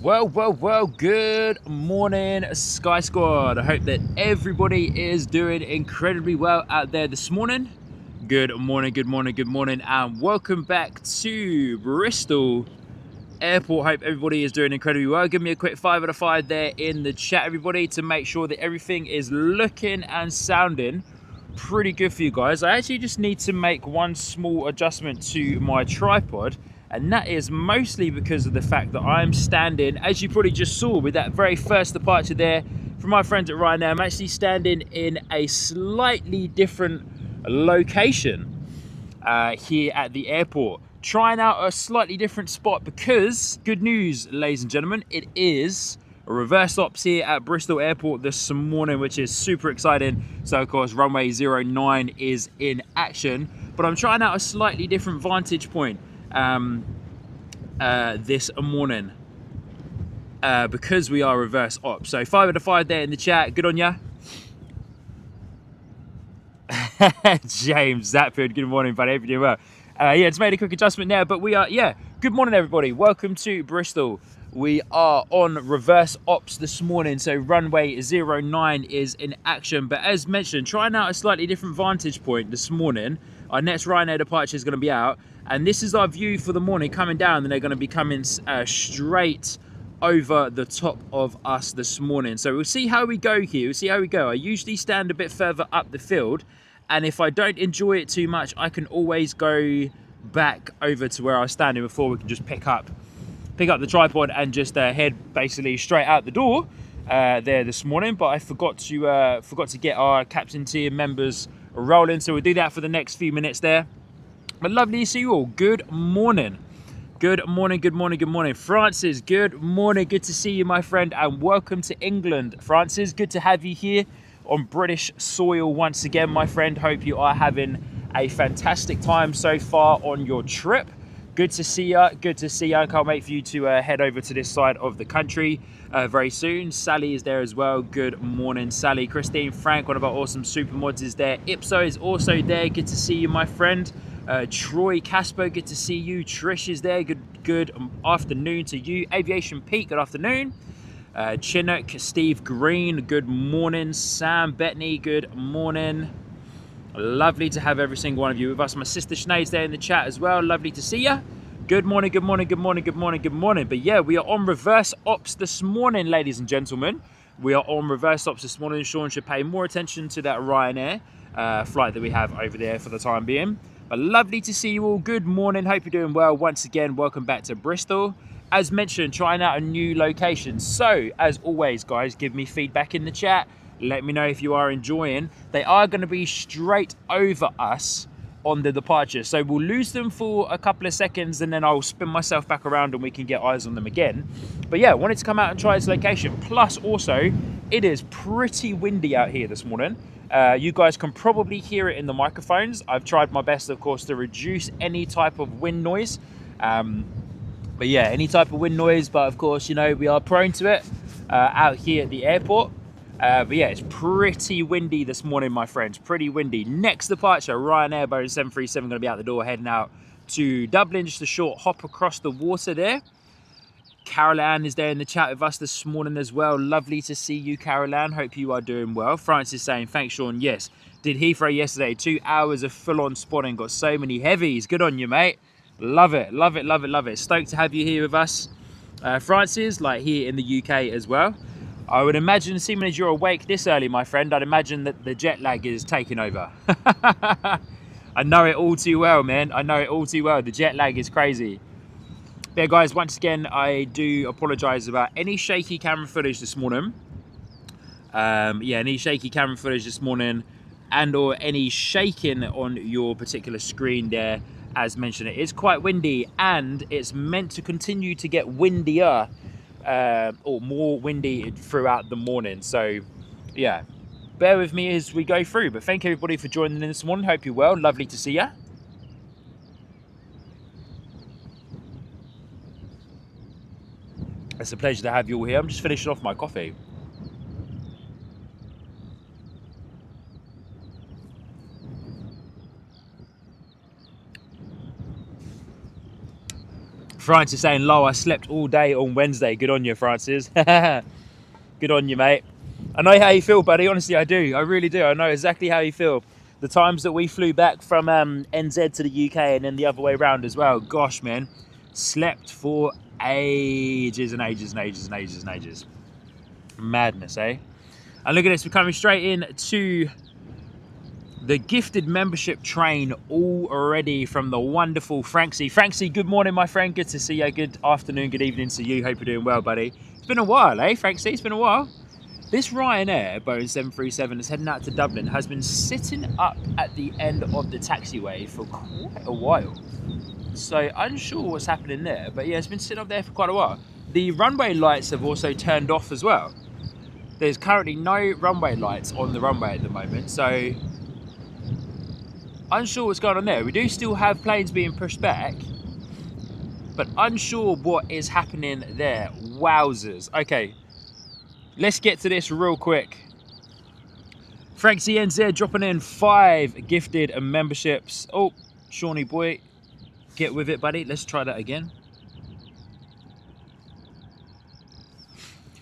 Well, good morning, Sky Squad. I hope that everybody is doing incredibly well out there this morning. Good morning, and welcome back to Bristol Airport. Hope everybody is doing incredibly well. Give me a quick 5 out of 5 there in the chat, everybody, to make sure that everything is looking and sounding pretty good for you guys. I actually just need to make one small adjustment to my tripod, and that is mostly because of the fact that I'm standing, as you probably just saw with that very first departure there from my friends at Ryanair, I'm actually standing in a slightly different location here at the airport, trying out a slightly different spot because, good news ladies and gentlemen, it is a reverse ops here at Bristol Airport this morning, which is super exciting. So of course runway 09 is in action, but I'm trying out a slightly different vantage point this morning because we are reverse ops. So 5 out of 5 there in the chat. Good on ya. James Zapford, good morning, buddy. Hope you're doing well. Yeah, just made a quick adjustment there, but we are, good morning, everybody. Welcome to Bristol. We are on reverse ops this morning, so runway 09 is in action. But as mentioned, trying out a slightly different vantage point this morning. Our next Ryanair departure is going to be out, and this is our view for the morning coming down, and they're going to be coming straight over the top of us this morning. So we'll see how we go here. We'll see how we go. I usually stand a bit further up the field, and if I don't enjoy it too much, I can always go back over to where I was standing before. We can just pick up the tripod and just head basically straight out the door there this morning. But I forgot to get our captain tier members rolling, so we'll do that for the next few minutes there. But lovely to see you all. Good morning. Good morning. Francis, good morning. Good to see you, my friend, and welcome to England. Francis, good to have you here on British soil once again, my friend. Hope you are having a fantastic time so far on your trip. Good to see you. I can't wait for you to head over to this side of the country very soon. Sally is there as well. Good morning, Sally. Christine, Frank, one of our awesome super mods, is there. Ipso is also there. Good to see you, my friend. Troy, Casper, good to see you. Trish is there. Good afternoon to you. Aviation Pete, good afternoon. Chinook, Steve Green, good morning. Sam Bettany, good morning. Lovely to have every single one of you with us. My sister Sinead's there in the chat as well. Lovely to see you. Good morning. But yeah, we are on reverse ops this morning, ladies and gentlemen. We are on reverse ops this morning. Sean should pay more attention to that Ryanair flight that we have over there for the time being. But lovely to see you all. Good morning. Hope you're doing well. Once again, welcome back to Bristol. As mentioned, trying out a new location. So, as always, guys, give me feedback in the chat. Let me know if you are enjoying. They are going to be straight over us on the departure. So we'll lose them for a couple of seconds, and then I'll spin myself back around and we can get eyes on them again. But yeah, wanted to come out and try this location. Plus, also, it is pretty windy out here this morning. You guys can probably hear it in the microphones. I've tried my best, of course, to reduce any type of wind noise. But yeah, any type of wind noise, but of course, you know, we are prone to it out here at the airport. But yeah, it's pretty windy this morning, my friends, pretty windy. Next departure, Ryanair Boeing 737, going to be out the door, heading out to Dublin, just a short hop across the water there. Carol Ann is there in the chat with us this morning as well. Lovely to see you, Carol Ann. Hope you are doing well. Francis is saying, thanks, Sean. Yes, did Heathrow yesterday. 2 hours of full-on spotting. Got so many heavies. Good on you, mate. Love it. Stoked to have you here with us. Francis, like here in the UK as well. I would imagine, seeming as you're awake this early, my friend, I'd imagine that the jet lag is taking over. I know it all too well, man. I know it all too well. The jet lag is crazy. Yeah, guys, once again, I do apologise about any shaky camera footage this morning. Any shaky camera footage this morning and or any shaking on your particular screen there. As mentioned, it is quite windy and it's meant to continue to get windier or more windy throughout the morning. So, yeah, bear with me as we go through. But thank everybody for joining in this morning. Hope you're well. Lovely to see you. It's a pleasure to have you all here. I'm just finishing off my coffee. Francis saying, "Low, I slept all day on Wednesday." Good on you, Francis. Good on you, mate. I know how you feel, buddy. Honestly, I do. I really do. I know exactly how you feel. The times that we flew back from NZ to the UK and then the other way around as well. Gosh, man. Slept for ages and ages and ages and ages and ages. Madness, eh? And look at this. We're coming straight in to the gifted membership train already from the wonderful Franksy. Franksy, good morning, my friend. Good to see you. Good afternoon, good evening to you. Hope you're doing well, buddy. It's been a while, eh, Franksy? It's been a while. This Ryanair Boeing 737 that's heading out to Dublin has been sitting up at the end of the taxiway for quite a while. So unsure what's happening there, but yeah, it's been sitting up there for quite a while. The runway lights have also turned off as well. There's currently no runway lights on the runway at the moment, so unsure what's going on there. We do still have planes being pushed back, but unsure what is happening there. Wowzers. Okay, let's get to this real quick. Frank CNZ dropping in 5 gifted memberships. Oh, Shawnee boy, get with it, buddy. Let's try that again.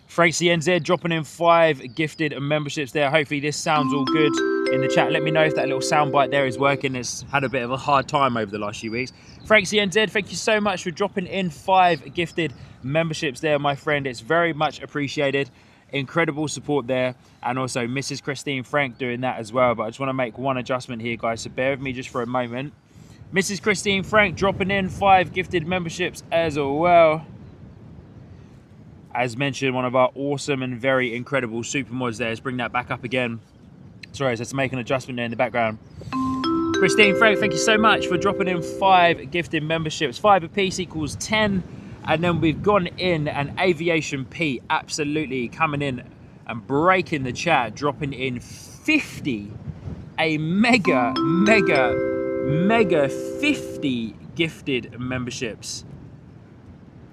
Frank CNZ dropping in 5 gifted memberships there. Hopefully this sounds all good in the chat. Let me know if that little soundbite there is working. It's had a bit of a hard time over the last few weeks. Frank CNZ, thank you so much for dropping in 5 gifted memberships there, my friend. It's very much appreciated. Incredible support there. And also Mrs. Christine Frank doing that as well. But I just want to make one adjustment here, guys, so bear with me just for a moment. Mrs. Christine Frank dropping in 5 gifted memberships as well. As mentioned, one of our awesome and very incredible super mods there. Let's bring that back up again. Sorry, let's make an adjustment there in the background. Christine Frank, thank you so much for dropping in 5 gifted memberships. 5 apiece equals 10. And then we've gone in and Aviation P absolutely coming in and breaking the chat, dropping in 50. A mega 50 gifted memberships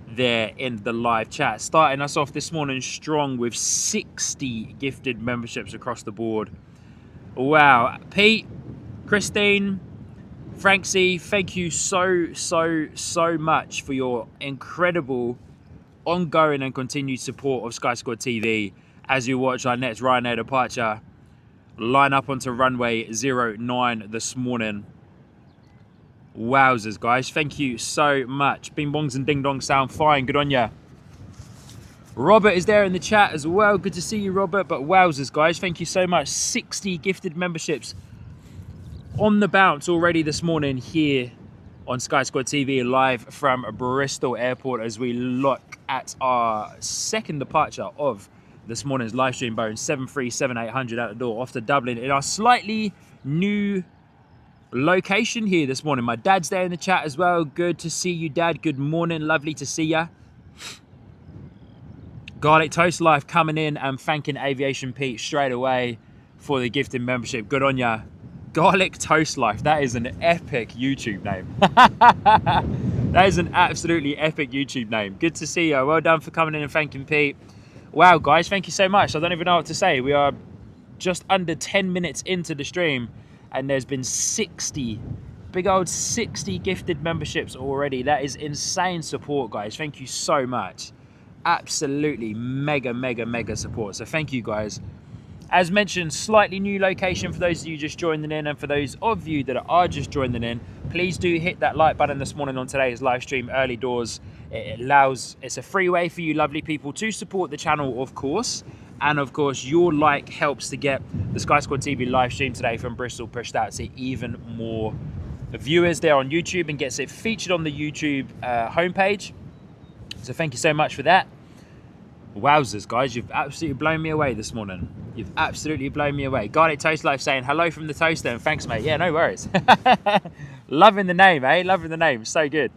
there in the live chat, starting us off this morning strong with 60 gifted memberships across the board. Wow. Pete, Christine, Frank C, thank you so much for your incredible ongoing and continued support of Sky Squad TV as you watch our next Ryanair departure line up onto runway 09 this morning. Wowzers, guys. Thank you so much. Bing bongs and ding dongs sound fine. Good on ya. Robert is there in the chat as well. Good to see you, Robert. But wowzers, guys. Thank you so much. 60 gifted memberships on the bounce already this morning here on Sky Squad TV, live from Bristol Airport as we look at our second departure of this morning's live stream, Boeing 737-800 out the door off to Dublin in our slightly new location here this morning. My dad's there in the chat as well. Good to see you, Dad. Good morning. Lovely to see ya. Garlic Toast Life coming in and thanking Aviation Pete straight away for the gifted membership. Good on ya. Garlic Toast Life. That is an epic YouTube name. That is an absolutely epic YouTube name. Good to see you. Well done for coming in and thanking Pete. Wow, guys. Thank you so much. I don't even know what to say. We are just under 10 minutes into the stream and there's been 60, big old 60 gifted memberships already. That is insane support, guys. Thank you so much. Absolutely mega support. So thank you, guys. As mentioned, slightly new location for those of you just joining in, and for those of you that are just joining in, please do hit that like button this morning on today's live stream early doors. It's a free way for you lovely people to support the channel, of course. And of course, your like helps to get the Sky Squad TV live stream today from Bristol pushed out to even more viewers there on YouTube and gets it featured on the YouTube homepage. So thank you so much for that. Wowzers, guys, you've absolutely blown me away this morning. You've absolutely blown me away. Garlic Toast Life saying hello from the toaster and thanks, mate. Yeah, no worries. Loving the name, eh? Loving the name. So good.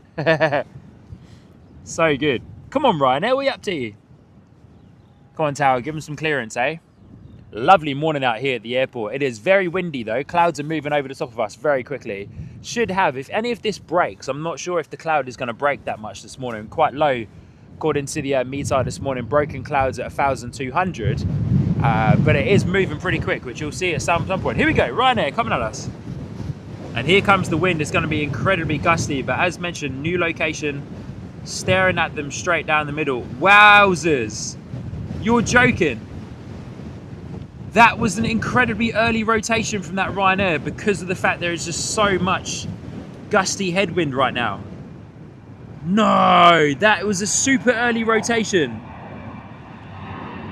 So good. Come on, Ryan. What are we up to? Come on, Tower. Give them some clearance, eh? Lovely morning out here at the airport. It is very windy, though. Clouds are moving over the top of us very quickly. Should have, if any of this breaks, I'm not sure if the cloud is going to break that much this morning. Quite low, according to the METAR this morning. Broken clouds at 1,200. But it is moving pretty quick, which you'll see at some point. Here we go. Ryanair coming at us. And here comes the wind. It's going to be incredibly gusty. But as mentioned, new location staring at them straight down the middle. Wowzers. You're joking. That was an incredibly early rotation from that Ryanair because of the fact there is just so much gusty headwind right now. No, that was a super early rotation.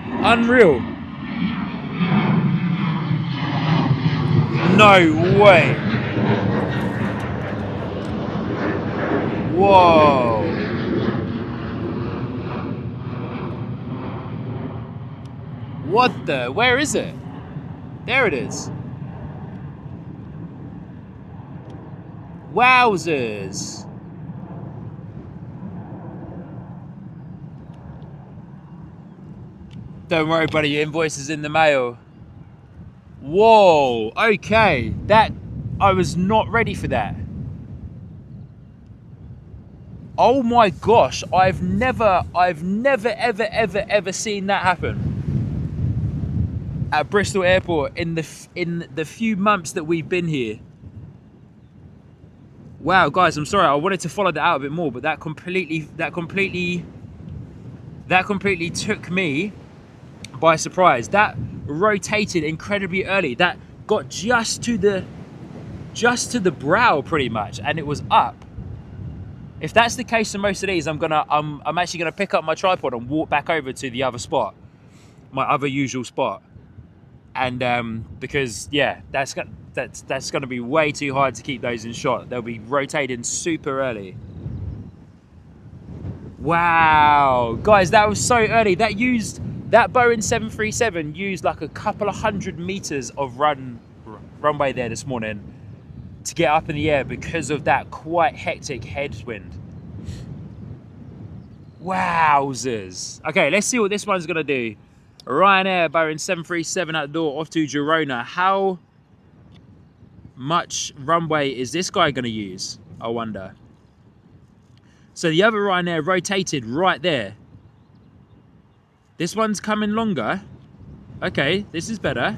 Unreal. No way. Whoa. What the? Where is it? There it is. Wowzers. Don't worry, buddy, your invoice is in the mail. Whoa, okay. That, I was not ready for that. Oh my gosh, I've never ever seen that happen at Bristol Airport in the few months that we've been here. Wow, guys, I'm sorry, I wanted to follow that out a bit more, but that completely took me by surprise. That rotated incredibly early. That got just to the brow pretty much, and it was up. If that's the case for most of these, I'm actually gonna pick up my tripod and walk back over to the other spot, my other usual spot, and because yeah, that's gonna be way too hard to keep those in shot. They'll be rotating super early. Wow, guys, that was so early. That Boeing 737 used like a couple of 100 meters of runway there this morning to get up in the air because of that quite hectic headwind. Wowzers. Okay, let's see what this one's gonna do. Ryanair, Boeing 737 at the door, off to Girona. How much runway is this guy gonna use, I wonder? So the other Ryanair rotated right there. This one's coming longer. Okay, this is better.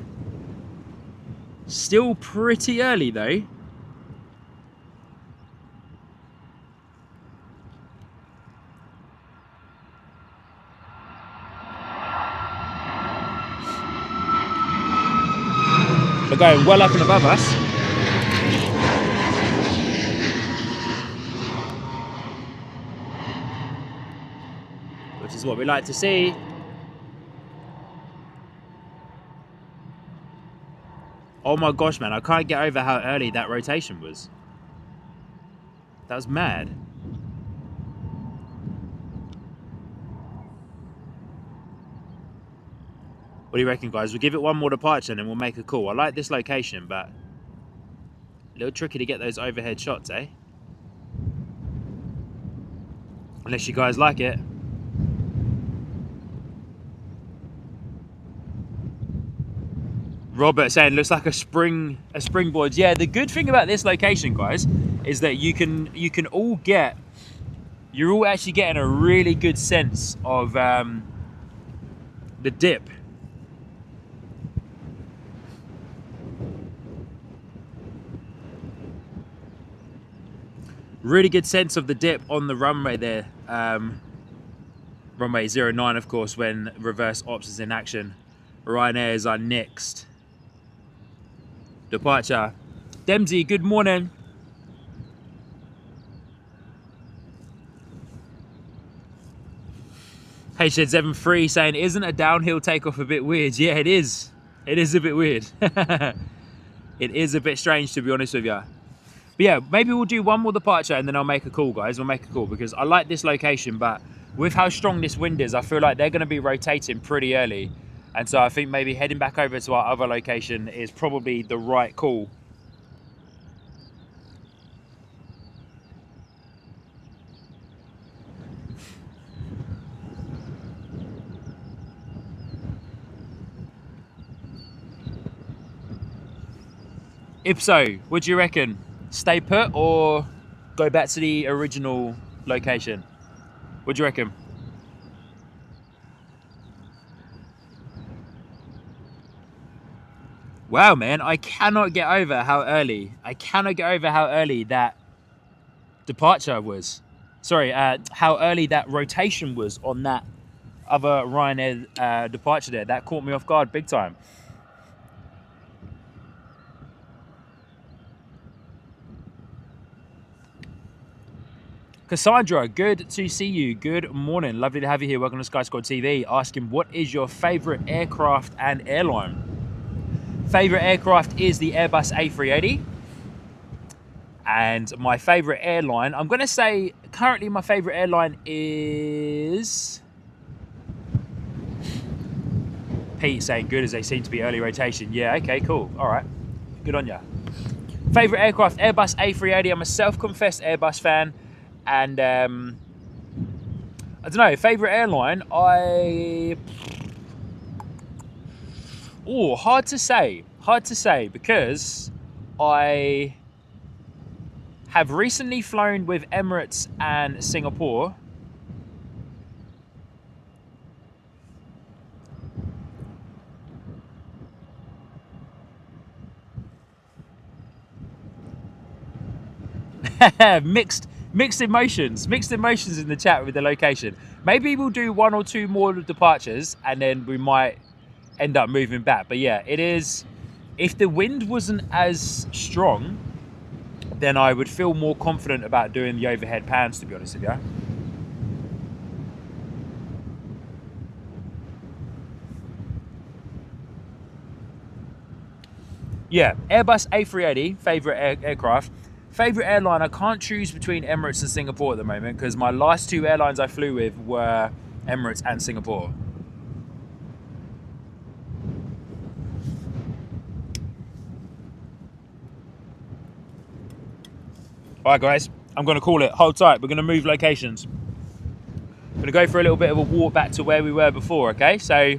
Still pretty early though. They're going well up and above us. Which is what we like to see. Oh my gosh, man, I can't get over how early that rotation was. That was mad. What do you reckon, guys? We'll give it one more departure and then we'll make a call. I like this location, but a little tricky to get those overhead shots, eh? Unless you guys like it. Robert saying looks like a springboard. Yeah, the good thing about this location, guys, is that you're all actually getting a really good sense of the dip. Really good sense of the dip on the runway there. Runway 09, of course, when reverse ops is in action. Ryanair is our next departure. Dempsey, good morning. Hey, Shed73 saying, isn't a downhill takeoff a bit weird? Yeah, it is. It is a bit weird. It is a bit strange, to be honest with you. But yeah, maybe we'll do one more departure and then I'll make a call, guys. We'll make a call because I like this location, but with how strong this wind is, I feel like they're going to be rotating pretty early. And so I think maybe heading back over to our other location is probably the right call. Ipso, what do you reckon? Stay put or go back to the original location? What do you reckon? Wow, man, I cannot get over how early that departure was. sorry, how early that rotation was on that other Ryanair departure there. That caught me off guard big time. Cassandra, good to see you. Good morning. Lovely to have you here. Welcome to Sky Squad TV. Asking, what is your favourite aircraft and airline? Favourite aircraft is the Airbus A380. And my favourite airline, I'm going to say currently my favourite airline is... Pete saying good as they seem to be early rotation. Yeah, okay, cool. All right. Good on ya. Favourite aircraft, Airbus A380. I'm a self-confessed Airbus fan. And I don't know, favourite airline, hard to say because I have recently flown with Emirates and Singapore. Mixed emotions in the chat with the location. Maybe we'll do 1 or 2 more departures and then we might end up moving back. But yeah, it is, if the wind wasn't as strong, then I would feel more confident about doing the overhead pans, to be honest with you. Yeah, Airbus A380, favourite aircraft. Favourite airline, I can't choose between Emirates and Singapore at the moment because my last 2 airlines I flew with were Emirates and Singapore. Alright guys, I'm going to call it. Hold tight, we're going to move locations. I'm going to go for a little bit of a walk back to where we were before, okay? So...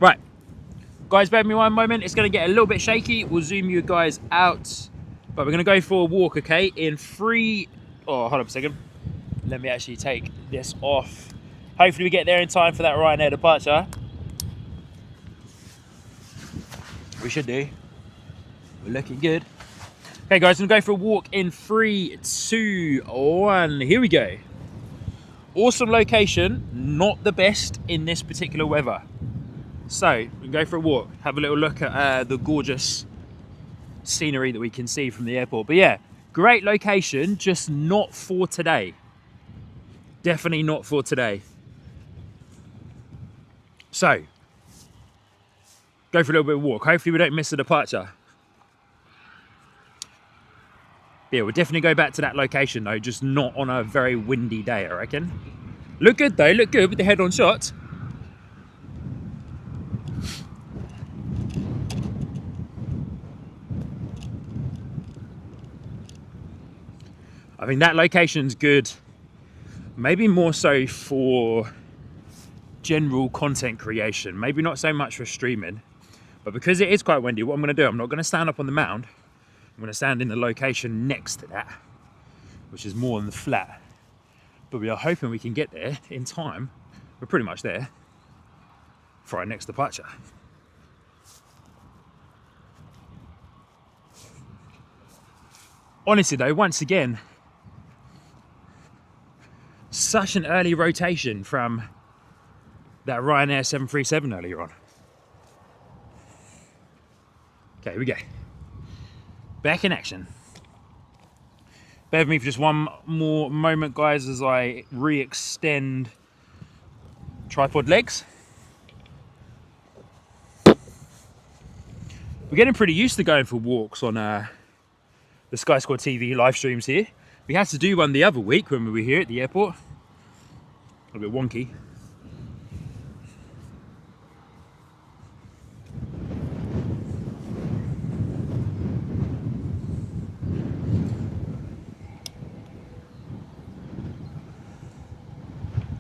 Right, guys, bear with me one moment. It's going to get a little bit shaky. We'll zoom you guys out, but we're going to go for a walk, okay? In 3... Oh, hold up a second. Let me actually take this off. Hopefully we get there in time for that Ryanair departure. We should do. We're looking good. Okay, guys, I'm going to go for a walk in 3, 2, 1. Here we go. Awesome location. Not the best in this particular weather. So, we can go for a walk, have a little look at the gorgeous scenery that we can see from the airport. But yeah, great location, just not for today. Definitely not for today. So, go for a little bit of walk. Hopefully we don't miss a departure. Yeah, we'll definitely go back to that location though, just not on a very windy day, I reckon. Look good though, look good with the head-on shot. I think that location's good, maybe more so for general content creation, maybe not so much for streaming, but because it is quite windy, what I'm going to do, I'm not going to stand up on the mound, I'm going to stand in the location next to that, which is more on the flat, but we are hoping we can get there in time. We're pretty much there for our next departure. Honestly though, once again, such an early rotation from that Ryanair 737 earlier on. Okay, here we go. Back in action. Bear with me for just one more moment, guys, as I re-extend tripod legs. We're getting pretty used to going for walks on the Sky Squad TV live streams here. We had to do one the other week when we were here at the airport. A bit wonky.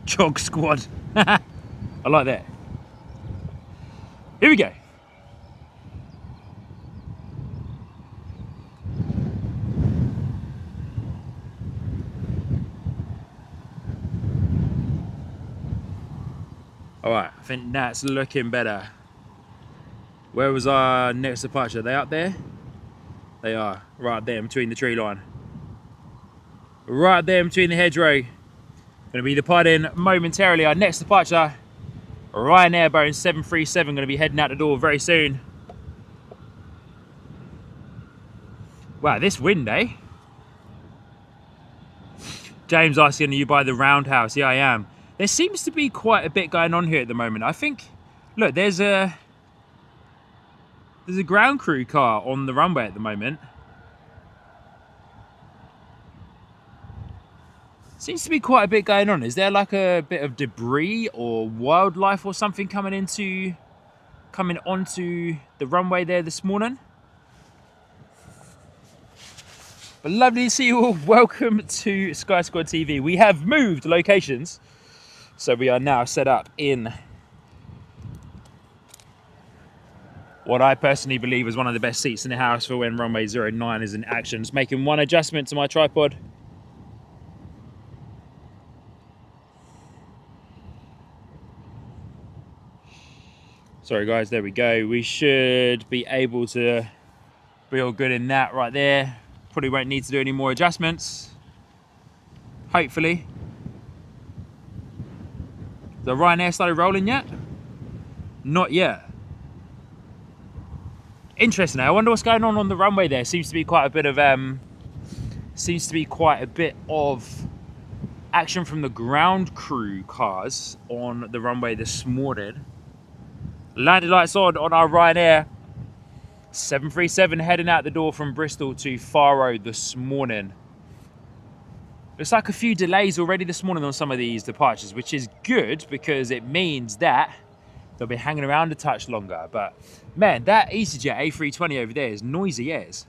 Jog squad. I like that. Here we go. All right, I think that's looking better. Where was our next departure? Are they up there? They are, right there between the tree line. Right there between the hedgerow. Going to be departing momentarily. Our next departure, Ryanair Boeing 737, going to be heading out the door very soon. Wow, this wind, eh? James asking, are you by the roundhouse? Yeah, I am. There seems to be quite a bit going on here at the moment. I think, look, there's a ground crew car on the runway at the moment. Seems to be quite a bit going on. Is there like a bit of debris or wildlife or something coming onto the runway there this morning? But lovely to see you all. Welcome to Sky Squad TV. We have moved locations, so we are now set up in what I personally believe is one of the best seats in the house for when runway 09 is in action. Just making one adjustment to my tripod. Sorry guys, there we go. We should be able to be all good in that right there. Probably won't need to do any more adjustments. Hopefully. The Ryanair started rolling yet? Not yet. Interesting. I wonder what's going on the runway there. Seems to be quite a bit of action from the ground crew cars on the runway this morning. Landing lights on our Ryanair 737 heading out the door from Bristol to Faro this morning. Looks like a few delays already this morning on some of these departures, which is good because it means that they'll be hanging around a touch longer. But man, that EasyJet A320 over there is noisy as.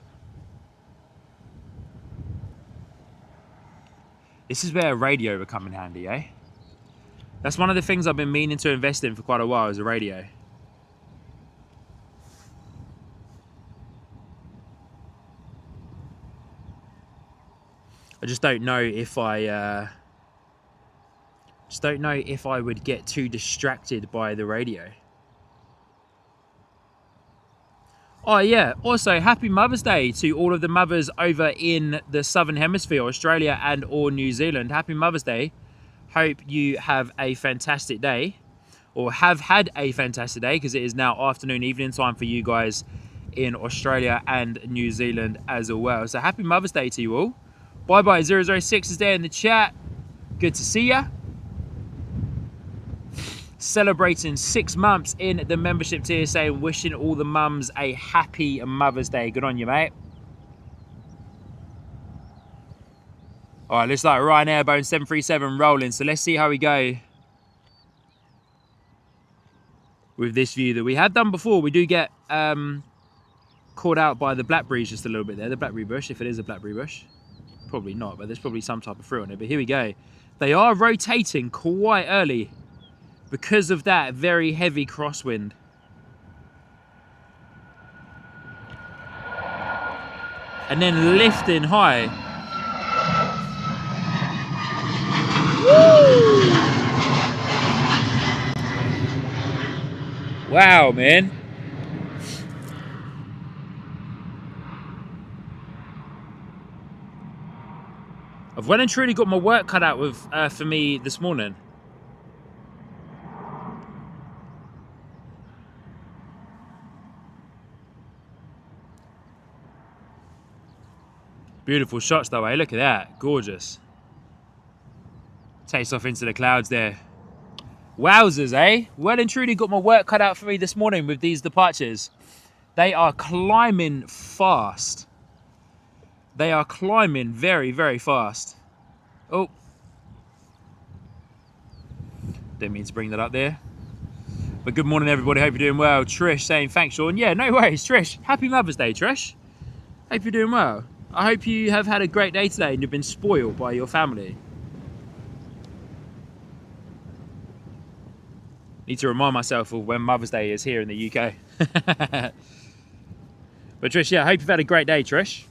This is where a radio would come in handy, eh? That's one of the things I've been meaning to invest in for quite a while, is a radio. I just don't know if I would get too distracted by the radio. Oh yeah, also happy Mother's Day to all of the mothers over in the Southern Hemisphere, Australia and or New Zealand. Happy Mother's Day. Hope you have a fantastic day, or have had a fantastic day, because it is now afternoon, evening time for you guys in Australia and New Zealand as well. So happy Mother's Day to you all. Bye bye 006 is there in the chat. Good to see ya. Celebrating 6 months in the membership tier, saying wishing all the mums a happy Mother's Day. Good on you, mate. All right, looks like Ryanair Boeing 737 rolling. So let's see how we go with this view that we have done before. We do get caught out by the blackberries just a little bit there. The blackberry bush, if it is a blackberry bush. Probably not, but there's probably some type of fruit on it. But here we go. They are rotating quite early because of that very heavy crosswind. And then lifting high. Woo! Wow, man. I've well and truly got my work cut out for me this morning. Beautiful shots though, eh? Look at that. Gorgeous. Takes off into the clouds there. Wowzers, eh? Well and truly got my work cut out for me this morning with these departures. They are climbing fast. They are climbing very, very fast. Oh. Didn't mean to bring that up there. But good morning, everybody. Hope you're doing well. Trish saying thanks, Sean. Yeah, no worries, Trish. Happy Mother's Day, Trish. Hope you're doing well. I hope you have had a great day today and you've been spoiled by your family. Need to remind myself of when Mother's Day is here in the UK. But Trish, yeah, I hope you've had a great day, Trish.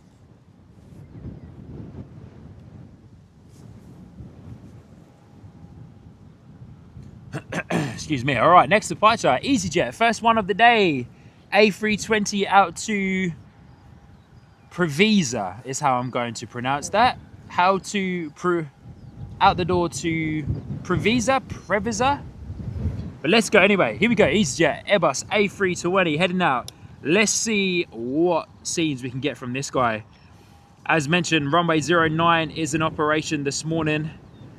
Excuse me. All right, next departure, EasyJet, first one of the day. A320 out to Previsa is how I'm going to pronounce that. How to out the door to Previsa. But let's go anyway. Here we go. EasyJet Airbus A320 heading out. Let's see what scenes we can get from this guy. As mentioned, runway 09 is in operation this morning.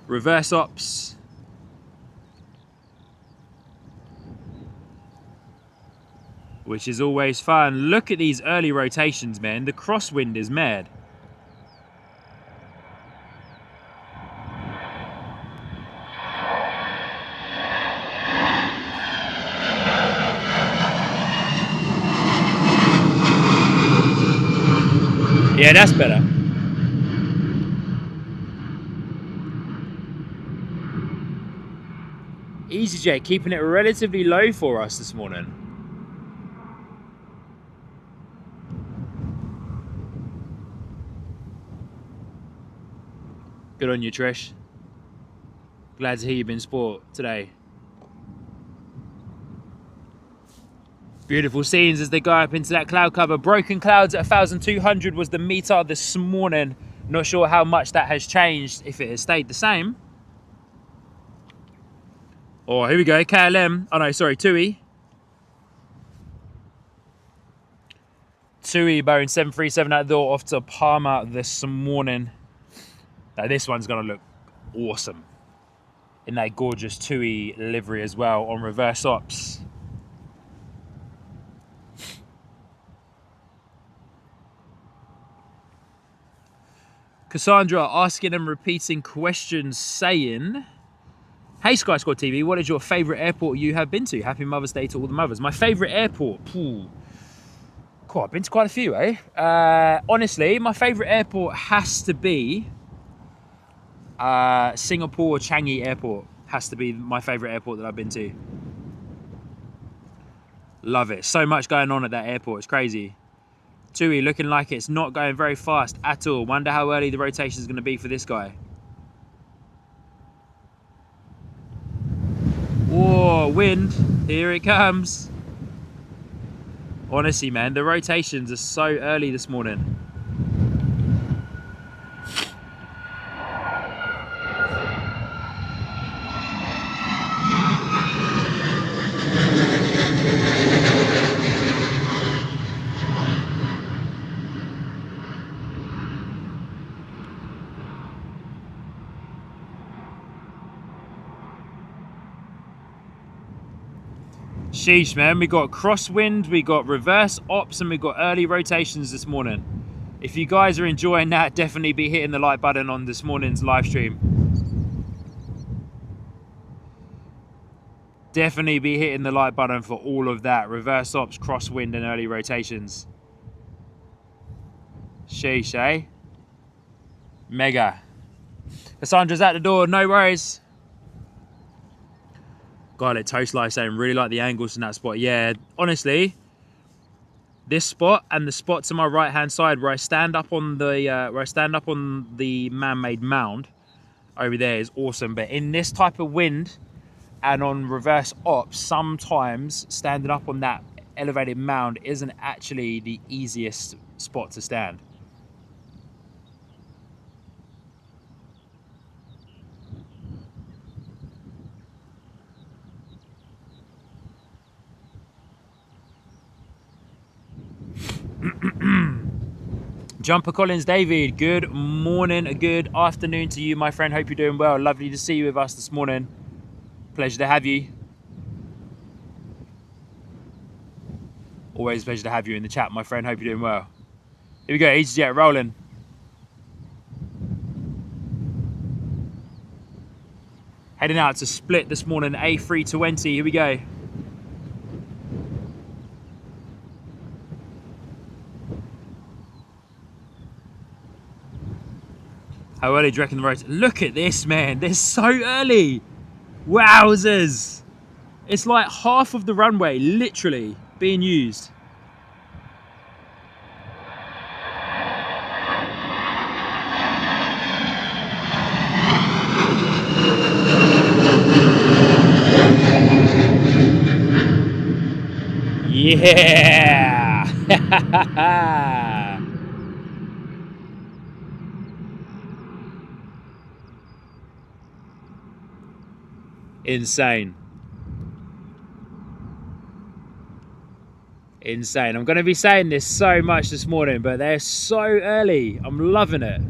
Reverse ops. Which is always fun. Look at these early rotations, man. The crosswind is mad. Yeah, that's better. EasyJet keeping it relatively low for us this morning. Good on you, Trish. Glad to hear you've been sport today. Beautiful scenes as they go up into that cloud cover. Broken clouds at 1,200 was the meter this morning. Not sure how much that has changed, if it has stayed the same. Oh, here we go, KLM. Oh no, sorry, TUI. TUI Boeing 737 out the door off to Palma this morning. Now this one's gonna look awesome in that gorgeous TUI livery as well on reverse ops. Cassandra asking and repeating questions saying, hey Sky Squad TV, what is your favourite airport you have been to? Happy Mother's Day to all the mothers. My favourite airport? Cool, I've been to quite a few, eh? Honestly, my favourite airport has to be Singapore Changi Airport. Has to be my favourite airport that I've been to. Love it. So much going on at that airport, it's crazy. TUI looking like it's not going very fast at all. Wonder how early the rotation is going to be for this guy. Whoa, wind. Here it comes. Honestly, man, the rotations are so early this morning. Sheesh, man, we got crosswind, we got reverse ops, and we got early rotations this morning. If you guys are enjoying that, definitely be hitting the like button on this morning's live stream. Definitely be hitting the like button for all of that. Reverse ops, crosswind, and early rotations. Sheesh, eh? Mega. Cassandra's at the door, no worries. God, it Toast Life saying really like the angles in that spot. Yeah, honestly, this spot and the spot to my right hand side where I stand up on the man-made mound over there is awesome. But in this type of wind and on reverse ops, sometimes standing up on that elevated mound isn't actually the easiest spot to stand. Jumper Collins David, good morning, good afternoon to you, my friend. Hope you're doing well. Lovely to see you with us this morning. Pleasure to have you. Always a pleasure to have you in the chat, my friend. Hope you're doing well. Here we go, EasyJet rolling. Heading out to Split this morning, A320. Here we go. How early do you reckon the road? Look at this, man. They're so early. Wowzers. It's like half of the runway, literally, being used. Yeah. Insane. Insane. I'm going to be saying this so much this morning, but they're so early. I'm loving it.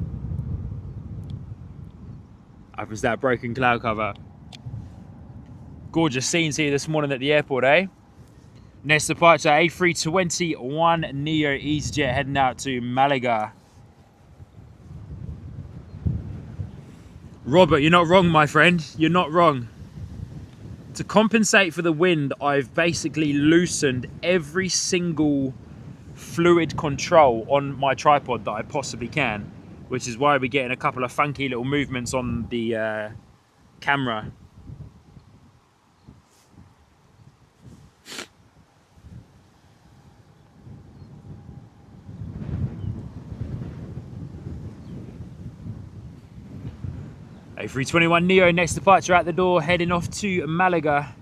Up is that broken cloud cover. Gorgeous scenes here this morning at the airport, eh? Next departure, A321 Neo EasyJet heading out to Malaga. Robert, you're not wrong, my friend. You're not wrong. To compensate for the wind, I've basically loosened every single fluid control on my tripod that I possibly can, which is why we're getting a couple of funky little movements on the camera. A321 Neo, next departure out the door, heading off to Malaga.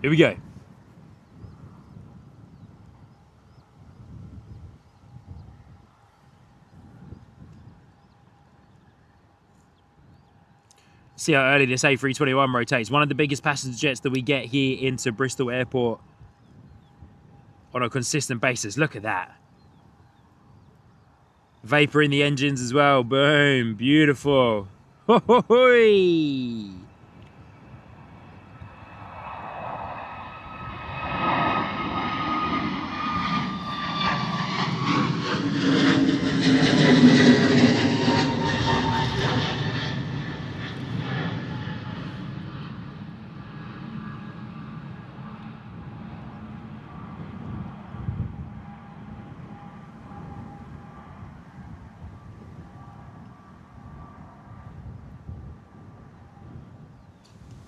Here we go. See how early this A321 rotates. One of the biggest passenger jets that we get here into Bristol Airport on a consistent basis. Look at that. Vapor in the engines as well. Boom. Beautiful. Ho ho hoi.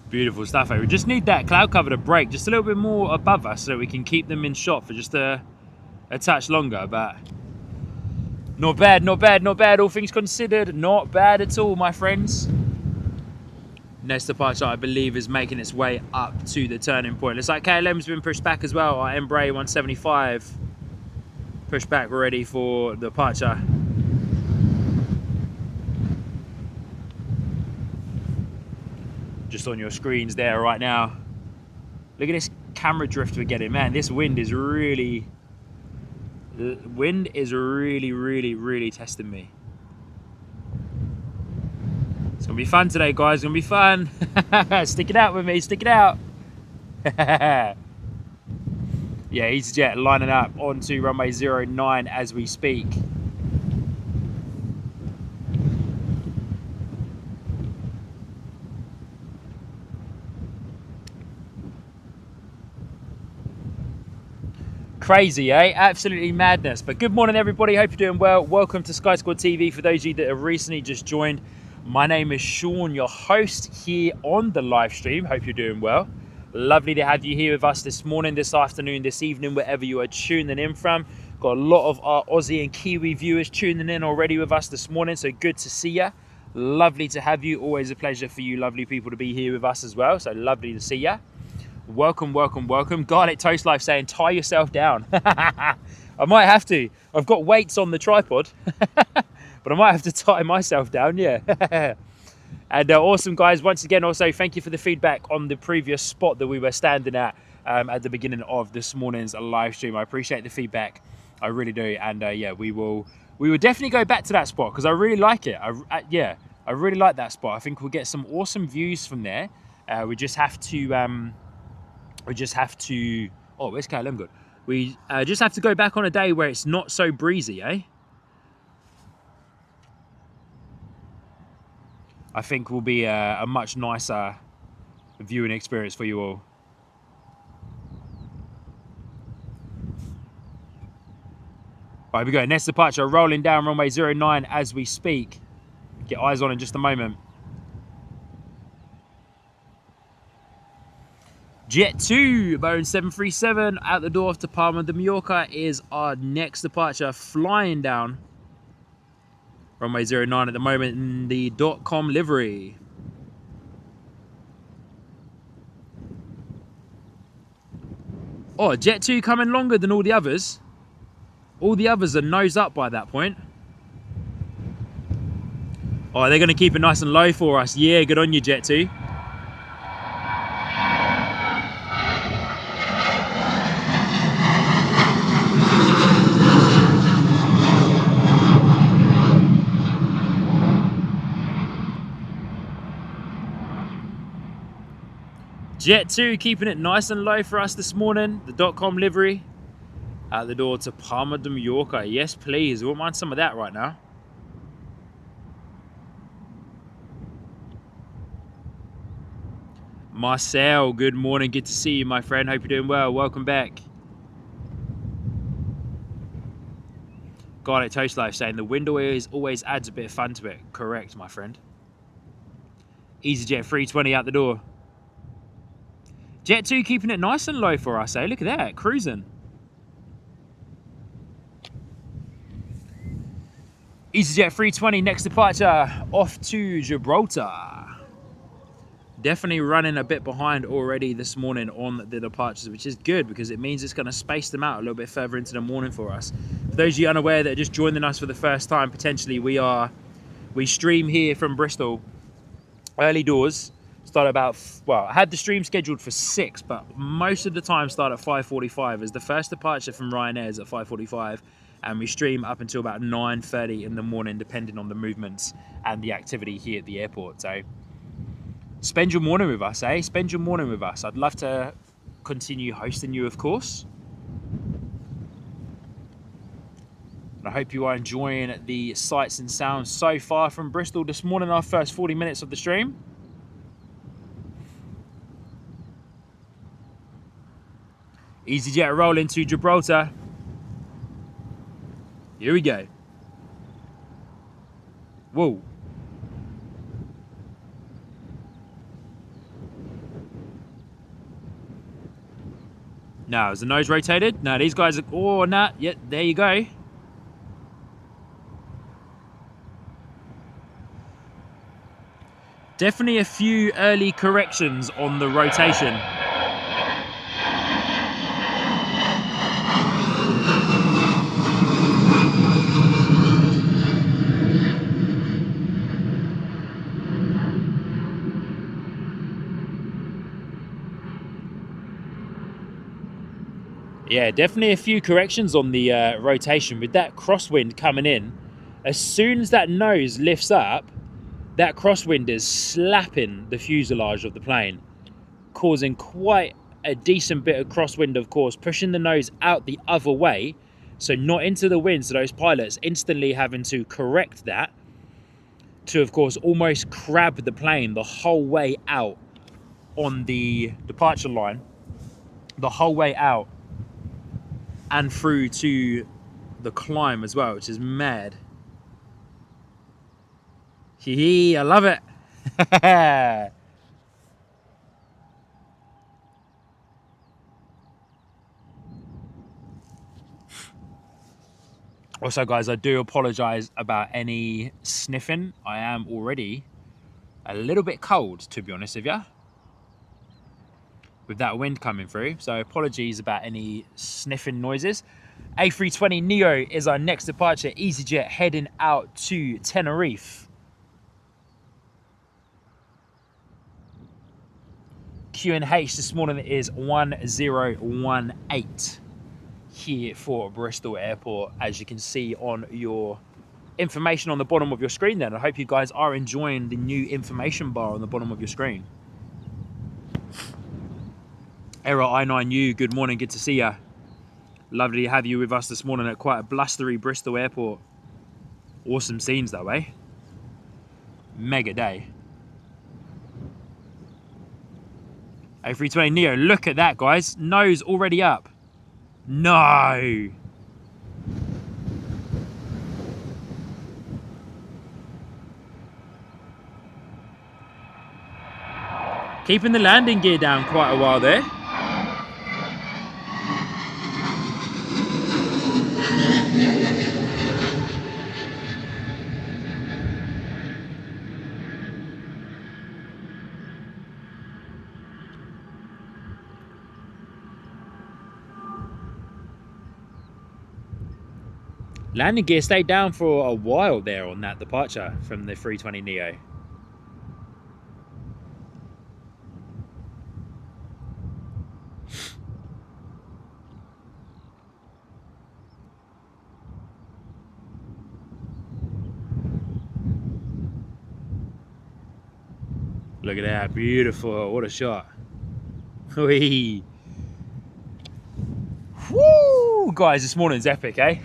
Beautiful stuff. We just need that cloud cover to break just a little bit more above us so that we can keep them in shot for just a touch longer. But not bad, not bad, not bad. All things considered, not bad at all, my friends. Next departure, I believe, is making its way up to the turning point. Looks like KLM's been pushed back as well. Our Embraer 175 pushed back, ready for departure. Just on your screens there right now. Look at this camera drift we're getting. Man, this wind is really... The wind is really testing me. It's going to be fun today, guys. It's going to be fun. Stick it out with me. Stick it out. Yeah, EasyJet lining up onto runway 09 as we speak. Crazy, eh? Absolutely madness. But good morning, everybody. Hope you're doing well. Welcome to Sky Squad TV. For those of you that have recently just joined, my name is Sean, your host here on the live stream. Hope you're doing well. Lovely to have you here with us this morning, this afternoon, this evening, wherever you are tuning in from. Got a lot of our Aussie and Kiwi viewers tuning in already with us this morning, so good to see you. Lovely to have you. Always a pleasure for you lovely people to be here with us as well, so lovely to see you. Welcome, welcome, welcome. Garlic Toast Life saying, tie yourself down. I might have to. I've got weights on the tripod, but I might have to tie myself down, yeah. And awesome, guys. Once again, also, thank you for the feedback on the previous spot that we were standing at the beginning of this morning's live stream. I appreciate the feedback. I really do. And yeah, we will definitely go back to that spot because I really like it. Yeah, I really like that spot. I think we'll get some awesome views from there. We just have to... oh, where's KLM good? We just have to go back on a day where it's not so breezy, eh? I think will be a much nicer viewing experience for you all. Right, we go. Next departure, rolling down runway 09 as we speak. Get eyes on in just a moment. Jet 2, Boeing 737, out the door to Palma de Mallorca is our next departure, flying down. Runway 09 at the moment in the .com livery. Oh, Jet 2 coming longer than all the others. All the others are nose up by that point. Oh, they're going to keep it nice and low for us. Yeah, good on you, Jet 2. Jet 2 keeping it nice and low for us this morning. The .com livery. Out the door to Palma de Mallorca. Yes, please. We won't mind some of that right now. Marcel, good morning. Good to see you, my friend. Hope you're doing well. Welcome back. Garlic Toast Life saying the window always adds a bit of fun to it. Correct, my friend. EasyJet 320 out the door. Jet 2 keeping it nice and low for us, eh? Look at that, cruising. EasyJet 320, next departure, off to Gibraltar. Definitely running a bit behind already this morning on the departures, which is good because it means it's going to space them out a little bit further into the morning for us. For those of you unaware that are just joining us for the first time, potentially we stream here from Bristol early doors. Start about, well, I had the stream scheduled for 6, but most of the time start at 5:45 as the first departure from Ryanair is at 5:45, and we stream up until about 9:30 in the morning, depending on the movements and the activity here at the airport. So spend your morning with us, eh? Spend your morning with us. I'd love to continue hosting you, of course. And I hope you are enjoying the sights and sounds so far from Bristol this morning, our first 40 minutes of the stream. EasyJet rolling to Gibraltar. Here we go. Whoa. Now, is the nose rotated? No, these guys are... Oh, nah. Yeah, there you go. Definitely a few early corrections on the rotation. Yeah, definitely a few corrections on the rotation with that crosswind coming in. As soon as that nose lifts up, that crosswind is slapping the fuselage of the plane, causing quite a decent bit of crosswind, of course, pushing the nose out the other way, so not into the wind, so those pilots instantly having to correct that to, of course, almost crab the plane the whole way out on the departure line, the whole way out and through to the climb as well, which is mad. Hee, I love it. Also, guys, I do apologize about any sniffing. I am already a little bit cold, to be honest with you, with that wind coming through. So apologies about any sniffing noises. A320neo is our next departure. EasyJet heading out to Tenerife. QNH this morning is 1018 here for Bristol Airport, as you can see on your information on the bottom of your screen there. And I hope you guys are enjoying the new information bar on the bottom of your screen. Error I9U, good morning, good to see you. Lovely to have you with us this morning at quite a blustery Bristol Airport. Awesome scenes though, eh? Mega day. A320neo, look at that, guys. Nose already up. No. Keeping the landing gear down quite a while there. Landing gear stayed down for a while there on that departure from the 320neo. Look at that, beautiful, what a shot. Whee. Woo! Guys, this morning's epic, eh?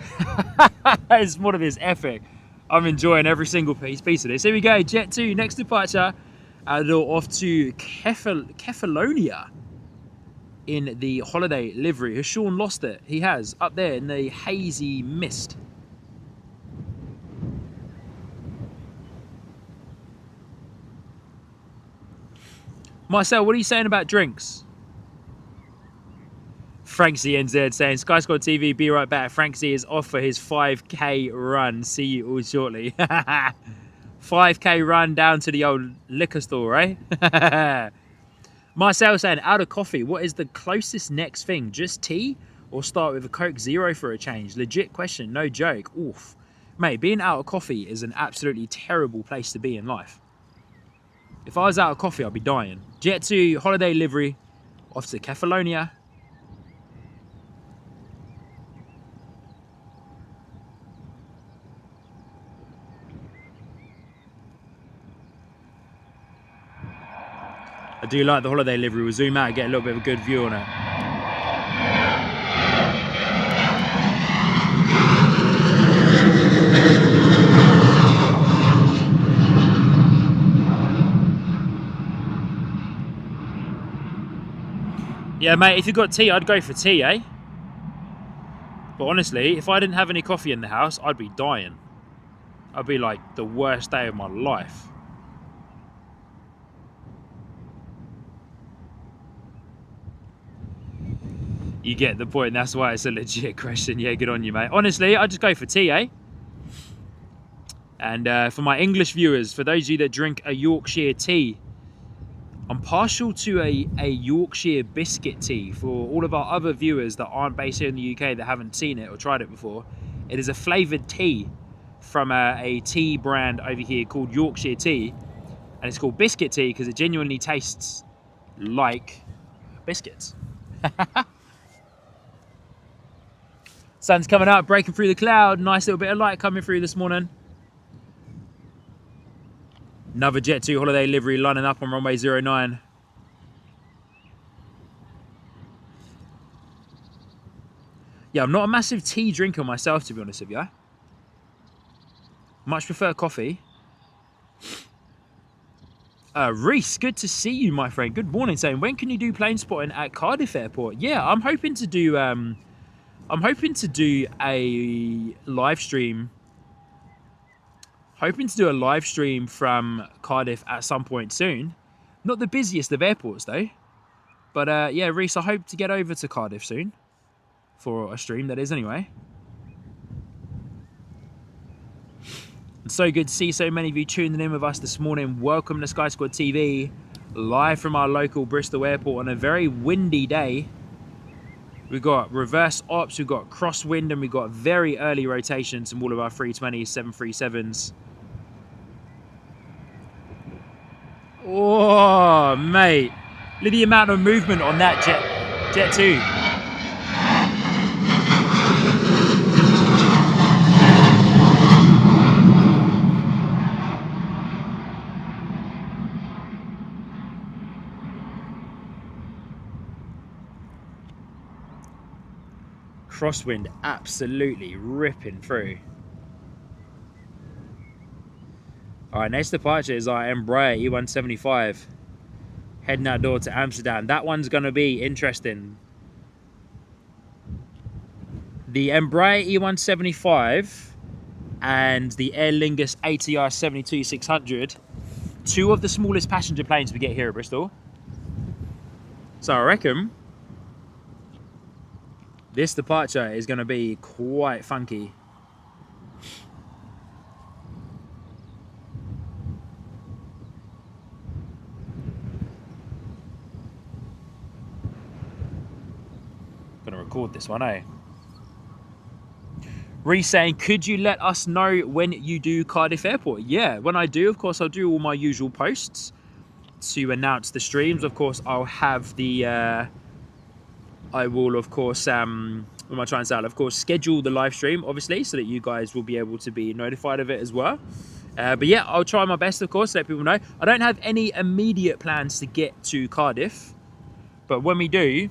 This morning is epic. I'm enjoying every single piece of this. Here we go, Jet 2, next departure. Off to Kefalonia in the holiday livery. Has Sean lost it? He has, up there in the hazy mist. Marcel, what are you saying about drinks? Frank ZNZ saying, Sky Squad TV, be right back. Frank Z is off for his 5K run. See you all shortly. 5K run down to the old liquor store, eh? Marcel saying, out of coffee, what is the closest next thing? Just tea? Or start with a Coke Zero for a change? Legit question, no joke. Oof. Mate, being out of coffee is an absolutely terrible place to be in life. If I was out of coffee, I'd be dying. Jet 2, holiday livery, off to Kefalonia. I do like the holiday livery. We'll zoom out and get a little bit of a good view on it. Yeah, mate, if you've got tea, I'd go for tea, eh? But honestly, if I didn't have any coffee in the house, I'd be dying. I'd be like the worst day of my life. You get the point, that's why it's a legit question. Yeah, good on you, mate. Honestly, I'd just go for tea, eh? And for my English viewers, for those of you that drink a Yorkshire tea, I'm partial to a Yorkshire biscuit tea. For all of our other viewers that aren't based here in the UK that haven't seen it or tried it before, it is a flavoured tea from a tea brand over here called Yorkshire Tea. And it's called biscuit tea because it genuinely tastes like biscuits. Sun's coming out, breaking through the cloud. Nice little bit of light coming through this morning. Another Jet 2 holiday livery lining up on runway 09. Yeah, I'm not a massive tea drinker myself, to be honest with you. Much prefer coffee. Reese, good to see you, my friend. Good morning. Saying, when can you do plane spotting at Cardiff Airport? Yeah, I'm hoping to do a live stream. Hoping to do a live stream from Cardiff at some point soon. Not the busiest of airports though. But yeah, Reese, I hope to get over to Cardiff soon. For a stream, that is, anyway. It's so good to see so many of you tuning in with us this morning. Welcome to Sky Squad TV. Live from our local Bristol airport on a very windy day. We've got reverse ops, we've got crosswind, and we've got very early rotations from all of our 320s, 737s. Oh, mate. Look at the amount of movement on that Jet 2. Crosswind absolutely ripping through. Alright, next departure is our Embraer E175. Heading out door to Amsterdam. That one's going to be interesting. The Embraer E175 and the Aer Lingus ATR 72-600. Two of the smallest passenger planes we get here at Bristol. So I reckon this departure is going to be quite funky. Going to record this one, eh? Reese saying, could you let us know when you do Cardiff Airport? Yeah, when I do, of course, I'll do all my usual posts to announce the streams. Of course, I'll have the, I will, of course, what am I trying to say? I'll, of course, schedule the live stream, obviously, so that you guys will be able to be notified of it as well. But yeah, I'll try my best, of course, to let people know. I don't have any immediate plans to get to Cardiff, but when we do,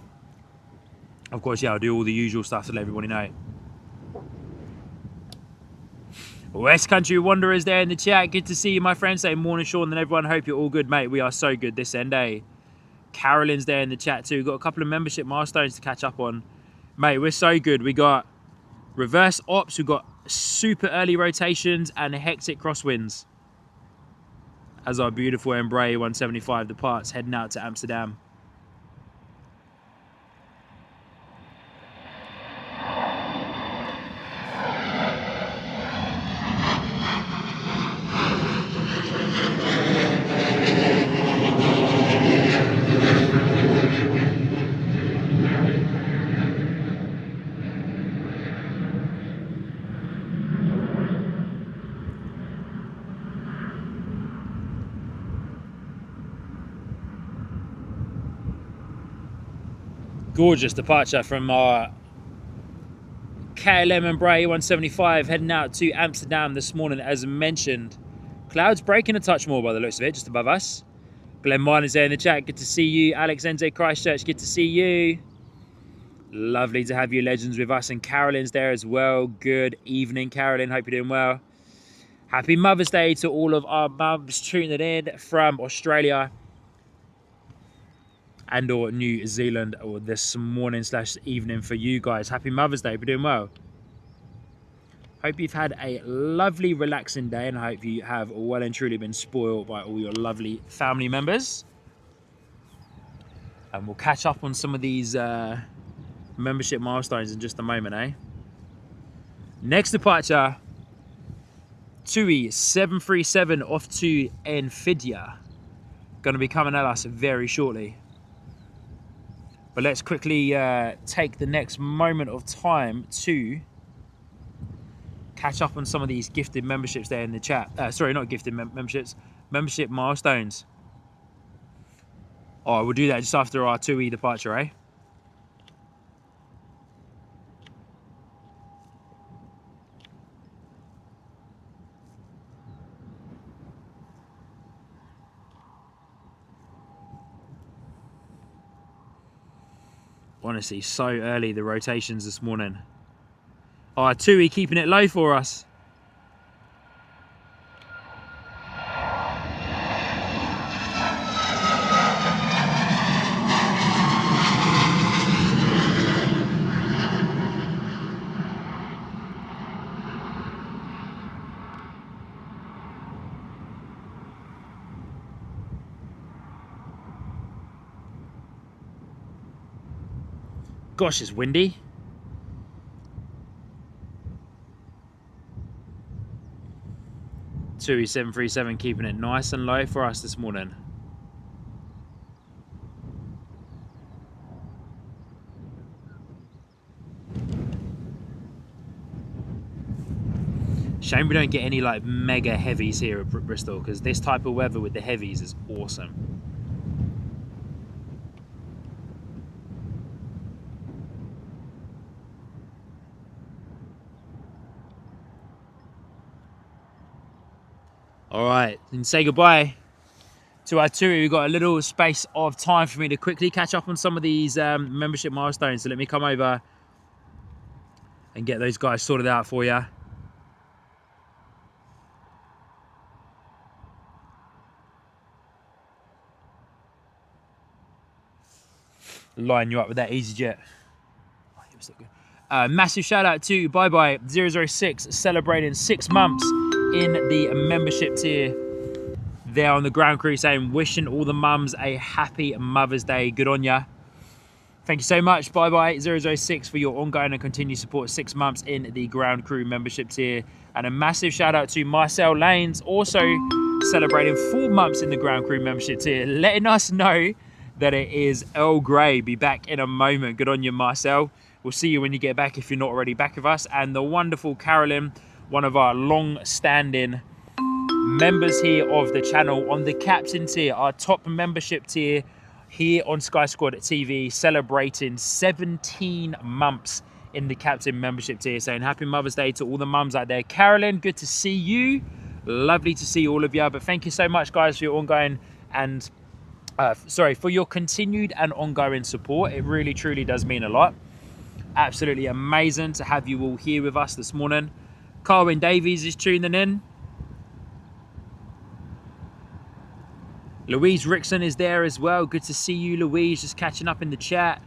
of course, yeah, I'll do all the usual stuff to let everybody know. West Country Wanderers there in the chat. Good to see you, my friend. Say morning, Sean, and everyone. Hope you're all good, mate. We are so good this end, eh? Carolyn's there in the chat too. Got a couple of membership milestones to catch up on. Mate, we're so good. We got reverse ops. We've got super early rotations and hectic crosswinds. As our beautiful Embraer 175 departs, heading out to Amsterdam. Gorgeous departure from our KLM Embraer 175 heading out to Amsterdam this morning, as mentioned. Clouds breaking a touch more by the looks of it, just above us. Glenn Martin's there in the chat. Good to see you. Alex Enze Christchurch, good to see you. Lovely to have you legends with us. And Carolyn's there as well. Good evening, Carolyn. Hope you're doing well. Happy Mother's Day to all of our mums tuning in from Australia and or New Zealand or this morning / evening for you guys. Happy Mother's Day. We're doing well. Hope you've had a lovely relaxing day, and I hope you have well and truly been spoiled by all your lovely family members. And we'll catch up on some of these membership milestones in just a moment, eh? Next departure, TUI 737 off to Nvidia. Going to be coming at us very shortly. But let's quickly take the next moment of time to catch up on some of these gifted memberships there in the chat. Sorry, not gifted memberships, membership milestones. Oh, we'll do that just after our TUI departure, eh? Honestly, so early, the rotations this morning. Oh, TUI keeping it low for us. Gosh, it's windy. TUI 737 keeping it nice and low for us this morning. Shame we don't get any like mega heavies here at Bristol, because this type of weather with the heavies is awesome. All right, and say goodbye to our TUI. We've got a little space of time for me to quickly catch up on some of these membership milestones. So let me come over and get those guys sorted out for you. Line you up with that EasyJet. Massive shout out to Bye Bye 006 celebrating 6 months in the membership tier there on the ground crew, saying wishing all the mums a happy Mother's Day. Good on ya. Thank you so much, Bye Bye 006, for your ongoing and continued support. 6 months in the ground crew membership tier. And a massive shout out to Marcel Lanes, also celebrating 4 months in the ground crew membership tier, letting us know that it is Earl Grey. Be back in a moment. Good on you, Marcel. We'll see you when you get back if you're not already back with us. And the wonderful Carolyn, one of our long-standing members here of the channel on the captain tier, our top membership tier here on Sky Squad TV, celebrating 17 months in the captain membership tier, saying happy Mother's Day to all the mums out there. Carolyn, good to see you. Lovely to see all of you. But thank you so much, guys, for your ongoing and for your continued and ongoing support. It really truly does mean a lot. Absolutely amazing to have you all here with us this morning. Carwin Davies is tuning in. Louise Rickson is there as well. Good to see you, Louise, just catching up in the chat.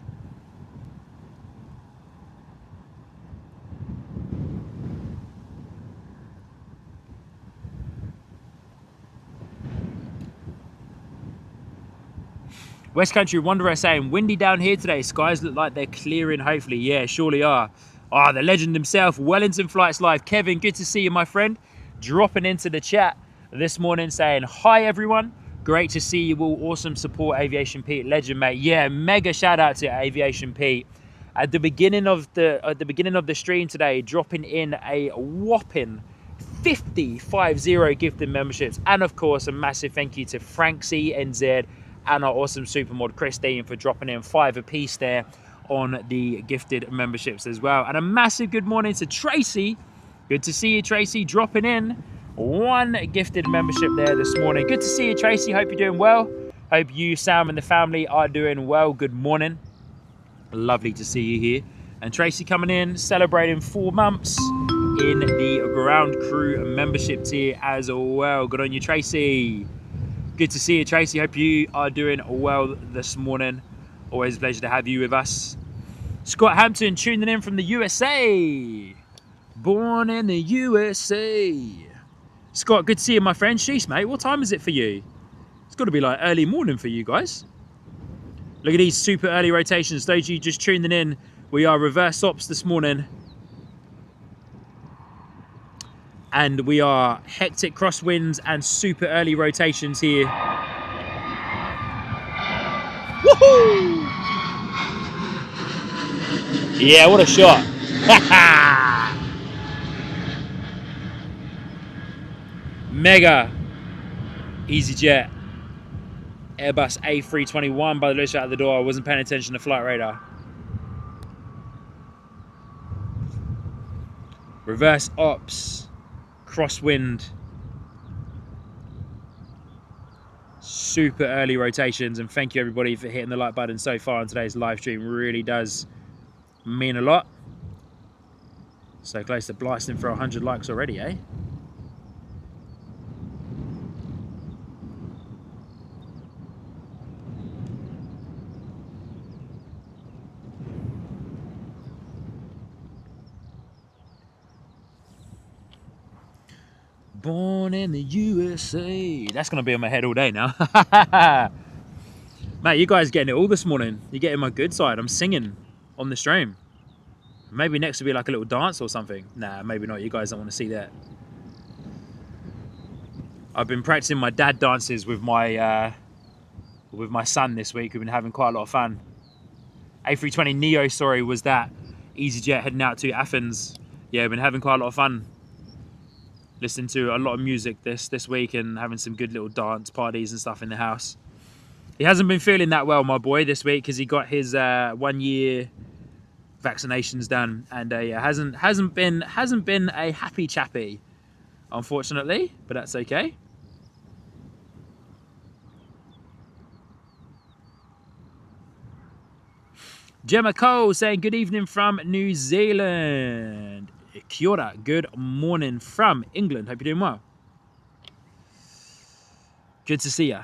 West Country Wanderer saying, windy down here today. Skies look like they're clearing, hopefully. Yeah, surely are. Ah, the legend himself, Wellington Flights Live. Kevin, good to see you, my friend. Dropping into the chat this morning saying, hi, everyone. Great to see you all. Awesome support, Aviation Pete. Legend, mate. Yeah, mega shout out to Aviation Pete. At the beginning of the stream today, dropping in a whopping 50 gifted memberships. And, of course, a massive thank you to Frank C, NZ, and our awesome supermod Christine for dropping in 5 apiece there on the gifted memberships as well. And a massive good morning to Tracy. Good to see you, Tracy, dropping in 1 gifted membership there this morning. Good to see you, Tracy. Hope you're doing well. Hope you, Sam, and the family are doing well. Good morning. Lovely to see you here. And Tracy coming in, celebrating 4 months in the ground crew membership tier as well. Good on you, Tracy. Good to see you, Tracy. Hope you are doing well this morning. Always a pleasure to have you with us. Scott Hampton tuning in from the USA. Born in the USA. Scott, good to see you, my friend. Sheesh, mate. What time is it for you? It's got to be like early morning for you guys. Look at these super early rotations. Those of you just tuning in, we are reverse ops this morning. And we are hectic crosswinds and super early rotations here. Woohoo! Yeah, what a shot. Mega EasyJet Airbus A321 by the looks out of the door. I wasn't paying attention to flight radar. Reverse ops. Crosswind, super early rotations, and thank you everybody for hitting the like button so far on today's live stream. Really does mean a lot. So close to blasting for 100 likes already, eh? Born in the USA. That's going to be on my head all day now. Mate, you guys getting it all this morning. You're getting my good side. I'm singing on the stream. Maybe next will be like a little dance or something. Nah, maybe not. You guys don't want to see that. I've been practicing my dad dances with my son this week. We've been having quite a lot of fun. A320 Neo, sorry, was that EasyJet heading out to Athens. Yeah, we've been having quite a lot of fun. Listening to a lot of music this week and having some good little dance parties and stuff in the house. He hasn't been feeling that well, my boy, this week because he got his 1 year vaccinations done, and yeah, hasn't been a happy chappy, unfortunately, but that's okay. Gemma Cole saying good evening from New Zealand. Kia ora, good morning from England. Hope you're doing well. Good to see ya.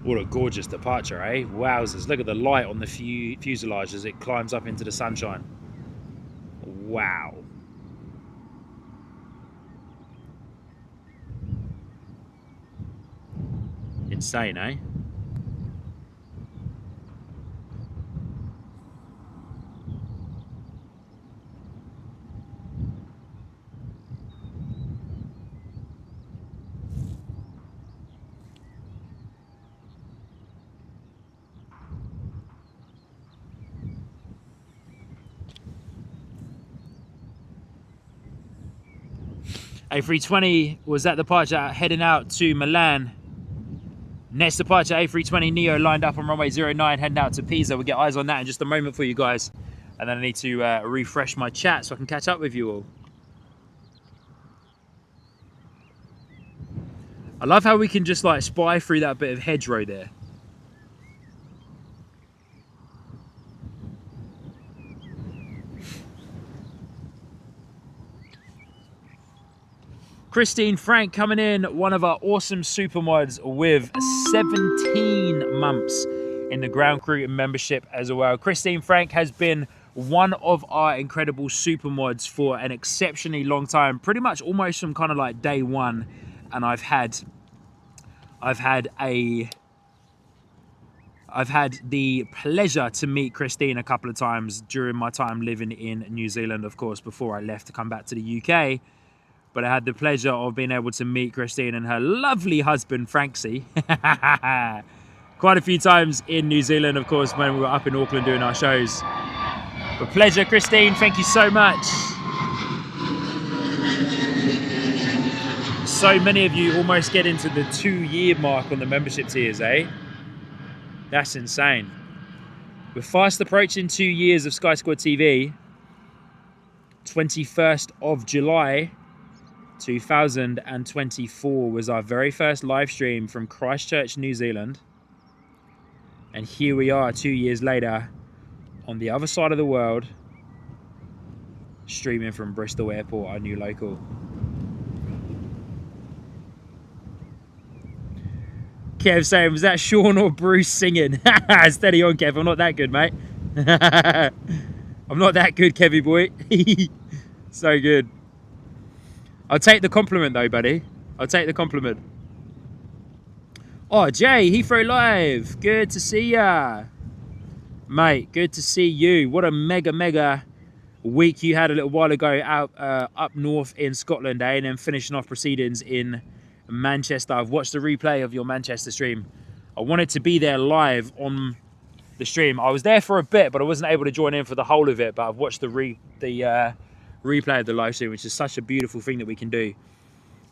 What a gorgeous departure, eh? Wowzers. Look at the light on the fuselage as it climbs up into the sunshine. Wow. Insane, eh? A320 was at departure heading out to Milan. Next departure, A320 Neo lined up on runway 09 heading out to Pisa. We'll get eyes on that in just a moment for you guys. And then I need to refresh my chat so I can catch up with you all. I love how we can just like spy through that bit of hedgerow there. Christine Frank coming in, one of our awesome supermods with 17 months in the ground crew membership as well. Christine Frank has been one of our incredible supermods for an exceptionally long time, pretty much almost from kind of like day one. And I've had the pleasure to meet Christine a couple of times during my time living in New Zealand, of course, before I left to come back to the UK. But I had the pleasure of being able to meet Christine and her lovely husband, Franksy, quite a few times in New Zealand, of course, when we were up in Auckland doing our shows. But pleasure, Christine. Thank you so much. So many of you almost get into the 2-year mark on the membership tiers, eh? That's insane. We're fast approaching 2 years of Sky Squad TV. 21st of July 2024 was our very first live stream from Christchurch, New Zealand. And here we are 2 years later on the other side of the world, streaming from Bristol Airport, our new local. Kev saying, was that Sean or Bruce singing? Steady on, Kev. I'm not that good, mate. I'm not that good, Kevy boy. So good. I'll take the compliment though, buddy. I'll take the compliment. Oh, Jay, Heathrow Live. Good to see ya. Mate, good to see you. What a mega week you had a little while ago out up north in Scotland, eh? And then finishing off proceedings in Manchester. I've watched the replay of your Manchester stream. I wanted to be there live on the stream. I was there for a bit, but I wasn't able to join in for the whole of it. But I've watched the replay of the live stream, which is such a beautiful thing that we can do.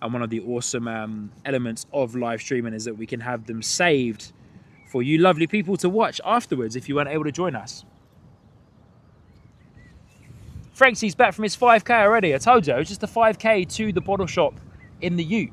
And one of the awesome elements of live streaming is that we can have them saved for you lovely people to watch afterwards if you weren't able to join us. Franksy's back from his 5k already. I told you, it was just a 5k to the bottle shop in the Ute.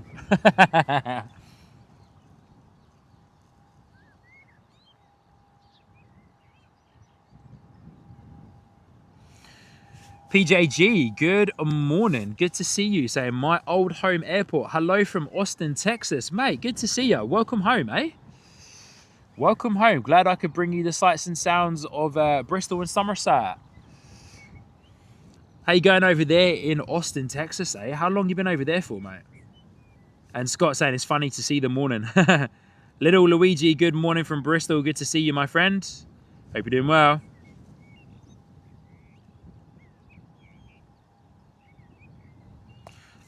PJG, good morning. Good to see you. Saying my old home airport. Hello from Austin, Texas. Mate, good to see you. Welcome home, eh? Welcome home. Glad I could bring you the sights and sounds of Bristol and Somerset. How you going over there in Austin, Texas, eh? How long you been over there for, mate? And Scott saying it's funny to see the morning. Little Luigi, good morning from Bristol. Good to see you, my friend. Hope you're doing well.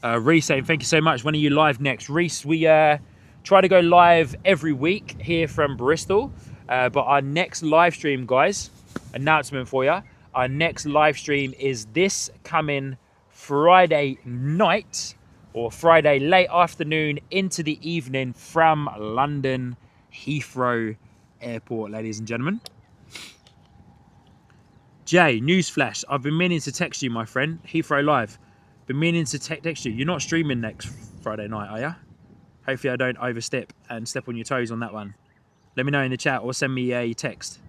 Reese saying, thank you so much. When are you live next? Reese, we try to go live every week here from Bristol. But our next live stream, guys, announcement for you. Our next live stream is this coming Friday night or Friday late afternoon into the evening from London Heathrow Airport, ladies and gentlemen. Jay, newsflash. I've been meaning to text you, my friend. Heathrow Live. Been meaning to text you. You're not streaming next Friday night, are you? Hopefully I don't overstep and step on your toes on that one. Let me know in the chat or send me a text.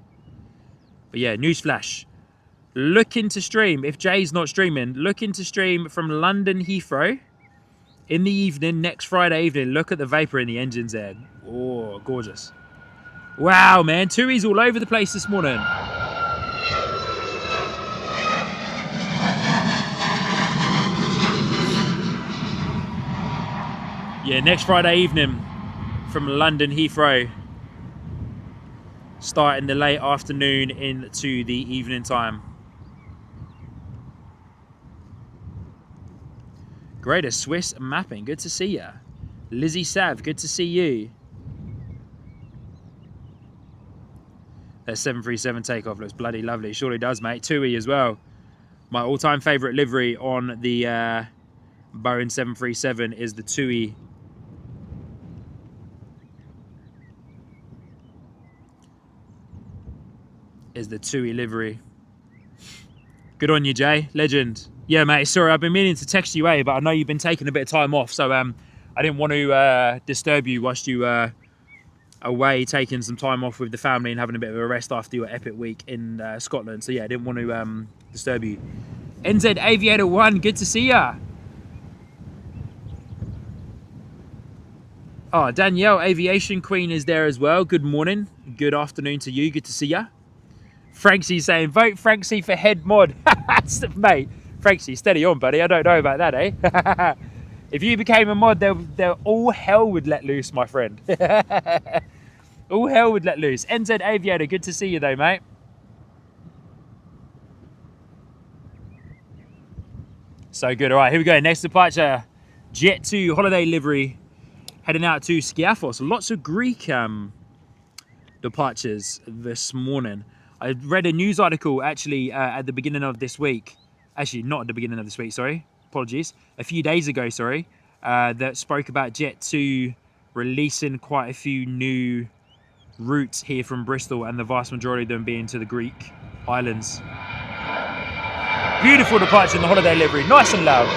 But yeah, newsflash. Looking to stream. If Jay's not streaming, looking to stream from London Heathrow in the evening, next Friday evening. Look at the vapour in the engines there. Oh, gorgeous. Wow, man. Tui's all over the place this morning. Yeah, next Friday evening from London Heathrow. Starting the late afternoon into the evening time. Greater Swiss mapping, good to see ya. Lizzie Sav, good to see you. That 737 takeoff looks bloody lovely. It surely does, mate. TUI as well. My all-time favourite livery on the Boeing 737 is the TUI. Is the TUI livery. Good on you, Jay. Legend. Yeah, mate. Sorry, I've been meaning to text you, but I know you've been taking a bit of time off, so I didn't want to disturb you whilst you away taking some time off with the family and having a bit of a rest after your epic week in Scotland. So yeah, I didn't want to disturb you. NZ Aviator 1, good to see ya. Oh, Danielle, Aviation Queen is there as well. Good morning. Good afternoon to you. Good to see ya. Franksy's saying, vote Franksy for head mod. Mate, Franksy, steady on, buddy. I don't know about that, eh? If you became a mod, they'll all hell would let loose, my friend. All hell would let loose. NZ Aviator, good to see you though, mate. So good. All right, here we go. Next departure, Jet 2 holiday livery, heading out to Skiathos. Lots of Greek departures this morning. I read a news article actually at the beginning of this week. Actually, not at the beginning of this week, sorry. Apologies. A few days ago, sorry. That spoke about Jet 2 releasing quite a few new routes here from Bristol, and the vast majority of them being to the Greek islands. Beautiful departure in the holiday livery. Nice and loud.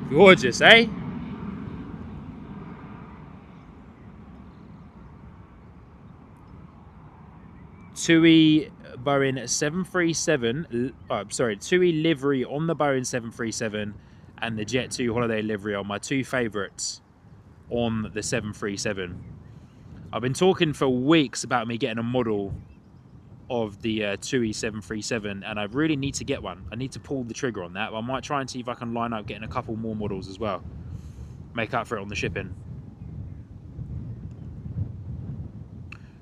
Woo! Gorgeous, eh? TUI Boeing 737, TUI livery on the Boeing 737 and the Jet 2 holiday livery are my two favourites on the 737. I've been talking for weeks about me getting a model of the TUI 737, and I really need to get one. I need to pull the trigger on that. I might try and see if I can line up getting a couple more models as well. Make up for it on the shipping.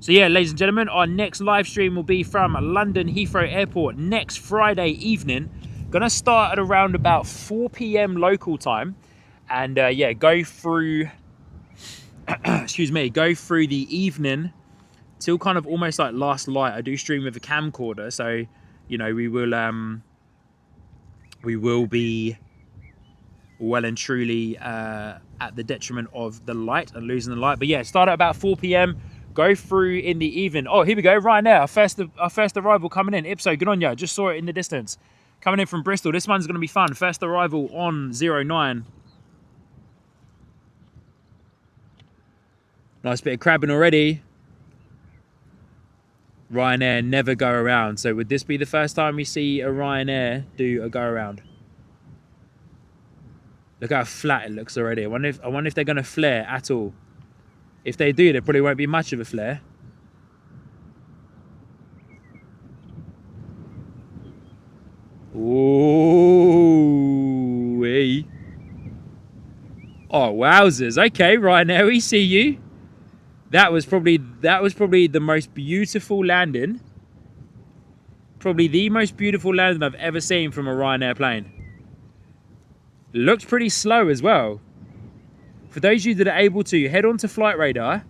So yeah, ladies and gentlemen, our next live stream will be from London Heathrow Airport next Friday evening. Gonna start at around about 4 PM local time, and yeah, go through excuse me, go through the evening till kind of almost like last light. I do stream with a camcorder, so you know we will be well and truly at the detriment of the light and losing the light. But yeah, start at about 4 PM. Go through in the evening. Oh, here we go. Right now, our first arrival coming in. Ipso, good on you. Just saw it in the distance. Coming in from Bristol. This one's going to be fun. First arrival on 09. Nice bit of crabbing already. Ryanair never go around. So would this be the first time we see a Ryanair do a go around? Look how flat it looks already. I wonder if they're going to flare at all. If they do, there probably won't be much of a flare. Ooh, hey. Oh, wowzers. Okay, right now we see you. That was probably the most beautiful landing. Probably the most beautiful landing I've ever seen from a Ryanair plane. Looked pretty slow as well. For those of you that are able to, head on to Flight Radar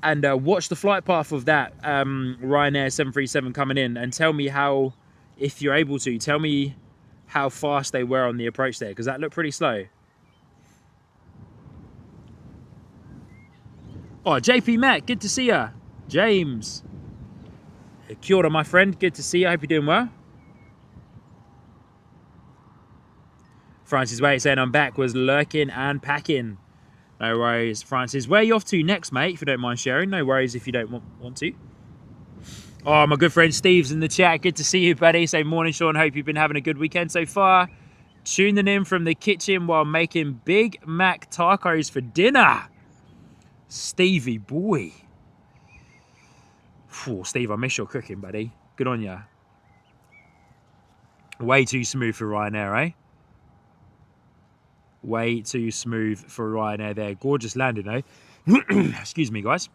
and watch the flight path of that Ryanair 737 coming in, and tell me how, if you're able to, tell me how fast they were on the approach there, because that looked pretty slow. Oh, JP Mac, good to see ya. James. Kia ora, my friend. Good to see you. I hope you're doing well. Francis Wait saying I'm back was lurking and packing. No worries, Francis. Where are you off to next, mate, if you don't mind sharing? No worries if you don't want to. Oh, my good friend Steve's in the chat. Good to see you, buddy. Say morning, Sean. Hope you've been having a good weekend so far. Tuning in from the kitchen while making Big Mac tacos for dinner. Stevie boy. Phew, Steve, I miss your cooking, buddy. Good on ya. Way too smooth for Ryanair, eh? Way too smooth for Ryanair there. Gorgeous landing, eh? Excuse me, guys.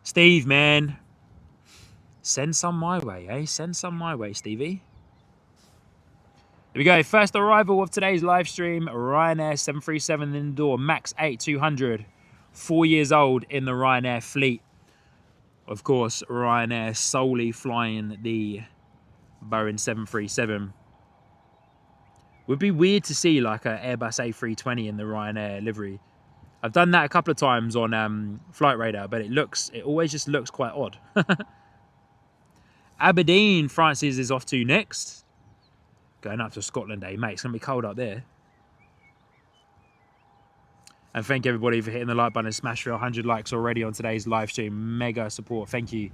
Steve, man. Send some my way, eh? Send some my way, Stevie. Here we go. First arrival of today's live stream. Ryanair 737 indoor MAX 8 200. 4 years old in the Ryanair fleet. Of course, Ryanair solely flying the Boeing 737. Would be weird to see like an Airbus A320 in the Ryanair livery. I've done that a couple of times on Flight Radar, but it always just looks quite odd. Aberdeen, Francis is off to next. Going up to Scotland, eh, mate? It's going to be cold up there. And thank everybody for hitting the like button and smash through 100 likes already on today's live stream. Mega support. Thank you.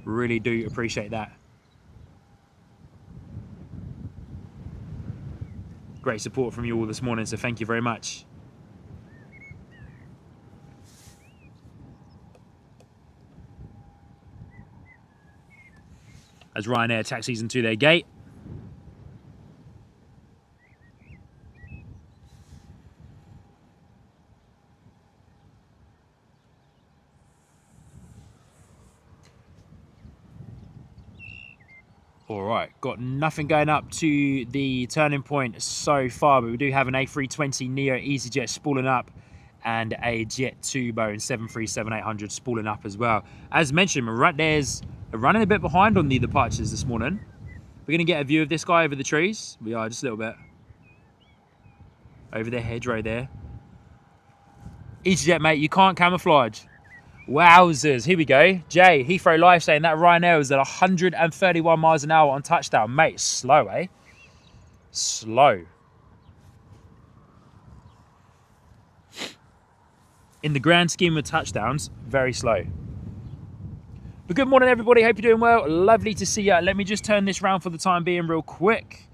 Really do appreciate that. Great support from you all this morning, so thank you very much. As Ryanair taxis into their gate. All right, got nothing going up to the turning point so far, but we do have an A320 Neo EasyJet spooling up and a Jet 2 Boeing 737-800 spooling up as well. As mentioned, there's running a bit behind on the departures this morning. We're going to get a view of this guy over the trees. We are just a little bit over the hedgerow there. EasyJet, mate, you can't camouflage. Wowzers, here we go. Jay, Heathrow Live saying that Ryanair was at 131 miles an hour on touchdown. Mate, slow, eh? Slow. In the grand scheme of touchdowns, very slow. But good morning, everybody. Hope you're doing well. Lovely to see you. Let me just turn this round for the time being real quick.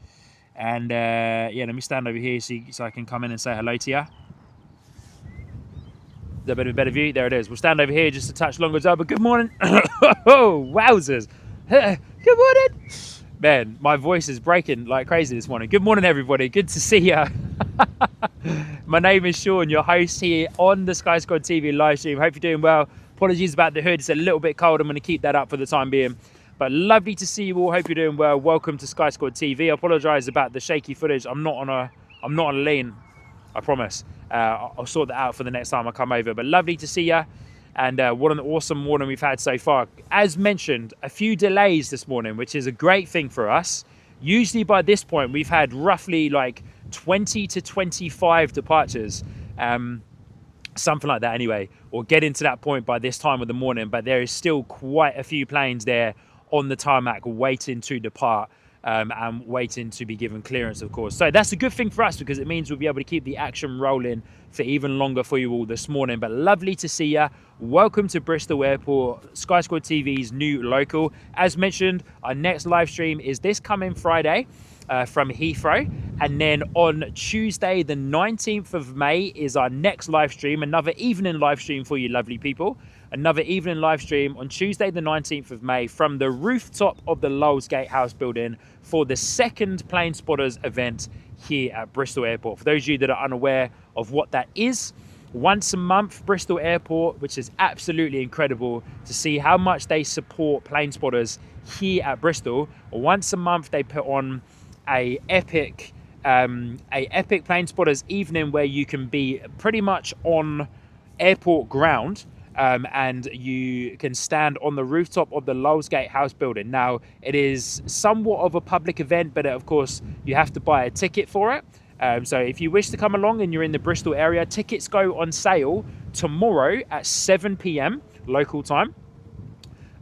And, yeah, let me stand over here so I can come in and say hello to you. A bit of a better view. There it is. We'll stand over here just a touch longer as well. But good morning. Oh, wowzers. Good morning. Man, my voice is breaking like crazy this morning. Good morning, everybody. Good to see you. My name is Sean, your host here on the Sky Squad TV live stream. Hope you're doing well. Apologies about the hood. It's a little bit cold. I'm going to keep that up for the time being. But lovely to see you all. Hope you're doing well. Welcome to Sky Squad TV. I apologise about the shaky footage. I'm not on a lean. I promise. I'll sort that out for the next time I come over. But lovely to see you. And what an awesome morning we've had so far. As mentioned, a few delays this morning, which is a great thing for us. Usually by this point, we've had roughly like 20 to 25 departures. Something like that anyway. Or getting to that point by this time of the morning. But there is still quite a few planes there on the tarmac waiting to depart. And waiting to be given clearance, of course. So that's a good thing for us because it means we'll be able to keep the action rolling for even longer for you all this morning. But lovely to see you. Welcome to Bristol Airport, Sky Squad TV's new local. As mentioned, our next live stream is this coming Friday from Heathrow. And then on Tuesday, the 19th of May is our next live stream, another evening live stream for you lovely people. Another evening live stream on Tuesday the 19th of May from the rooftop of the Lulls Gatehouse building for the second Plane Spotters event here at Bristol Airport. For those of you that are unaware of what that is, once a month, Bristol Airport, which is absolutely incredible to see how much they support Plane Spotters here at Bristol. Once a month, they put on a epic Plane Spotters evening where you can be pretty much on airport ground. And you can stand on the rooftop of the Lulls Gatehouse building. Now, it is somewhat of a public event, but of course, you have to buy a ticket for it. So if you wish to come along and you're in the Bristol area, tickets go on sale tomorrow at 7 p.m. local time.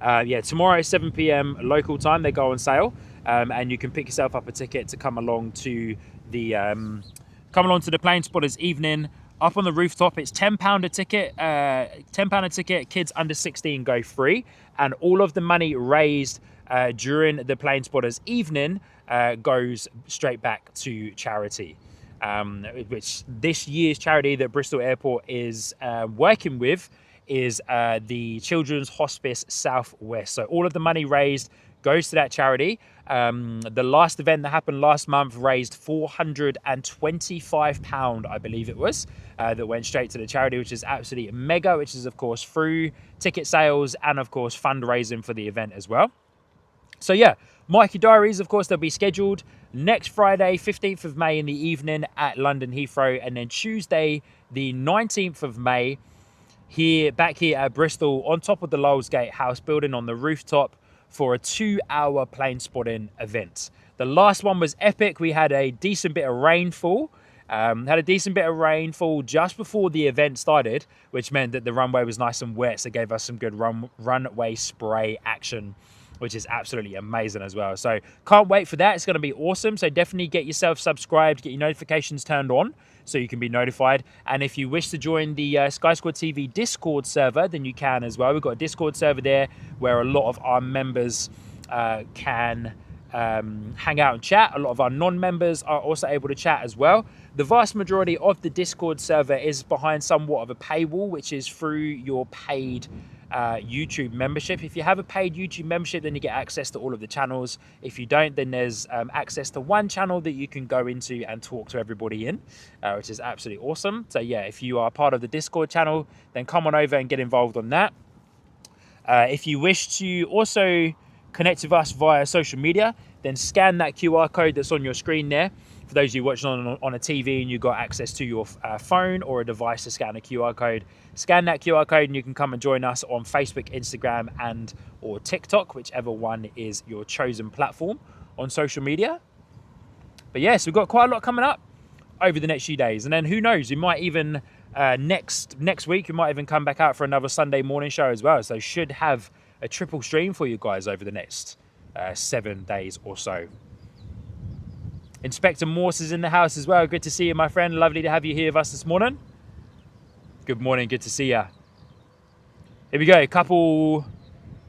Yeah, tomorrow at 7 p.m. local time, they go on sale. And you can pick yourself up a ticket to come along to the Plane Spotters evening up on the rooftop. It's £10 a ticket. £10 a ticket. Kids under 16 go free, and all of the money raised during the Plane Spotters evening goes straight back to charity. Which this year's charity that Bristol Airport is working with is the Children's Hospice Southwest. So all of the money raised goes to that charity. The last event that happened last month raised £425, I believe it was, that went straight to the charity, which is absolutely mega, which is, of course, through ticket sales and, of course, fundraising for the event as well. So, yeah, mark your diaries. Of course, they'll be scheduled next Friday, 15th of May in the evening at London Heathrow, and then Tuesday, the 19th of May, back here at Bristol, on top of the Lowell's Gate House building on the rooftop, for a 2-hour plane spotting event. The last one was epic. We had a decent bit of rainfall. Just before the event started, which meant that the runway was nice and wet, so it gave us some good runway spray action, which is absolutely amazing as well. So can't wait for that. It's going to be awesome. So definitely get yourself subscribed, get your notifications turned on so you can be notified. And if you wish to join the Sky Squad TV Discord server, then you can as well. We've got a Discord server there where a lot of our members can hang out and chat. A lot of our non-members are also able to chat as well. The vast majority of the Discord server is behind somewhat of a paywall, which is through your paid YouTube membership. If you have a paid YouTube membership, then you get access to all of the channels. If you don't, then there's access to one channel that you can go into and talk to everybody in, which is absolutely awesome. So yeah, if you are part of the Discord channel, then come on over and get involved on that. If you wish to also connect with us via social media, then scan that QR code that's on your screen there. For those of you watching on a TV and you've got access to your phone or a device to scan a QR code, scan that QR code and you can come and join us on Facebook, Instagram, and or TikTok, whichever one is your chosen platform on social media. But yes, we've got quite a lot coming up over the next few days. And then who knows, we might even, next week, we might even come back out for another Sunday morning show as well. So should have a triple stream for you guys over the next 7 days or so. Inspector Morse is in the house as well. Good to see you, my friend. Lovely to have you here with us this morning. Good morning. Good to see you. Here we go. Couple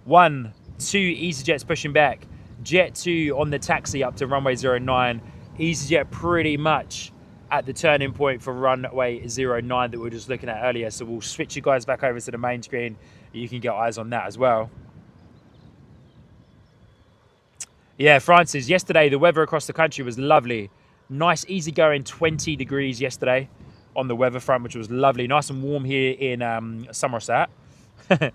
1, 2 EasyJets pushing back. Jet 2 on the taxi up to runway 09. EasyJet pretty much at the turning point for runway 09 that we were just looking at earlier. So we'll switch you guys back over to the main screen. You can get eyes on that as well. Yeah, Francis, yesterday the weather across the country was lovely. Nice, easygoing 20 degrees yesterday on the weather front, which was lovely. Nice and warm here in Somerset. But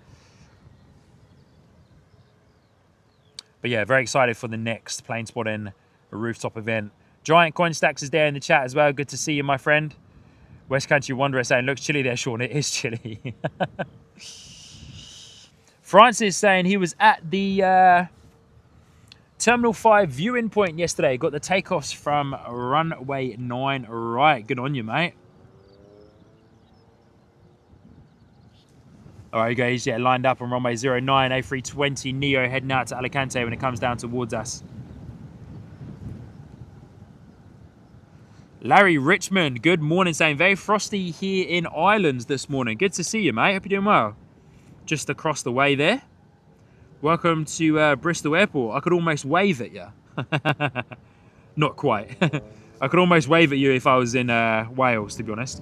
yeah, very excited for the next plane spotting rooftop event. Giant Coin Stacks is there in the chat as well. Good to see you, my friend. West Country Wanderer saying, looks chilly there, Sean. It is chilly. Francis saying he was at the Terminal 5 viewing point yesterday. Got the takeoffs from runway 9. Right, good on you, mate. All right, guys, yeah, lined up on runway 09, A320 Neo heading out to Alicante when it comes down towards us. Larry Richmond, good morning, saying very frosty here in Ireland this morning. Good to see you, mate. Hope you're doing well. Just across the way there. Welcome to Bristol Airport. I could almost wave at you. Not quite. I could almost wave at you if I was in Wales, to be honest.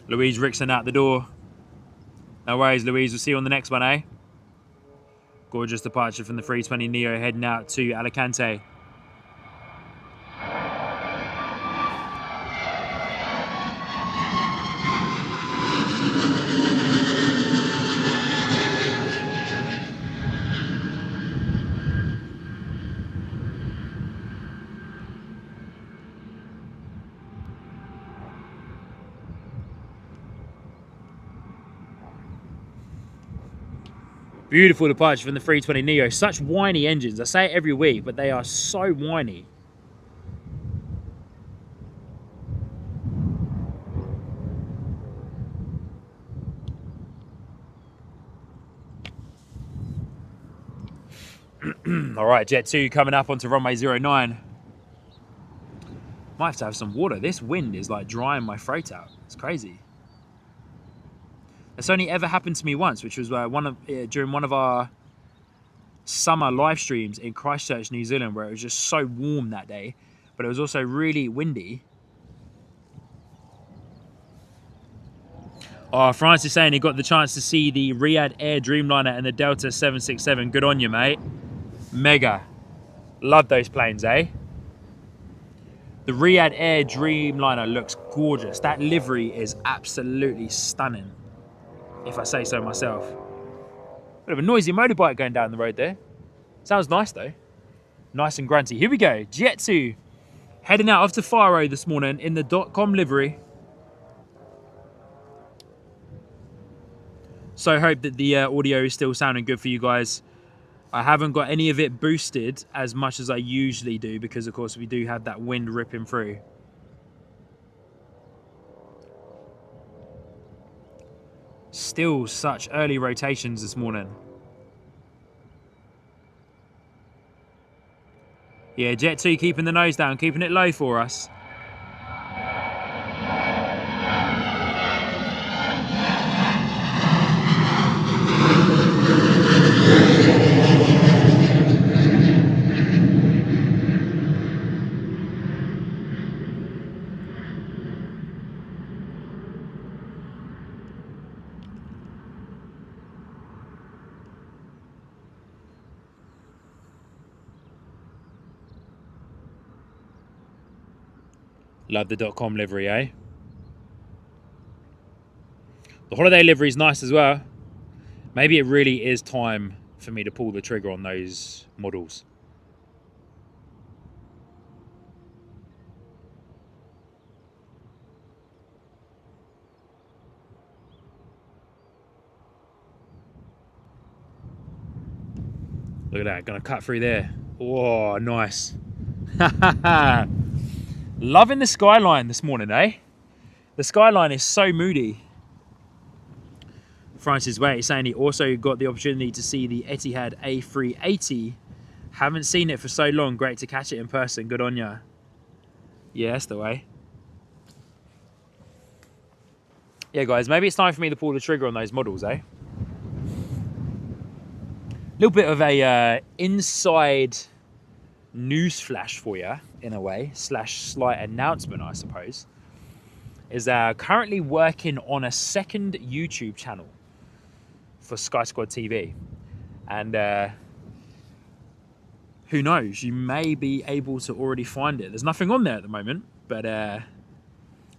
Louise Rickson out the door. No worries, Louise. We'll see you on the next one, eh? Gorgeous departure from the 320 Neo heading out to Alicante. Beautiful departure from the 320 Neo. Such whiny engines. I say it every week, but they are so whiny. All right, Jet 2 coming up onto runway 09. Might have to have some water. This wind is like drying my throat out. It's crazy. It's only ever happened to me once, which was during one of our summer live streams in Christchurch, New Zealand, where it was just so warm that day, but it was also really windy. Oh, France is saying he got the chance to see the Riyadh Air Dreamliner and the Delta 767. Good on you, mate. Mega. Love those planes, eh? The Riyadh Air Dreamliner looks gorgeous. That livery is absolutely stunning, if I say so myself. Bit of a noisy motorbike going down the road there. Sounds nice though. Nice and grunty. Here we go. Jet 2 heading out off to Faro this morning in the .com livery. So I hope that the audio is still sounding good for you guys. I haven't got any of it boosted as much as I usually do because of course we do have that wind ripping through. Still such early rotations this morning. Yeah, Jet 2 keeping the nose down, keeping it low for us. Love the .com livery, eh? The holiday livery is nice as well. Maybe it really is time for me to pull the trigger on those models. Look at that, gonna cut through there. Oh, nice. Loving the skyline this morning, eh? The skyline is so moody. Francis Way is saying he also got the opportunity to see the Etihad A380. Haven't seen it for so long. Great to catch it in person. Good on ya. Yeah, that's the way. Yeah, guys, maybe it's time for me to pull the trigger on those models, eh? Little bit of a inside news flash for you, in a way, / slight announcement, I suppose, is currently working on a second YouTube channel for Sky Squad TV. And who knows, you may be able to already find it. There's nothing on there at the moment, but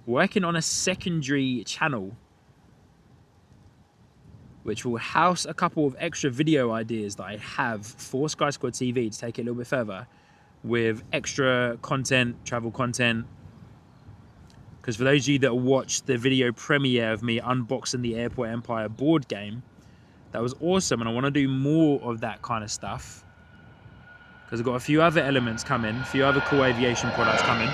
working on a secondary channel which will house a couple of extra video ideas that I have for Sky Squad TV to take it a little bit further, with extra content, travel content. Because for those of you that watched the video premiere of me unboxing the Airport Empire board game, that was awesome, and I want to do more of that kind of stuff. Because I've got a few other elements coming, a few other cool aviation products coming.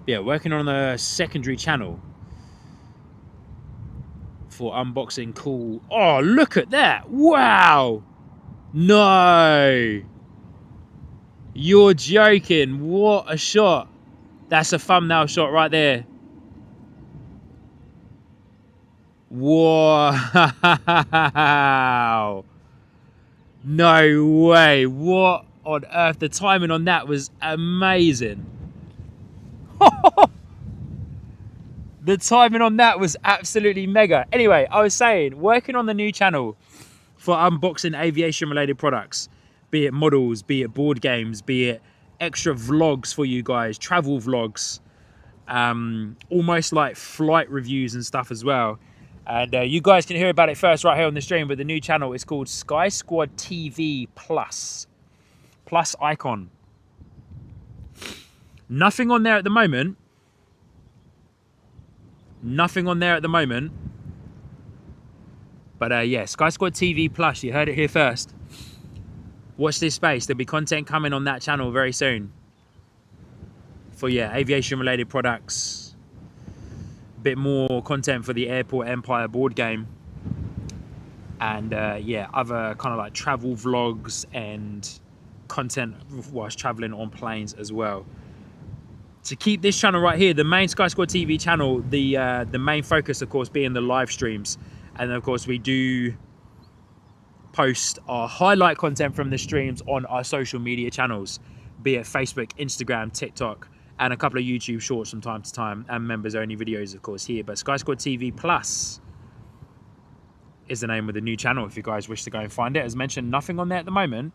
Yeah, working on a secondary channel for unboxing cool. Oh, look at that. Wow. No. You're joking. What a shot. That's a thumbnail shot right there. Wow. No way. What on earth? The timing on that was amazing. The timing on that was absolutely mega. Anyway, I was saying, working on the new channel for unboxing aviation related products, be it models, be it board games, be it extra vlogs for you guys, travel vlogs, almost like flight reviews and stuff as well. And you guys can hear about it first right here on the stream, but the new channel is called Sky Squad TV Plus. Plus icon. Nothing on there at the moment. Nothing on there at the moment. But yeah, Sky Squad TV Plus, you heard it here first. Watch this space. There'll be content coming on that channel very soon. For, yeah, aviation related products. A bit more content for the Airport Empire board game. And, yeah, other kind of like travel vlogs and content whilst traveling on planes as well. To keep this channel right here, the main Sky Squad TV channel, the main focus, of course, being the live streams. And, of course, we do post our highlight content from the streams on our social media channels, be it Facebook, Instagram, TikTok, and a couple of YouTube shorts from time to time, and members only videos, of course, here. But Sky Squad TV Plus is the name of the new channel if you guys wish to go and find it. As mentioned, nothing on there at the moment.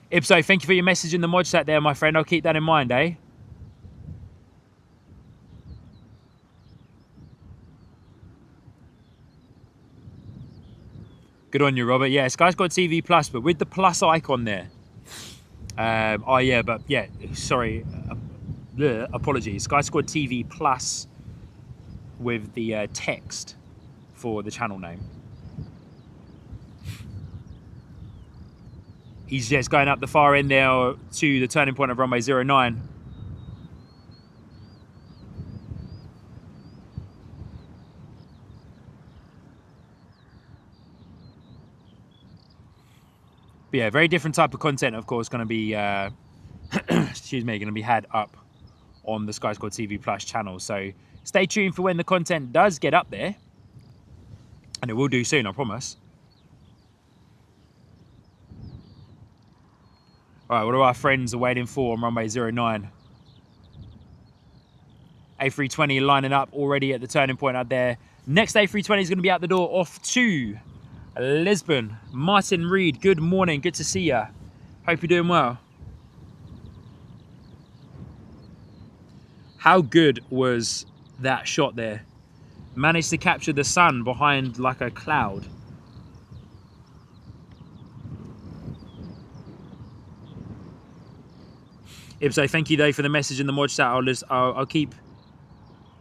Ipso, thank you for your message in the mod chat there, my friend. I'll keep that in mind, eh? Good on you, Robert. Yeah, Sky Squad TV Plus, but with the plus icon there. Oh, yeah, but yeah, sorry. Apologies. Sky Squad TV Plus with the text for the channel name. He's just going up the far end there to the turning point of runway 09. But yeah, very different type of content, of course, going to be, excuse me, going to be had up on the Sky Squad TV Plus channel. So stay tuned for when the content does get up there. And it will do soon, I promise. All right, what are our friends are waiting for on runway 09? A320 lining up already at the turning point out there. Next A320 is going to be out the door off to Lisbon. Martin Reed, good morning. Good to see you. Hope you're doing well. How good was that shot there? Managed to capture the sun behind like a cloud. Ibso, thank you though for the message in the mod chat. I'll keep,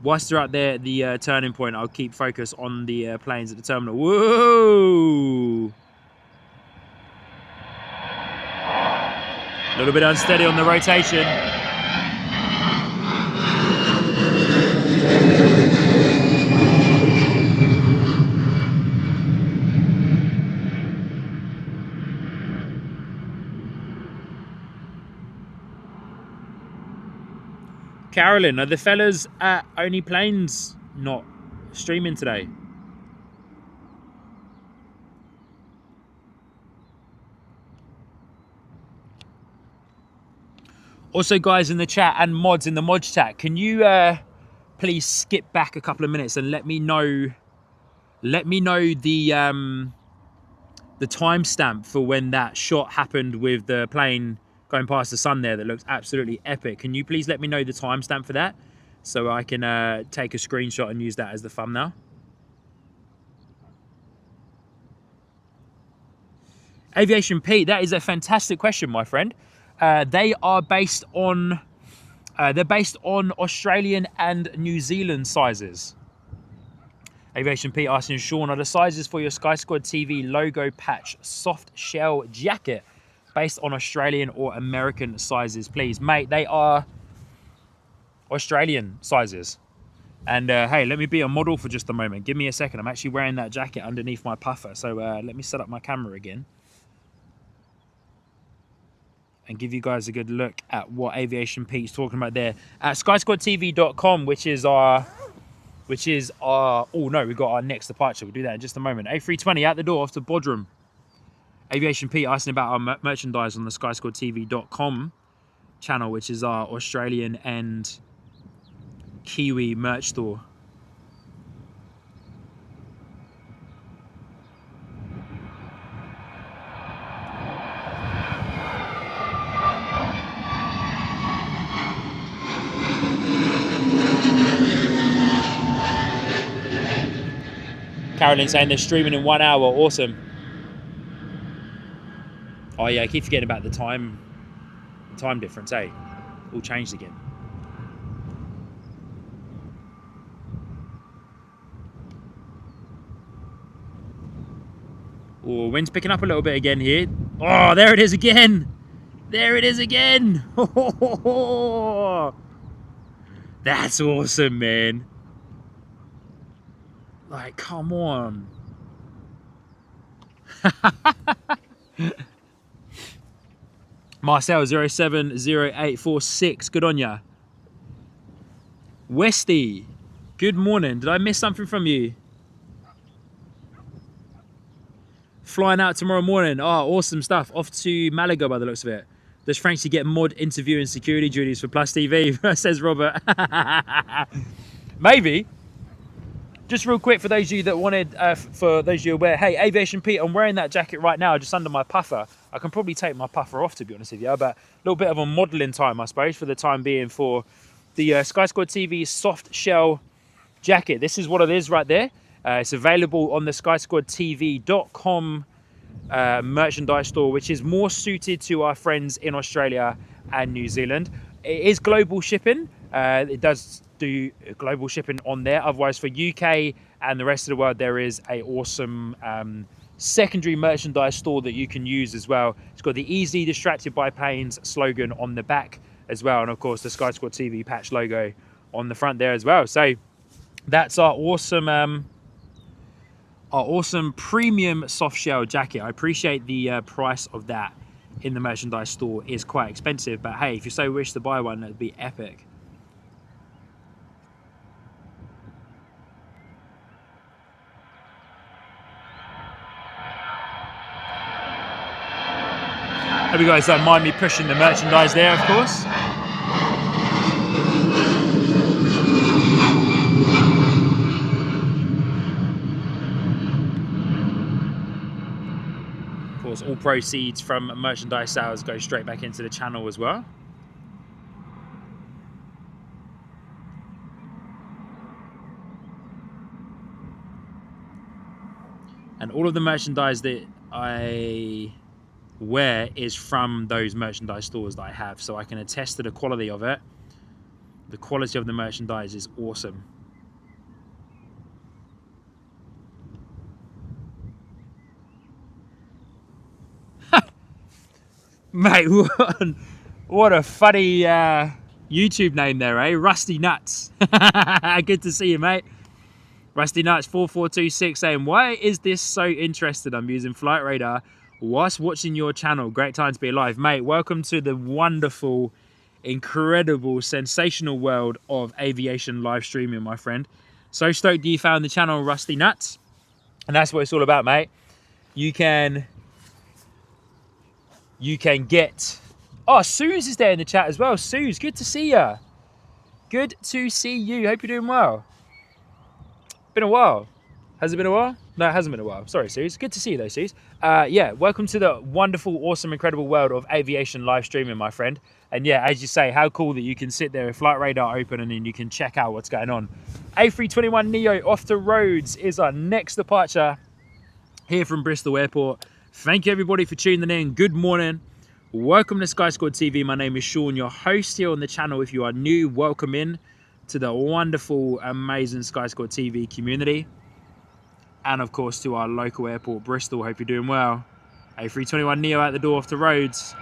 whilst they're out there at the turning point, I'll keep focus on the planes at the terminal. Whoa! A little bit unsteady on the rotation. Carolyn, are the fellas at Only Planes not streaming today? Also, guys in the chat and mods in the mod chat, can you please skip back a couple of minutes and let me know the timestamp for when that shot happened with the plane going past the sun there that looks absolutely epic. Can you please let me know the timestamp for that so I can take a screenshot and use that as the thumbnail? Aviation Pete, that is a fantastic question, my friend. They are based on they're based on Australian and New Zealand sizes. Aviation Pete asking Sean, are the sizes for your Sky Squad TV logo patch soft shell jacket based on Australian or American sizes, please? Mate, they are Australian sizes. And hey, let me be a model for just a moment. Give me a second. I'm actually wearing that jacket underneath my puffer. So let me set up my camera again and give you guys a good look at what Aviation Pete's talking about there. At skysquadtv.com, which is our, oh no, we've got our next departure. We'll do that in just a moment. A320 out the door off to Bodrum. Aviation Pete asking about our merchandise on the skysquadtv.com channel, which is our Australian and Kiwi merch store. Carolyn saying they're streaming in 1 hour. Awesome. Oh yeah, I keep forgetting about the time difference, eh? All changed again. Oh, wind's picking up a little bit again here. Oh, there it is again. There it is again. That's awesome, man. Like, come on. Marcel 070846. Good on ya. Westy, good morning. Did I miss something from you? Flying out tomorrow morning. Oh, awesome stuff. Off to Malaga by the looks of it. Does Frankie get mod interview and security duties for Plus TV? Says Robert. Maybe. Just real quick for those of you that wanted, for those of you aware, hey, Aviation Pete, I'm wearing that jacket right now just under my puffer. I can probably take my puffer off, to be honest with you, but a little bit of a modelling time, I suppose, for the time being for the Sky Squad TV soft shell jacket. This is what it is right there. It's available on the skysquadtv.com merchandise store, which is more suited to our friends in Australia and New Zealand. It is global shipping. It does do global shipping on there. Otherwise, for UK and the rest of the world, there is a awesome secondary merchandise store that you can use as well. It's got the easily distracted by planes slogan on the back as well, and of course the Sky Squad TV patch logo on the front there as well. So that's our awesome premium soft shell jacket. I appreciate the price of that in the merchandise store is quite expensive, but hey, if you so wish to buy one, that'd be epic. Hope you guys don't mind me pushing the merchandise there, of course. Of course, all proceeds from merchandise sales go straight back into the channel as well. And all of the merchandise that I wear is from those merchandise stores that I have, so I can attest to the quality of it. The quality of the merchandise is awesome. Mate, what a funny YouTube name there, eh? Rusty Nuts. Good to see you, mate. Rusty Nuts 4426 saying, why is this so interested? I'm using Flight Radar whilst watching your channel. Great time to be alive. Mate, welcome to the wonderful, incredible, sensational world of aviation live streaming, my friend. So stoked you found the channel Rusty Nuts. And that's what it's all about, mate. You can get... Oh, Suze is there in the chat as well. Suze, good to see you. Good to see you. Hope you're doing well. Been a while. Has it been a while? No, it hasn't been a while. Sorry, Suze. Good to see you though, Suze. Yeah, welcome to the wonderful, awesome, incredible world of aviation live streaming, my friend. And yeah, as you say, how cool that you can sit there with Flight Radar open and then you can check out what's going on. A321neo off to Rhodes is our next departure here from Bristol Airport. Thank you everybody for tuning in. Good morning. Welcome to Sky Squad TV. My name is Sean, your host here on the channel. If you are new, welcome in to the wonderful, amazing Sky Squad TV community. And of course to our local airport, Bristol. Hope you're doing well. A321neo out the door off to Rhodes.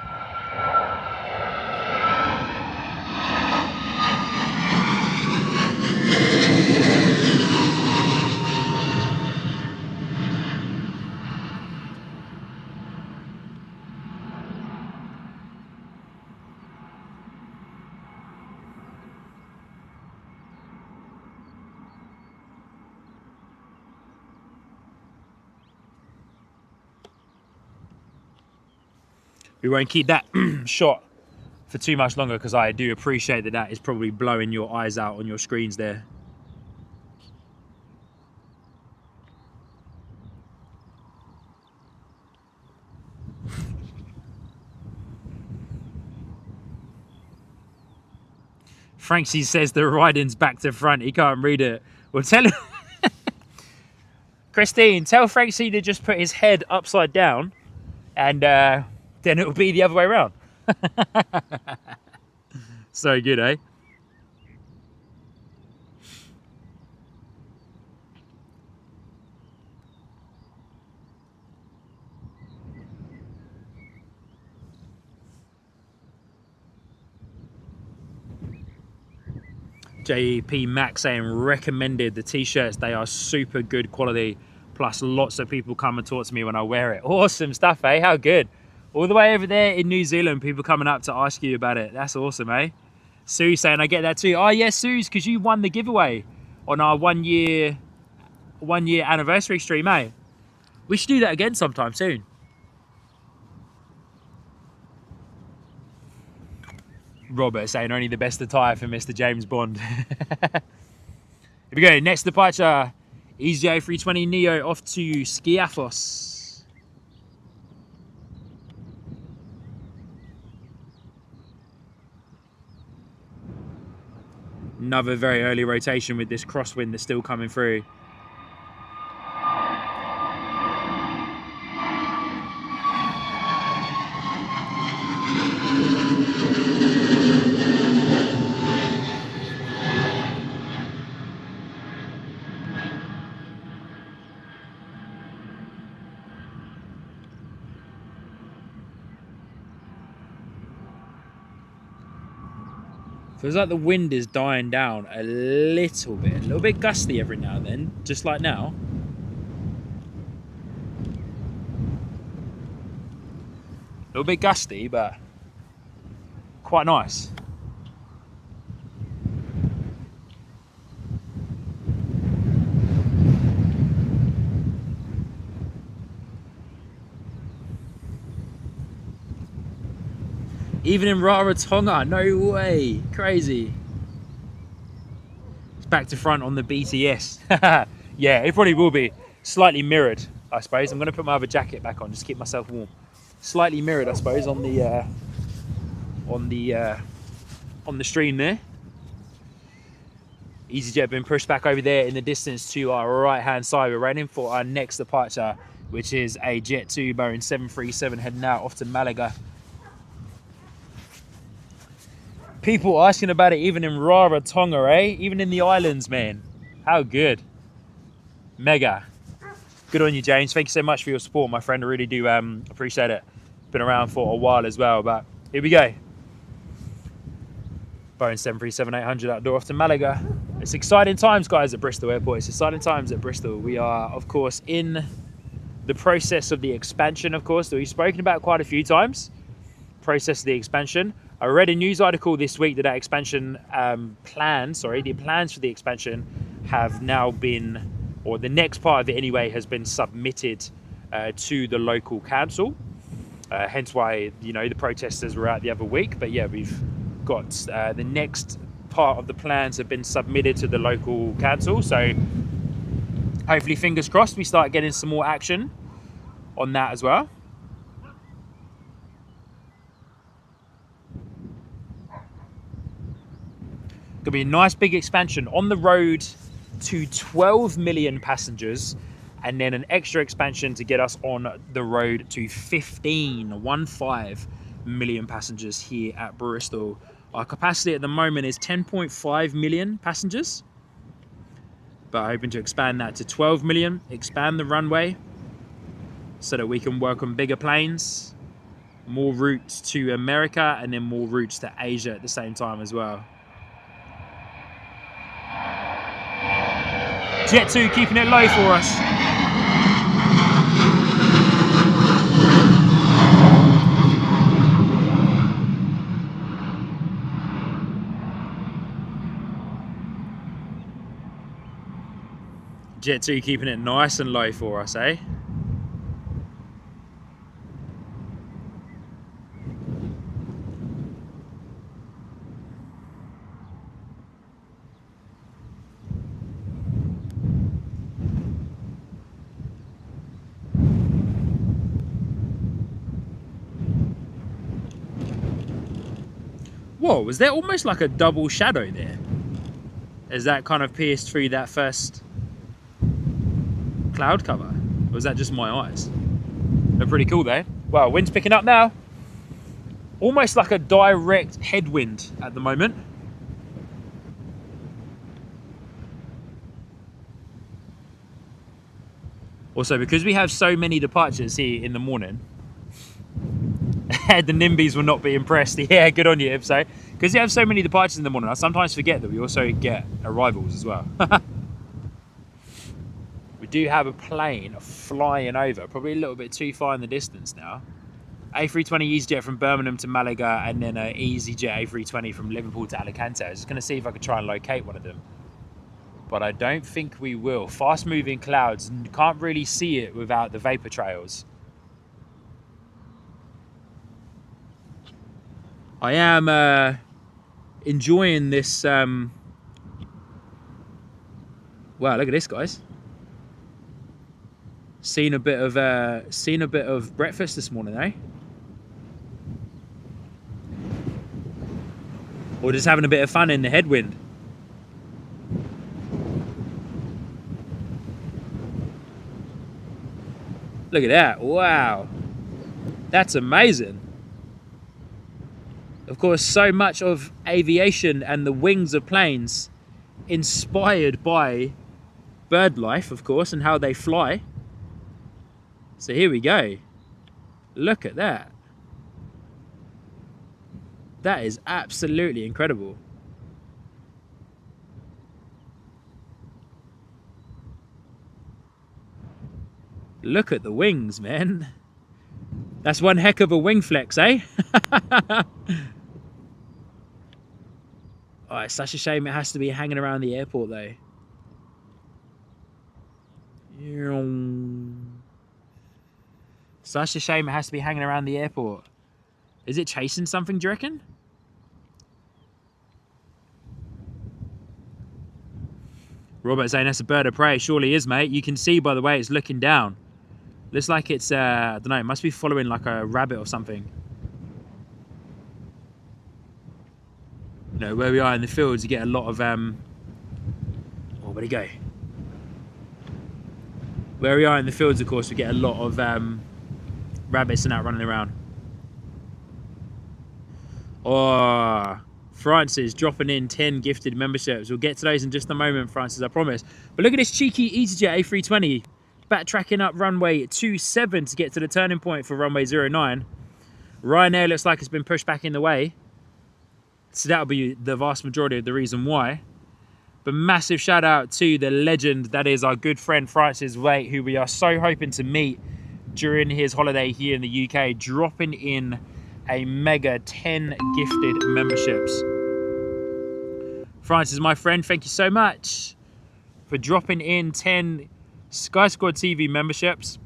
We won't keep that shot for too much longer because I do appreciate that that is probably blowing your eyes out on your screens there. Frankie says the riding's back to front. He can't read it. Well, tell him. Christine, tell Frankie to just put his head upside down and then it'll be the other way around. So good, eh? JEP Max saying recommended the t-shirts. They are super good quality. Plus lots of people come and talk to me when I wear it. Awesome stuff, eh? How good. All the way over there in New Zealand, people coming up to ask you about it. That's awesome, eh? Sue saying I get that too. Oh yeah, Sue's because you won the giveaway on our one year anniversary stream, eh? We should do that again sometime soon. Robert saying only the best attire for Mr. James Bond. Here we go, next departure, EasyJ320 Neo off to Skiathos. Another very early rotation with this crosswind that's still coming through. Feels like the wind is dying down a little bit gusty every now and then, just like now. A little bit gusty, but quite nice. Even in Rarotonga, no way, crazy. It's back to front on the BTS. Yeah, it probably will be slightly mirrored, I suppose. I'm gonna put my other jacket back on just to keep myself warm. Slightly mirrored, I suppose, on the stream there. EasyJet been pushed back over there in the distance to our right-hand side. We're running for our next departure, which is a Jet 2 Boeing 737 heading out off to Malaga. People asking about it even in Rarotonga, eh? Even in the islands, man. How good. Mega. Good on you, James. Thank you so much for your support, my friend. I really do appreciate it. Been around for a while as well, but here we go. Boeing 737-800 outdoor off to Malaga. It's exciting times, guys, at Bristol Airport. It's exciting times at Bristol. We are, of course, in the process of the expansion, of course, that we've spoken about quite a few times. Process of the expansion. I read a news article this week that expansion the plans for the expansion have now been, or the next part of it anyway, has been submitted to the local council. Hence why, you know, the protesters were out the other week. But yeah, we've got the next part of the plans have been submitted to the local council. So hopefully, fingers crossed, we start getting some more action on that as well. Gonna be a nice big expansion on the road to 12 million passengers, and then an extra expansion to get us on the road to 15 million passengers here at Bristol. Our capacity at the moment is 10.5 million passengers, but hoping to expand that to 12 million, expand the runway so that we can work on bigger planes, more routes to America, and then more routes to Asia at the same time as well. Jet 2 keeping it low for us. Jet 2 keeping it nice and low for us, eh? Whoa, was there almost like a double shadow there? As that kind of pierced through that first cloud cover? Or was that just my eyes? They're pretty cool though. Wow, wind's picking up now. Almost like a direct headwind at the moment. Also, because we have so many departures here in the morning, The NIMBYs will not be impressed. Yeah, good on you, Ipso. Because you have so many departures in the morning, I sometimes forget that we also get arrivals as well. We do have a plane flying over, probably a little bit too far in the distance now. A320 EasyJet from Birmingham to Malaga, and then an EasyJet A320 from Liverpool to Alicante. I was just going to see if I could try and locate one of them, but I don't think we will. Fast moving clouds, can't really see it without the vapor trails. I am enjoying this. Wow, look at this, guys. Seen a bit of breakfast this morning, eh? Or just having a bit of fun in the headwind. Look at that, wow. That's amazing. Of course, so much of aviation and the wings of planes inspired by bird life, of course, and how they fly. So here we go. Look at that. That is absolutely incredible. Look at the wings, man. That's one heck of a wing flex, eh? Oh, it's such a shame it has to be hanging around the airport, though. Such a shame it has to be hanging around the airport. Is it chasing something, do you reckon? Robert saying that's a bird of prey. Surely is, mate. You can see by the way it's looking down. Looks like it's, I don't know, it must be following like a rabbit or something. You know, where we are in the fields, you get a lot of, oh, where'd he go? Where we are in the fields, of course, we get a lot of rabbits and that running around. Oh, Francis dropping in 10 gifted memberships. We'll get to those in just a moment, Francis, I promise. But look at this cheeky EasyJet A320 backtracking up runway 27 to get to the turning point for runway 09. Ryanair looks like it's been pushed back in the way, so that'll be the vast majority of the reason why. But massive shout out to the legend that is our good friend Francis Waite, who we are so hoping to meet during his holiday here in the UK, dropping in a mega 10 gifted memberships. Francis, my friend, thank you so much for dropping in 10 Sky Squad TV memberships.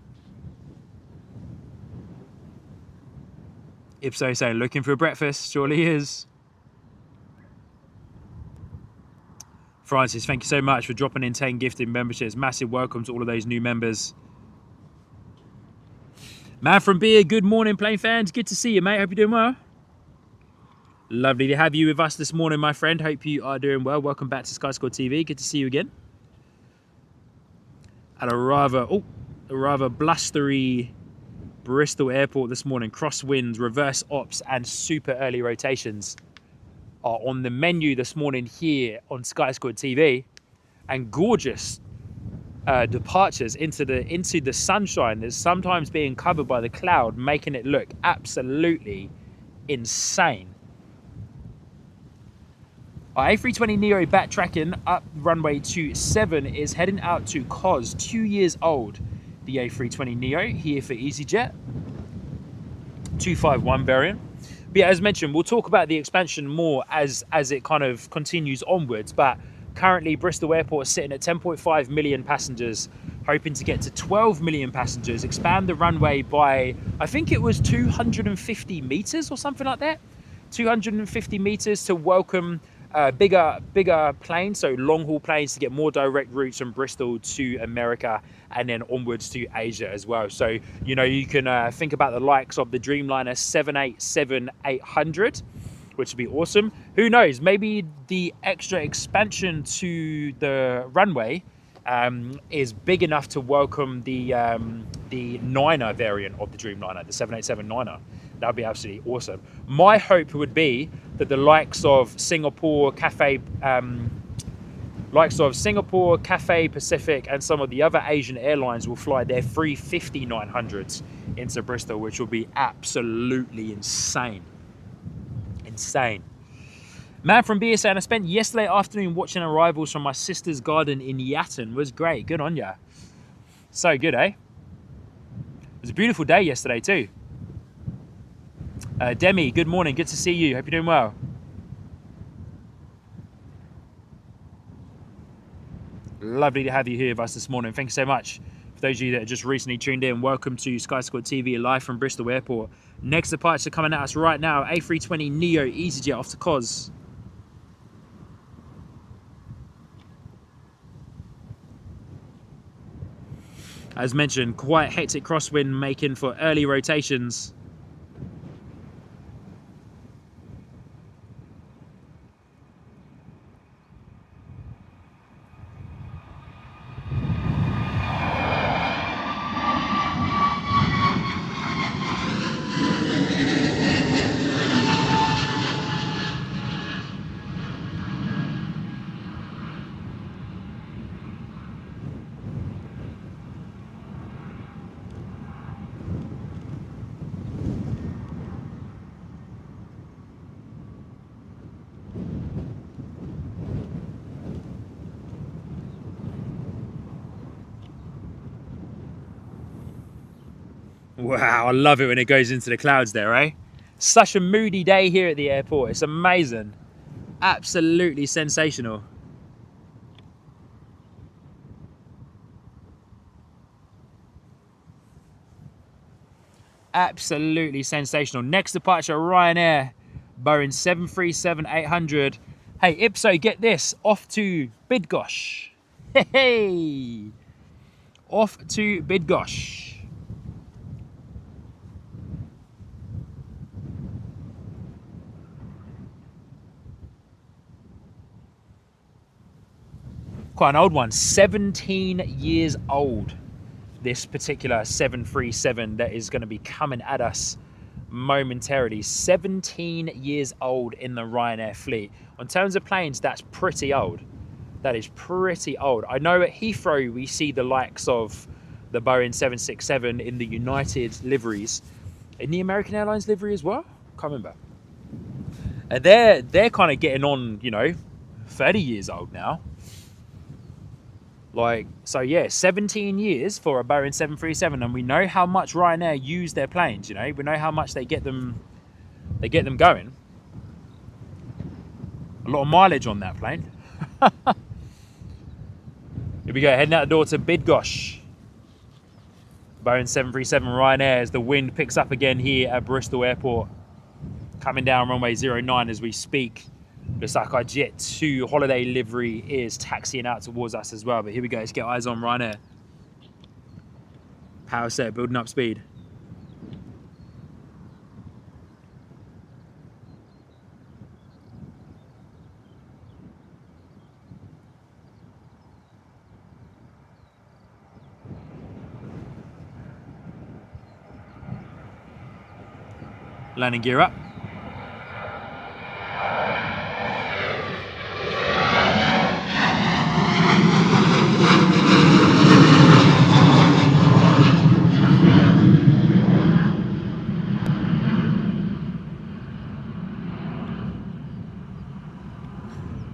Ipso saying, looking for a breakfast, surely is. Francis, thank you so much for dropping in 10 gifted memberships. Massive welcome to all of those new members. Man from Beer, good morning, plane fans. Good to see you, mate. Hope you're doing well. Lovely to have you with us this morning, my friend. Hope you are doing well. Welcome back to Sky Squad TV. Good to see you again. At a rather blustery Bristol airport this morning. Crosswinds, reverse ops, and super early rotations are on the menu this morning here on Sky Squad TV. And gorgeous departures into the sunshine that's sometimes being covered by the cloud, making it look absolutely insane. Our A320neo backtracking up runway 27 is heading out to COS, 2 years old. The A320neo here for EasyJet, 251 variant. But yeah, as mentioned, we'll talk about the expansion more as it kind of continues onwards. But currently, Bristol Airport is sitting at 10.5 million passengers, hoping to get to 12 million passengers, expand the runway by, I think it was 250 meters or something like that. 250 meters to welcome bigger planes, so long haul planes to get more direct routes from Bristol to America and then onwards to Asia as well. So, you know, you can think about the likes of the Dreamliner 787-800, which would be awesome. Who knows, maybe the extra expansion to the runway is big enough to welcome the Niner variant of the Dreamliner, the 787-9er. That would be absolutely awesome. My hope would be that the likes of Singapore, Cathay Likes of Singapore, Cathay Pacific, and some of the other Asian airlines will fly their 350-900s into Bristol, which will be absolutely insane. Insane. Man from BS saying, I spent yesterday afternoon watching arrivals from my sister's garden in Yatton. Was great. Good on ya. So good, eh? It was a beautiful day yesterday too. Demi, good morning. Good to see you. Hope you're doing well. Lovely to have you here with us this morning. Thank you so much. For those of you that have just recently tuned in, welcome to Sky Squad TV live from Bristol Airport. Next departure coming at us right now, A320neo EasyJet off to Cos. As mentioned, quite hectic crosswind making for early rotations. Wow, I love it when it goes into the clouds there, eh? Such a moody day here at the airport. It's amazing. Absolutely sensational. Absolutely sensational. Next departure, Ryanair, Boeing 737-800. Hey, Ipso, get this. Off to Bydgoszcz. Hey! Off to Bydgoszcz. Quite an old one, 17 years old. This particular 737 that is going to be coming at us momentarily. 17 years old in the Ryanair fleet. In terms of planes, that's pretty old. That is pretty old. I know at Heathrow we see the likes of the Boeing 767 in the United liveries. In the American Airlines livery as well? Can't remember. And they're kind of getting on, you know, 30 years old now. Like, so yeah, 17 years for a Boeing 737, and we know how much Ryanair use their planes, you know, we know how much they get them going. A lot of mileage on that plane. Here we go, heading out the door to Bydgoszcz. Boeing 737 Ryanair as the wind picks up again here at Bristol Airport. Coming down runway 09 as we speak. Looks like our Jet 2 holiday livery is taxiing out towards us as well. But here we go, let's get eyes on Ryanair. Power set, building up speed. Landing gear up.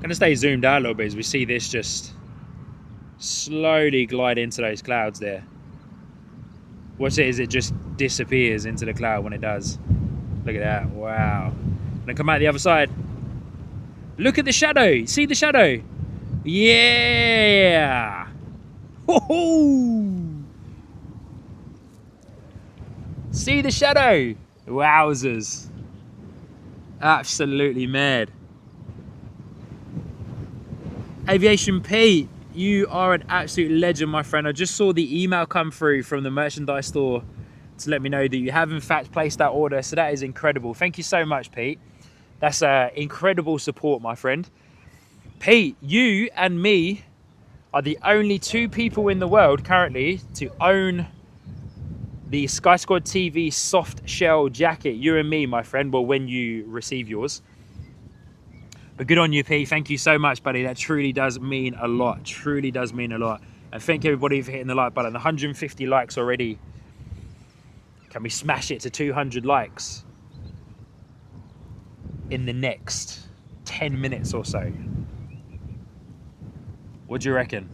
Going to stay zoomed out a little bit as we see this just slowly glide into those clouds there. Watch it as it just disappears into the cloud when it does. Look at that, wow. Gonna come out the other side. Look at the shadow, see the shadow? Yeah! Woohoo! See the shadow? Wowzers. Absolutely mad. Aviation Pete, you are an absolute legend, my friend. I just saw the email come through from the merchandise store to let me know that you have in fact placed that order, so that is incredible. Thank you so much, Pete. That's incredible support, my friend. Pete, you and me are the only two people in the world currently to own the Sky Squad TV soft shell jacket. You and me, my friend, well, when you receive yours. But good on you, Pete. Thank you so much, buddy. That truly does mean a lot. Truly does mean a lot. And thank everybody for hitting the like button. 150 likes already. Can we smash it to 200 likes in the next 10 minutes or so? What do you reckon?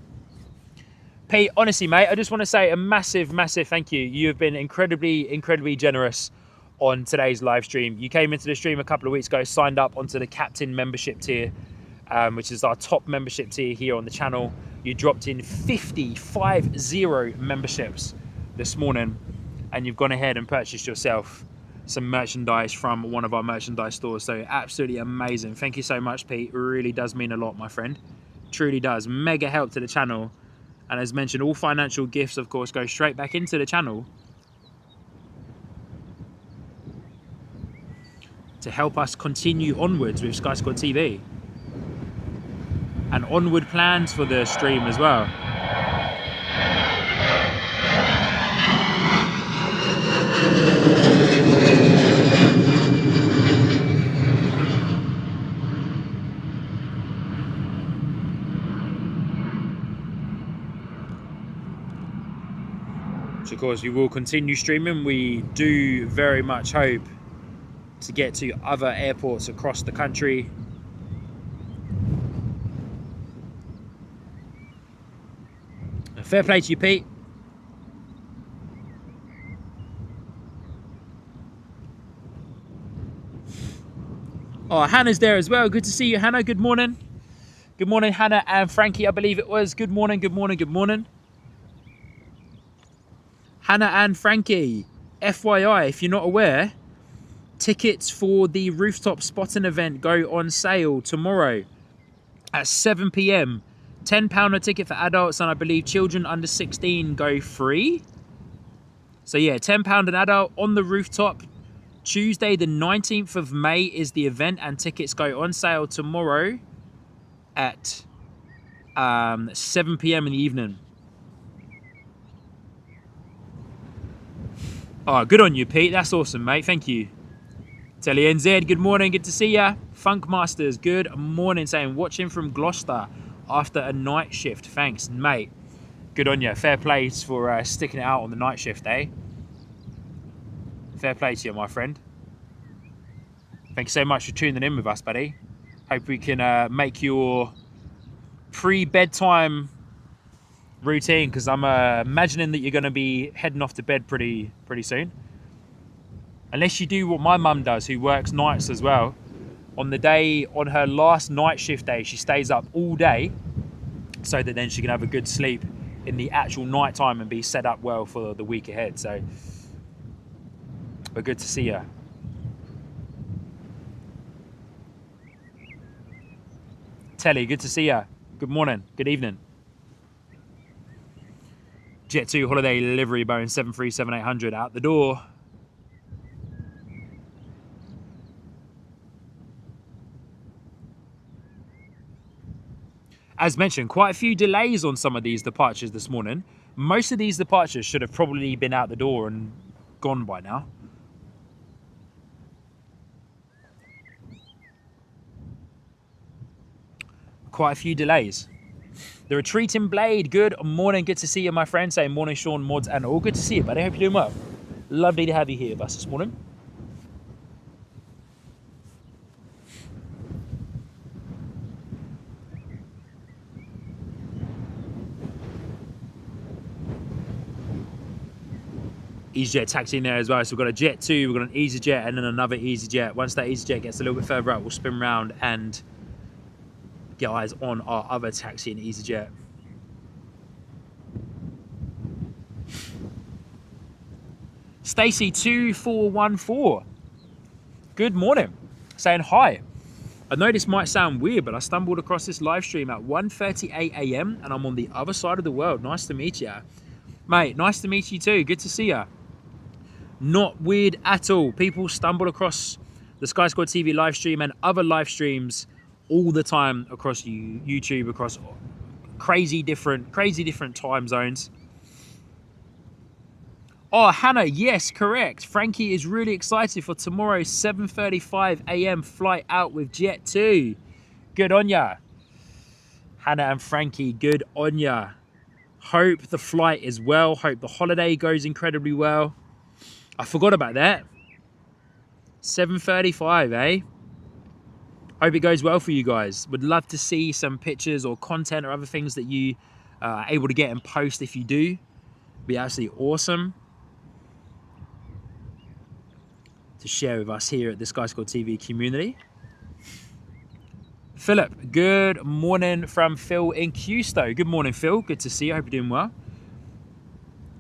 Pete, honestly, mate, I just want to say a massive, massive thank you. You have been incredibly, incredibly generous on today's live stream. You came into the stream a couple of weeks ago, signed up onto the Captain membership tier, which is our top membership tier here on the channel. You dropped in 50 memberships this morning, and you've gone ahead and purchased yourself some merchandise from one of our merchandise stores. So absolutely amazing. Thank you so much, Pete. It really does mean a lot, my friend. Truly does. Mega help to the channel. And as mentioned, all financial gifts, of course, go straight back into the channel to help us continue onwards with Sky Squad TV. And onward plans for the stream as well. So of course, we will continue streaming. We do very much hope to get to other airports across the country. Fair play to you, Pete. Oh, Hannah's there as well. Good to see you, Hannah. Good morning. Good morning, Hannah and Frankie, I believe it was. Good morning, good morning, good morning. Hannah and Frankie, FYI, if you're not aware, tickets for the rooftop spotting event go on sale tomorrow at 7 p.m. £10 a ticket for adults, and I believe children under 16 go free. So yeah, £10 an adult on the rooftop. Tuesday the 19th of May is the event, and tickets go on sale tomorrow at 7 p.m. in the evening. Oh, good on you, Pete. That's awesome, mate. Thank you. Telly NZ, good morning. Good to see ya. Funk Masters, good morning. Saying watching from Gloucester after a night shift. Thanks, mate. Good on you. Fair play for sticking it out on the night shift, eh? Fair play to you, my friend. Thank you so much for tuning in with us, buddy. Hope we can make your pre-bedtime routine, because I'm imagining that you're going to be heading off to bed pretty soon. Unless you do what my mum does, who works nights as well. On her last night shift day, she stays up all day so that then she can have a good sleep in the actual night time and be set up well for the week ahead. So, but good to see you. Telly, good to see you. Good morning, good evening. Jet2 holiday delivery Boeing 737-800 out the door. As mentioned, quite a few delays on some of these departures this morning. Most of these departures should have probably been out the door and gone by now. Quite a few delays. The Retreating Blade, good morning. Good to see you, my friend. Saying morning, Sean, mods, and all. Good to see you, buddy. Hope you're doing well. Lovely to have you here with us this morning. EasyJet taxi in there as well. So we've got a Jet 2, we've got an EasyJet, and then another EasyJet. Once that EasyJet gets a little bit further out, we'll spin around and get eyes on our other taxi in EasyJet. Stacy 2414, good morning. Saying hi. I know this might sound weird, but I stumbled across this live stream at 1:38 a.m. and I'm on the other side of the world. Nice to meet you. Mate, nice to meet you too. Good to see you. Not weird at all. People stumble across the Sky Squad TV live stream and other live streams all the time across YouTube, across crazy different time zones. Oh, Hannah, yes, correct. Frankie is really excited for tomorrow's 7:35 a.m. flight out with Jet 2. Good on ya. Hannah and Frankie, good on ya. Hope the flight is well. Hope the holiday goes incredibly well. I forgot about that. 7:35, eh? Hope it goes well for you guys. Would love to see some pictures or content or other things that you are able to get and post if you do. Be absolutely awesome to share with us here at the Sky Squad TV community. Philip, good morning from Phil in Custo. Good morning, Phil. Good to see you. I hope you're doing well.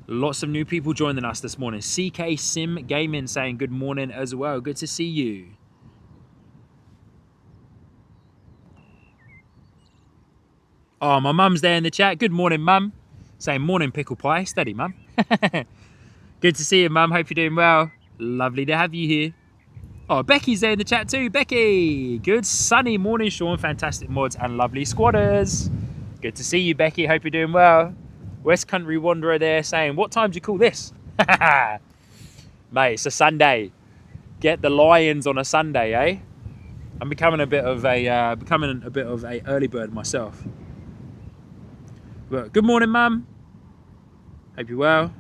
Lots of new people joining us this morning. CK Sim Gaming saying good morning as well. Good to see you. Oh, my mum's there in the chat. Good morning, mum. Saying morning, pickle pie. Steady, mum. Good to see you, mum. Hope you're doing well. Lovely to have you here. Oh, Becky's there in the chat too. Becky, good sunny morning, Sean. Fantastic mods and lovely squatters. Good to see you, Becky. Hope you're doing well. West Country Wanderer there saying, what time do you call this? Mate, it's a Sunday. Get the Lions on a Sunday, eh? I'm becoming a bit of a early bird myself. But good morning, mum. Hope you're well.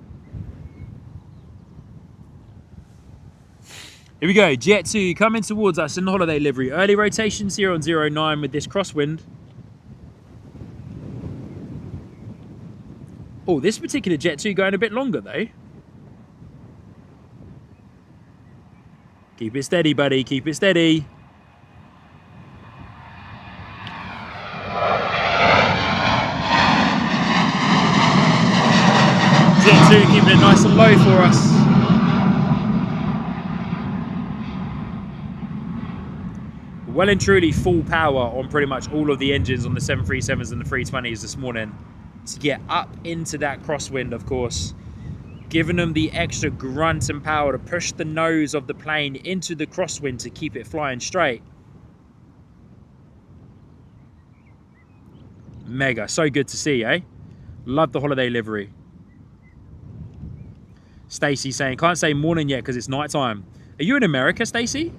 Here we go, Jet 2 coming towards us in the holiday livery. Early rotations here on 09 with this crosswind. Oh, this particular Jet 2 going a bit longer though. Keep it steady, buddy, keep it steady. Jet 2 keeping it nice and low for us. Well and truly full power on pretty much all of the engines on the 737s and the 320s this morning to get up into that crosswind, of course, giving them the extra grunt and power to push the nose of the plane into the crosswind to keep it flying straight. Mega, so good to see, eh? Love the holiday livery. Stacey saying, can't say morning yet because it's night time. Are you in America, Stacey?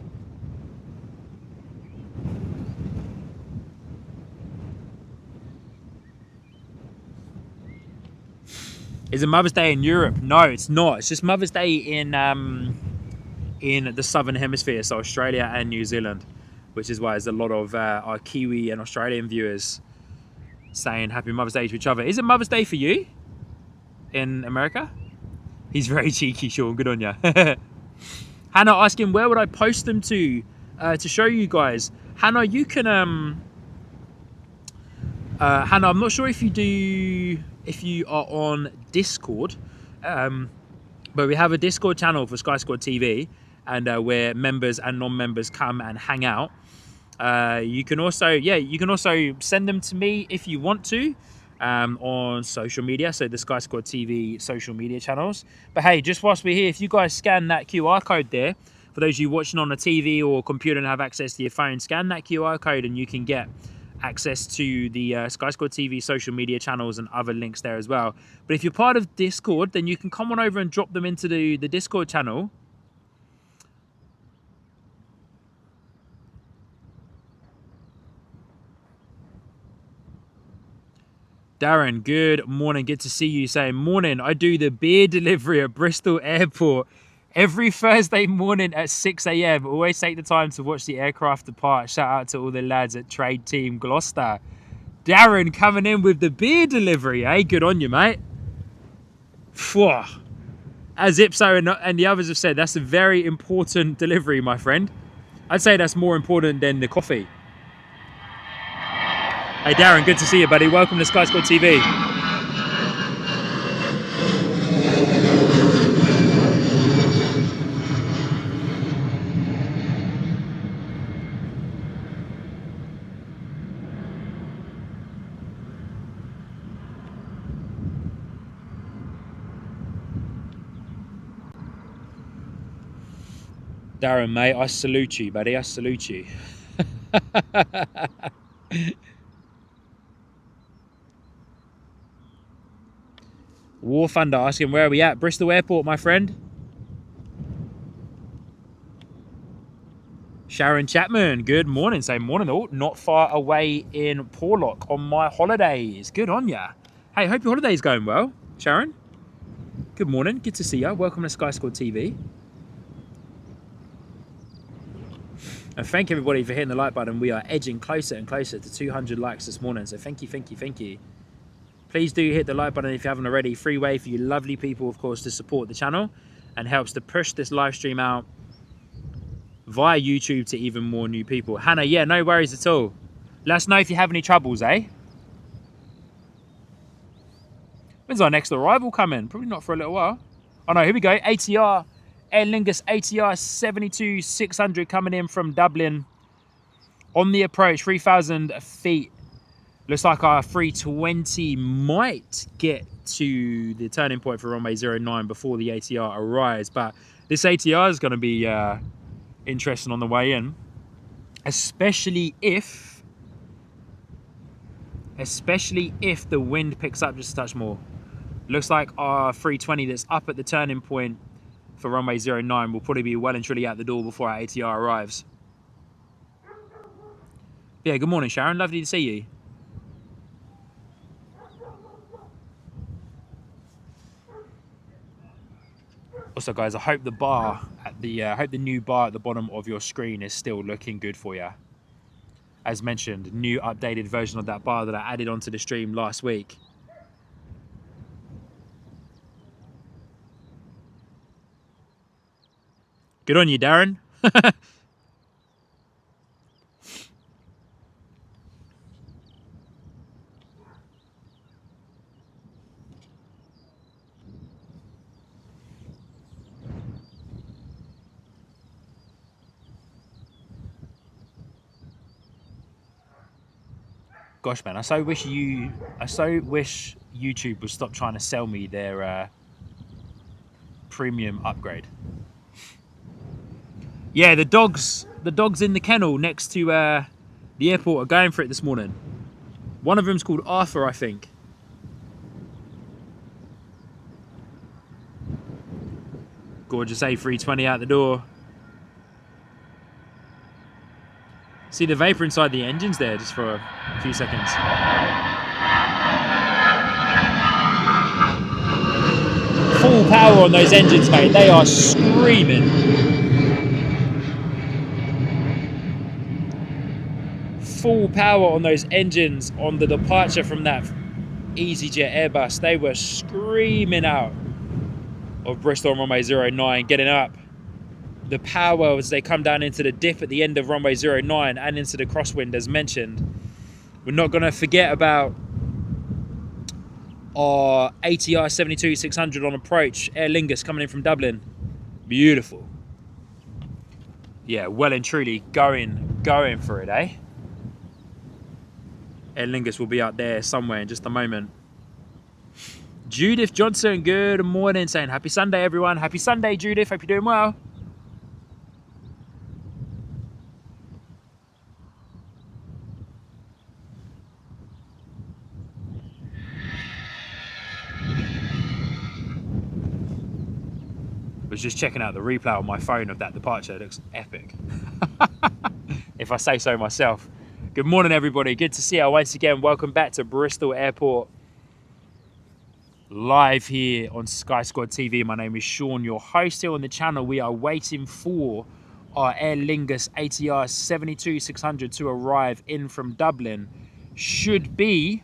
Is it Mother's Day in Europe? No, it's not. It's just Mother's Day in the Southern Hemisphere, so Australia and New Zealand, which is why there's a lot of our Kiwi and Australian viewers saying Happy Mother's Day to each other. Is it Mother's Day for you in America? He's very cheeky, Sean. Good on ya. Hannah asking, where would I post them to show you guys? Hannah, you can... Hannah, I'm not sure if you are on Discord, but we have a Discord channel for Sky Squad TV, and where members and non-members come and hang out. You can also send them to me if you want to on social media, so the Sky Squad TV social media channels. But hey, just whilst we're here, if you guys scan that QR code there, for those of you watching on a TV or computer and have access to your phone, scan that QR code and you can get access to the Sky Squad TV social media channels and other links there as well. But if you're part of Discord, then you can come on over and drop them into the Discord channel. Darren, good morning. Good to see you. Saying, morning, I do the beer delivery at Bristol Airport every Thursday morning at 6 AM. Always take the time to watch the aircraft depart. Shout out to all the lads at Trade Team Gloucester. Darren coming in with the beer delivery, eh? Good on you, mate. Phew. As Ipso and the others have said, that's a very important delivery, my friend. I'd say that's more important than the coffee. Hey Darren, good to see you, buddy. Welcome to Sky Squad TV. Darren, mate, I salute you, buddy. I salute you. War Thunder asking, where are we at? Bristol Airport, my friend. Sharon Chapman, good morning. Say morning all. Not far away in Porlock on my holidays. Good on ya. Hey, hope your holiday's going well. Sharon, good morning. Good to see you. Welcome to Sky Squad TV. And thank everybody for hitting the like button. We are edging closer and closer to 200 likes this morning. So thank you, thank you, thank you. Please do hit the like button if you haven't already. Free way for you lovely people, of course, to support the channel and helps to push this live stream out via YouTube to even more new people. Hannah, yeah, no worries at all. Let us know if you have any troubles, eh? When's our next arrival coming? Probably not for a little while. Oh no, here we go. ATR, Aer Lingus ATR 72-600 coming in from Dublin. On the approach, 3,000 feet. Looks like our 320 might get to the turning point for runway 09 before the ATR arrives. But this ATR is going to be interesting on the way in, especially if the wind picks up just a touch more. Looks like our 320 that's up at the turning point for runway 09 will probably be well and truly out the door before our ATR arrives. Yeah, good morning, Sharon. Lovely to see you. Also, guys, I hope the bar at the hope the new bar at the bottom of your screen is still looking good for you. As mentioned, new updated version of that bar that I added onto the stream last week. Good on you, Darren. Gosh, man, I so wish YouTube would stop trying to sell me their premium upgrade. Yeah, the dogs in the kennel next to the airport are going for it this morning. One of them's called Arthur, I think. Gorgeous A320 out the door. See the vapor inside the engines there just for a few seconds. Full power on those engines, mate. They are screaming. Full power on those engines on the departure from that EasyJet Airbus. They were screaming out of Bristol on runway 09, getting up. The power as they come down into the dip at the end of runway 09 and into the crosswind as mentioned. We're not going to forget about our ATR 72-600 on approach. Aer Lingus coming in from Dublin. Beautiful. Yeah, well and truly going for it, eh? Aer Lingus will be out there somewhere in just a moment. Judith Johnson, good morning, saying happy Sunday, everyone. Happy Sunday, Judith. Hope you're doing well. Was just checking out the replay on my phone of that departure. It looks epic. If I say so myself. Good morning, everybody. Good to see you once again. Welcome back to Bristol Airport. Live here on Sky Squad TV. My name is Sean, your host here on the channel. We are waiting for our Aer Lingus ATR 72-600 to arrive in from Dublin. Should be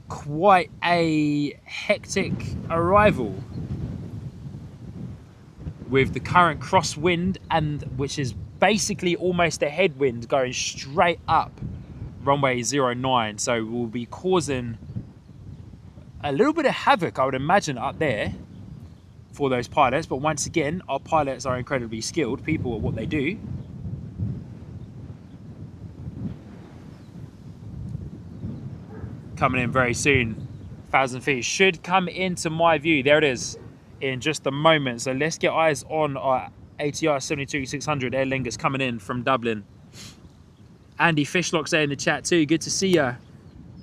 quite a hectic arrival with the current crosswind, and which is basically almost a headwind going straight up runway 09. So we'll be causing a little bit of havoc, I would imagine, up there for those pilots. But once again, our pilots are incredibly skilled people at what they do. Coming in very soon. 1,000 feet should come into my view. There it is in just a moment. So let's get eyes on our ATR 72-600 Aer Lingus coming in from Dublin. Andy Fishlock's there in the chat too. Good to see you.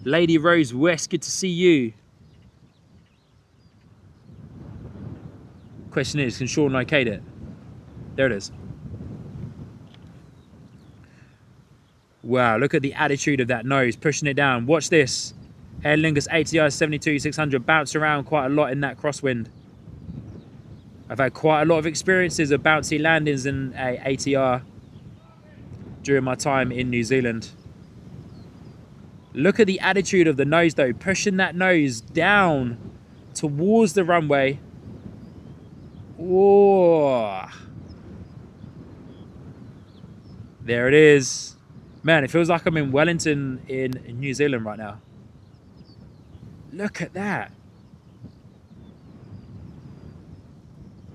Lady Rose West, good to see you. Question is, can Sean locate it? There it is. Wow, look at the attitude of that nose, pushing it down. Watch this. Aer Lingus ATR 72-600 bounce around quite a lot in that crosswind. I've had quite a lot of experiences of bouncy landings in a ATR during my time in New Zealand. Look at the attitude of the nose though, pushing that nose down towards the runway. Whoa. There it is. Man, it feels like I'm in Wellington in New Zealand right now. Look at that.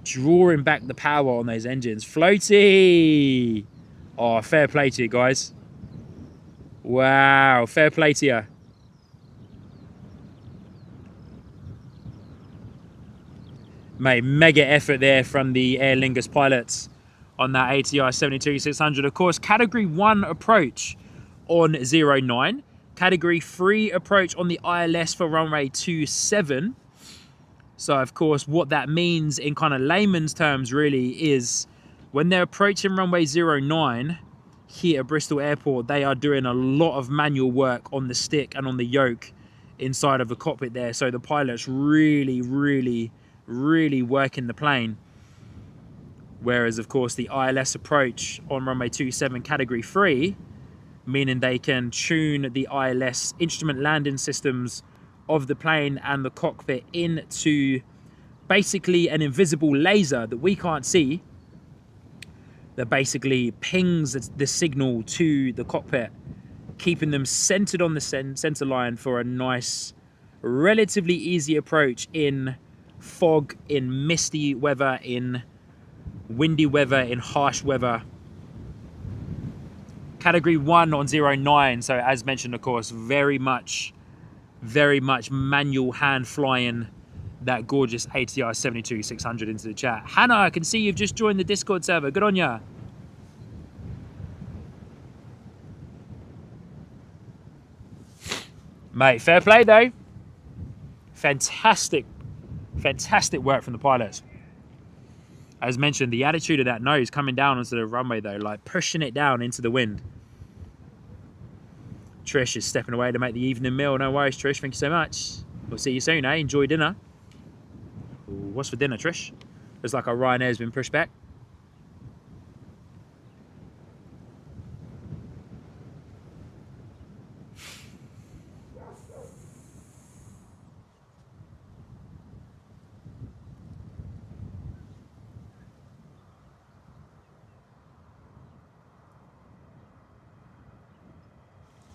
Drawing back the power on those engines. Floaty. Oh, fair play to you guys. Wow, fair play to you. Mate, mega effort there from the Aer Lingus pilots on that ATR 72-600. Of course, Category 1 approach on 09. Category 3 approach on the ILS for runway 27. So, of course, what that means in kind of layman's terms really is when they're approaching runway 09 here at Bristol Airport, they are doing a lot of manual work on the stick and on the yoke inside of the cockpit there. So the pilots really working the plane. Whereas, of course, the ILS approach on runway 27 Category 3, meaning they can tune the ILS instrument landing systems of the plane and the cockpit into basically an invisible laser that we can't see, that basically pings the signal to the cockpit, keeping them centered on the center line for a nice, relatively easy approach in fog, in misty weather, in windy weather, in harsh weather. Category 1 on 09, so as mentioned, of course, very much manual hand flying that gorgeous ATR 72-600 into the chat. Hannah, I can see you've just joined the Discord server. Good on ya. Mate, fair play though. Fantastic work from the pilots. As mentioned, the attitude of that nose coming down onto the runway though, like pushing it down into the wind. Trish is stepping away to make the evening meal. No worries, Trish. Thank you so much. We'll see you soon, eh? Enjoy dinner. Ooh, what's for dinner, Trish? Looks like our Ryanair's been pushed back.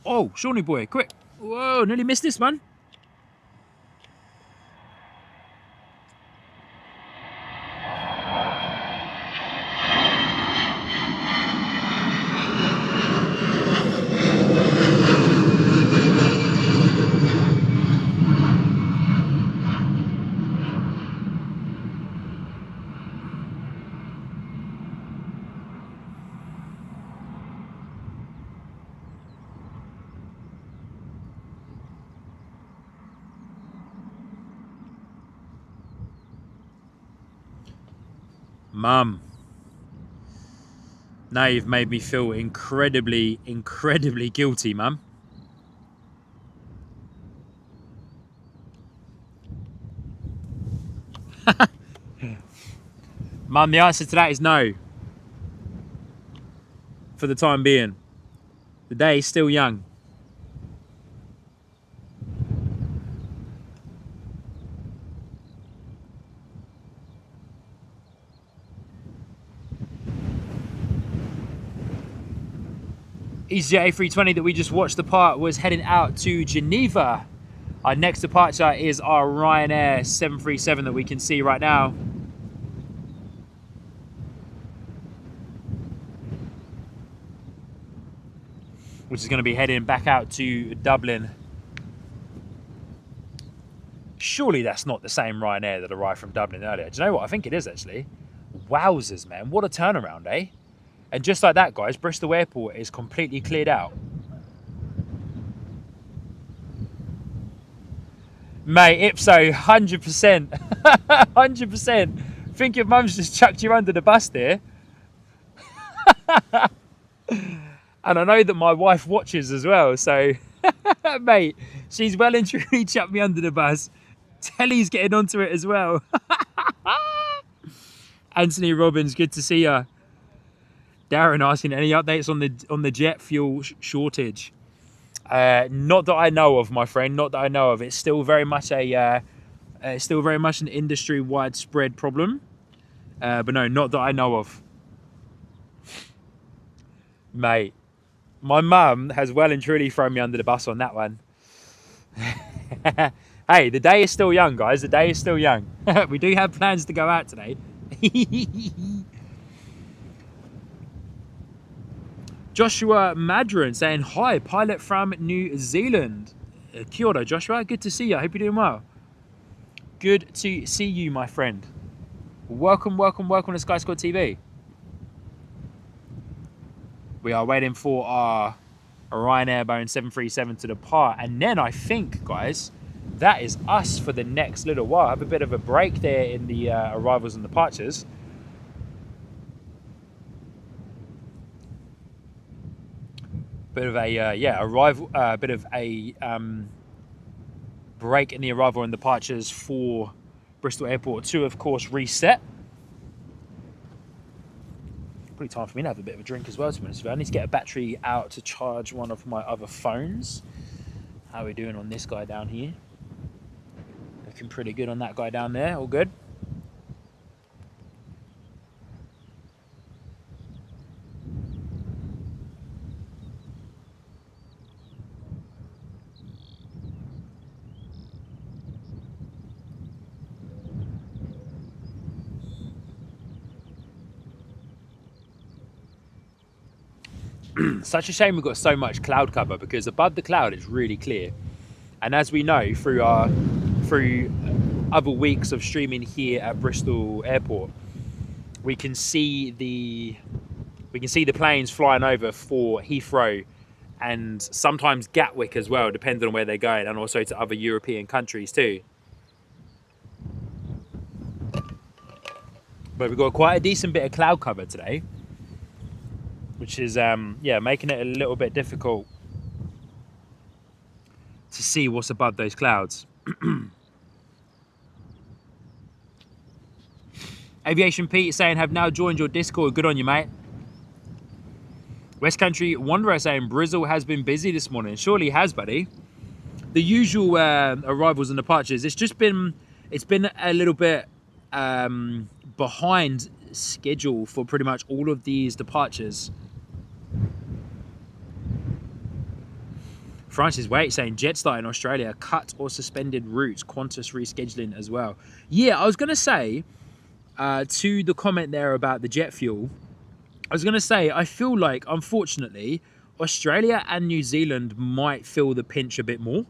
Oh, Shawnee boy, quick. Whoa, nearly missed this one. Mum, now you've made me feel incredibly guilty, Mum. Mum, the answer to that is no. For the time being. The day is still young. EasyJet A320 that we just watched depart was heading out to Geneva. Our next departure is our Ryanair 737 that we can see right now. Which is going to be heading back out to Dublin. Surely that's not the same Ryanair that arrived from Dublin earlier. Do you know what? I think it is actually. Wowzers, man. What a turnaround, eh? And just like that, guys, Bristol Airport is completely cleared out. Mate, Ipso, 100%. 100%. Think your mum's just chucked you under the bus there. And I know that my wife watches as well. So, mate, she's well and truly chucked me under the bus. Telly's getting onto it as well. Anthony Robbins, good to see you. Darren asking any updates on the jet fuel shortage. Not that I know of, my friend. Not that I know of. It's still very much an industry widespread problem. But no, not that I know of. Mate, my mum has well and truly thrown me under the bus on that one. Hey, the day is still young, guys. The day is still young. We do have plans to go out today. Joshua Madron saying, hi, pilot from New Zealand. Kia ora, Joshua. Good to see you. I hope you're doing well. Good to see you, my friend. Welcome, welcome, welcome to Sky Squad TV. We are waiting for our Orion Airborne 737 to depart. And then I think, guys, that is us for the next little while. I have a bit of a break there in the arrivals and departures. Bit of a break in the arrival and departures for Bristol Airport to, of course, reset. Probably time for me to have a bit of a drink as well, to be honest with you. I need to get a battery out to charge one of my other phones. How are we doing on this guy down here? Looking pretty good on that guy down there. All good. Such a shame we've got so much cloud cover, because above the cloud it's really clear. And as we know through other weeks of streaming here at Bristol Airport, we can see the planes flying over for Heathrow and sometimes Gatwick as well, depending on where they're going, and also to other European countries too. But we've got quite a decent bit of cloud cover today, which is making it a little bit difficult to see what's above those clouds. Aviation Pete saying, have now joined your Discord. Good on you, mate. West Country Wanderer saying, Bristol has been busy this morning. Surely has, buddy. The usual arrivals and departures, it's been a little bit behind schedule for pretty much all of these departures. Francis Waite saying, Jetstar in Australia cut or suspended routes, Qantas rescheduling as well. Yeah, I was going to say, to the comment there about the jet fuel, I was going to say, I feel like, unfortunately, Australia and New Zealand might feel the pinch a bit more,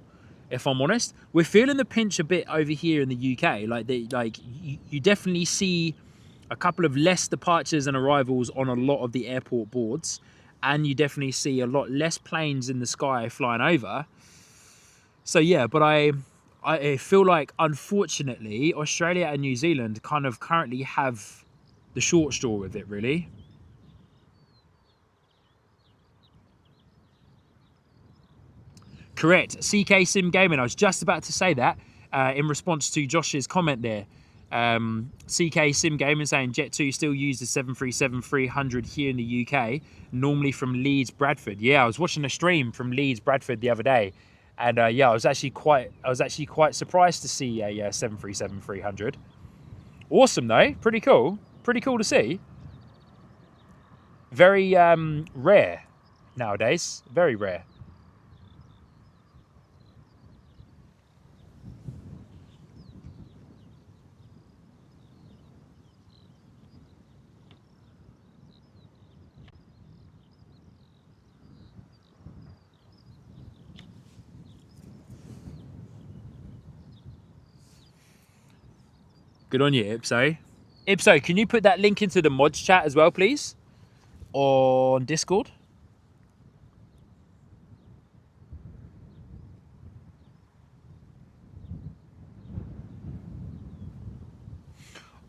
if I'm honest. We're feeling the pinch a bit over here in the UK. You definitely see a couple of less departures and arrivals on a lot of the airport boards. And you definitely see a lot less planes in the sky flying over. So yeah, but I feel like, unfortunately, Australia and New Zealand kind of currently have the short straw with it, really. Correct. CK Sim Gaming. I was just about to say that in response to Josh's comment there. CK Sim Gaming saying Jet2 still use the 737-300 here in the UK, normally from Leeds Bradford. Yeah, I was watching a stream from Leeds Bradford the other day, and I was actually quite surprised to see a 737-300. Awesome though, pretty cool to see. Very rare nowadays, very rare. Good on you, Ipso. Ipso, can you put that link into the mods chat as well, please? On Discord?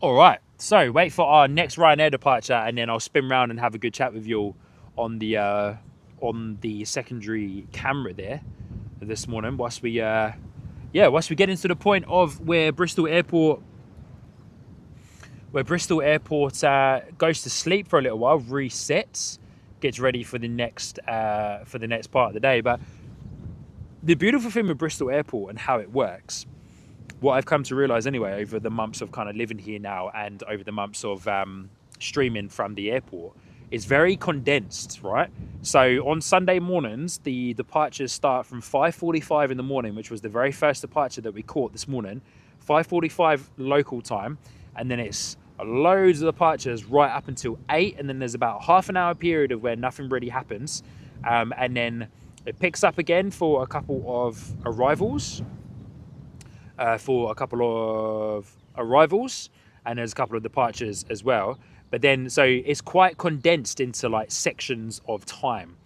All right. So wait for our next Ryanair departure, and then I'll spin round and have a good chat with you all on the on the secondary camera there this morning, whilst we get into the point of where Bristol Airport goes to sleep for a little while, resets, gets ready for the next part of the day. But the beautiful thing with Bristol Airport and how it works, what I've come to realise anyway over the months of kind of living here now and over the months of streaming from the airport, is very condensed, right? So on Sunday mornings, the departures start from 5:45 in the morning, which was the very first departure that we caught this morning, 5:45 local time, and then it's loads of departures right up until 8, and then there's about a half an hour period of where nothing really happens, and then it picks up again for a couple of arrivals, and there's a couple of departures as well. But then, so it's quite condensed into like sections of time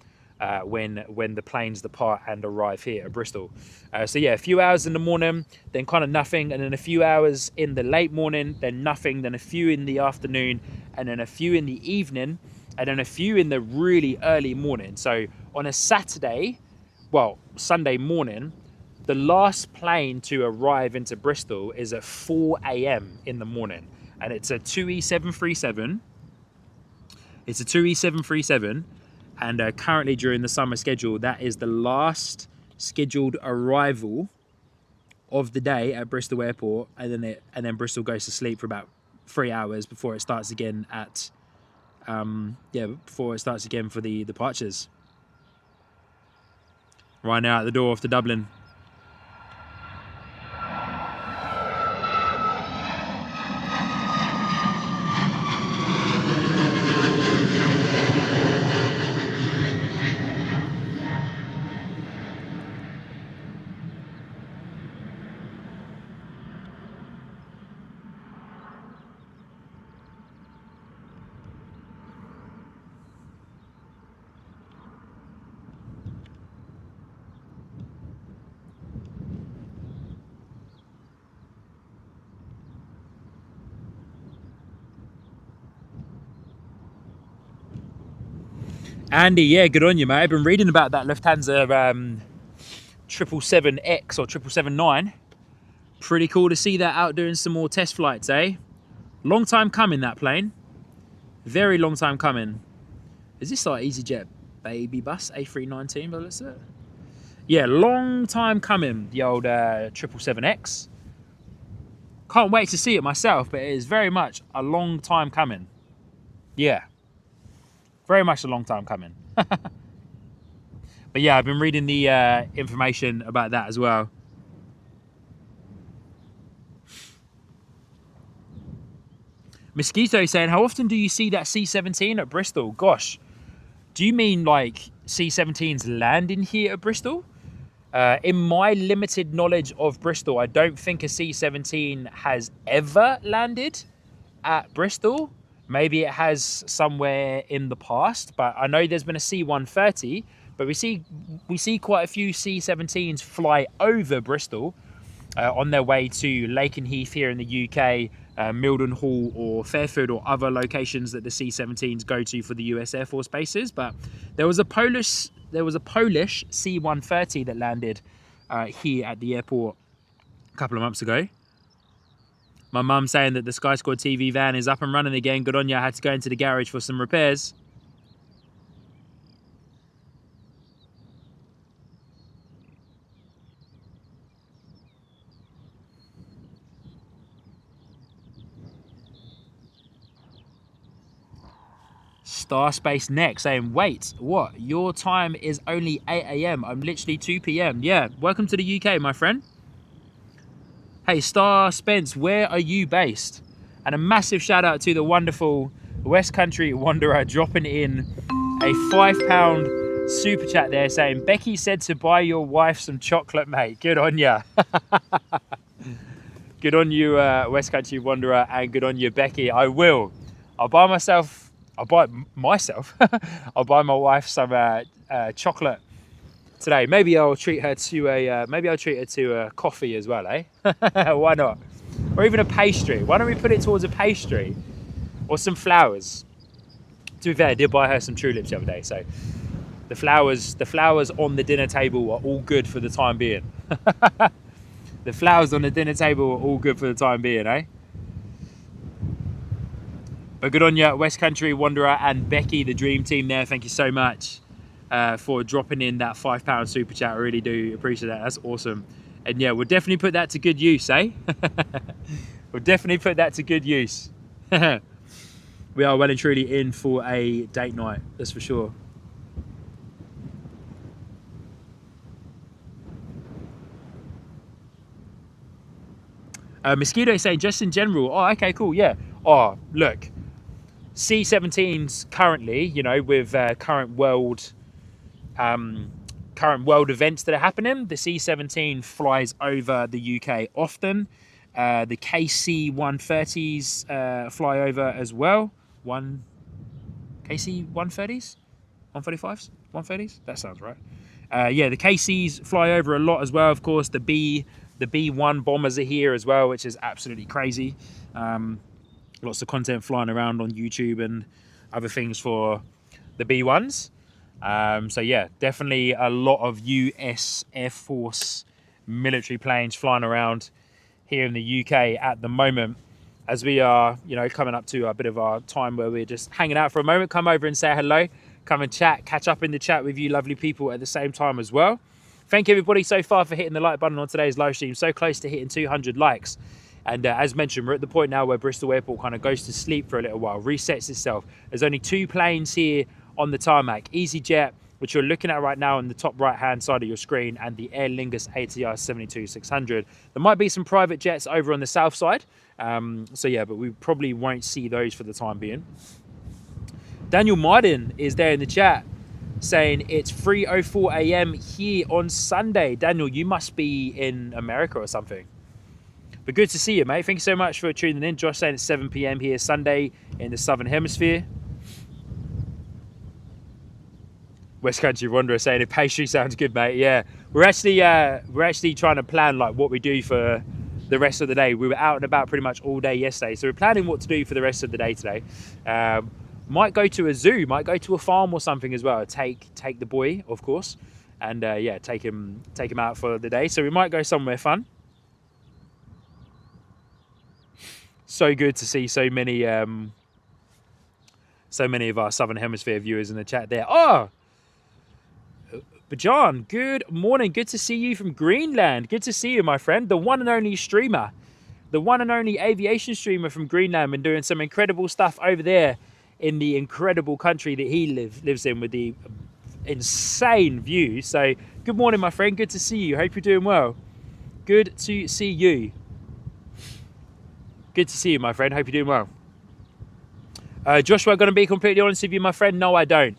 when the planes depart and arrive here at Bristol. So yeah, a few hours in the morning, then kind of nothing, and then a few hours in the late morning, then nothing, then a few in the afternoon, and then a few in the evening, and then a few in the really early morning. So on a Sunday morning, the last plane to arrive into Bristol is at 4 a.m. in the morning. And it's a 2E737. It's a 2E737. And currently during the summer schedule, that is the last scheduled arrival of the day at Bristol Airport. And then Bristol goes to sleep for about 3 hours before it starts again before it starts again for the departures. Right now at the door off to Dublin. Andy, yeah, good on you, mate. I've been reading about that Lufthansa 777X or 777-9. Pretty cool to see that out doing some more test flights, eh? Long time coming, that plane. Very long time coming. Is this like EasyJet baby bus, A319 by the looks of it? Yeah, long time coming, the old 777X. Can't wait to see it myself, but it is very much a long time coming. Yeah. Very much a long time coming. But yeah, I've been reading the information about that as well. Mosquito saying, how often do you see that C-17 at Bristol? Gosh, do you mean like C-17s landing here at Bristol? In my limited knowledge of Bristol, I don't think a C-17 has ever landed at Bristol. Maybe it has somewhere in the past, but I know there's been a C-130, but we see quite a few C-17s fly over Bristol on their way to Lakenheath here in the UK, Mildenhall or Fairfield or other locations that the C-17s go to for the US Air Force bases. But there was a Polish C-130 that landed here at the airport a couple of months ago. My mum saying that the Sky Squad TV van is up and running again. Good on you. I had to go into the garage for some repairs. Starspace Next saying, wait, what? Your time is only 8 a.m. I'm literally 2 p.m. Yeah, welcome to the UK, my friend. Hey, Star Spence, where are you based? And a massive shout out to the wonderful West Country Wanderer dropping in a £5 super chat there saying, Becky said to buy your wife some chocolate, mate. Good on ya. Good on you, West Country Wanderer, and good on you, Becky. I will. I'll buy my wife some chocolate today. Maybe I'll treat her to a coffee as well, eh? Why not? Or even a pastry. Why don't we put it towards a pastry or some flowers? To be fair, I did buy her some tulips the other day, so The flowers on the dinner table are all good for the time being. The flowers on the dinner table are all good for the time being, eh? But good on you, West Country Wanderer and Becky, the dream team there. Thank you so much for dropping in that £5 super chat. I really do appreciate that. That's awesome. And yeah, we'll definitely put that to good use, eh? We'll definitely put that to good use. We are well and truly in for a date night, that's for sure. Mosquito saying just in general. Oh, okay, cool, yeah. Oh, look, C-17s currently, you know, with current world events that are happening, the C-17 flies over the UK often. The KC-130s fly over as well. KC-130s? 135s? 130s? That sounds right. Yeah, the KCs fly over a lot as well, of course. The B-1 bombers are here as well, which is absolutely crazy. Lots of content flying around on YouTube and other things for the B-1s. So yeah, definitely a lot of US Air Force military planes flying around here in the UK at the moment, as we are, you know, coming up to a bit of our time where we're just hanging out for a moment. Come over and say hello, come and chat, catch up in the chat with you lovely people at the same time as well. Thank you everybody so far for hitting the like button on today's live stream. So close to hitting 200 likes. And as mentioned, we're at the point now where Bristol Airport kind of goes to sleep for a little while, resets itself. There's only 2 planes here on the tarmac, EasyJet, which you're looking at right now on the top right hand side of your screen, and the Aer Lingus ATR 72-600. There might be some private jets over on the south side. So yeah, but we probably won't see those for the time being. Daniel Martin is there in the chat saying it's 3:04 a.m. here on Sunday. Daniel, you must be in America or something. But good to see you, mate. Thank you so much for tuning in. Josh saying it's 7 p.m. here Sunday in the Southern Hemisphere. West Country Wanderer saying, if pastry sounds good, mate. Yeah, we're actually trying to plan like what we do for the rest of the day. We were out and about pretty much all day yesterday, so we're planning what to do for the rest of the day today. Might go to a zoo, might go to a farm or something as well. Take the boy, of course, and yeah, take him out for the day. So we might go somewhere fun. So good to see so many of our Southern Hemisphere viewers in the chat there. Oh, Bajan, good morning. Good to see you from Greenland. Good to see you, my friend. The one and only streamer, the one and only aviation streamer from Greenland, and doing some incredible stuff over there in the incredible country that he lives in with the insane views. So good morning, my friend. Good to see you. Hope you're doing well. Good to see you. Good to see you, my friend. Hope you're doing well. Joshua, going to be completely honest with you, my friend. No, I don't.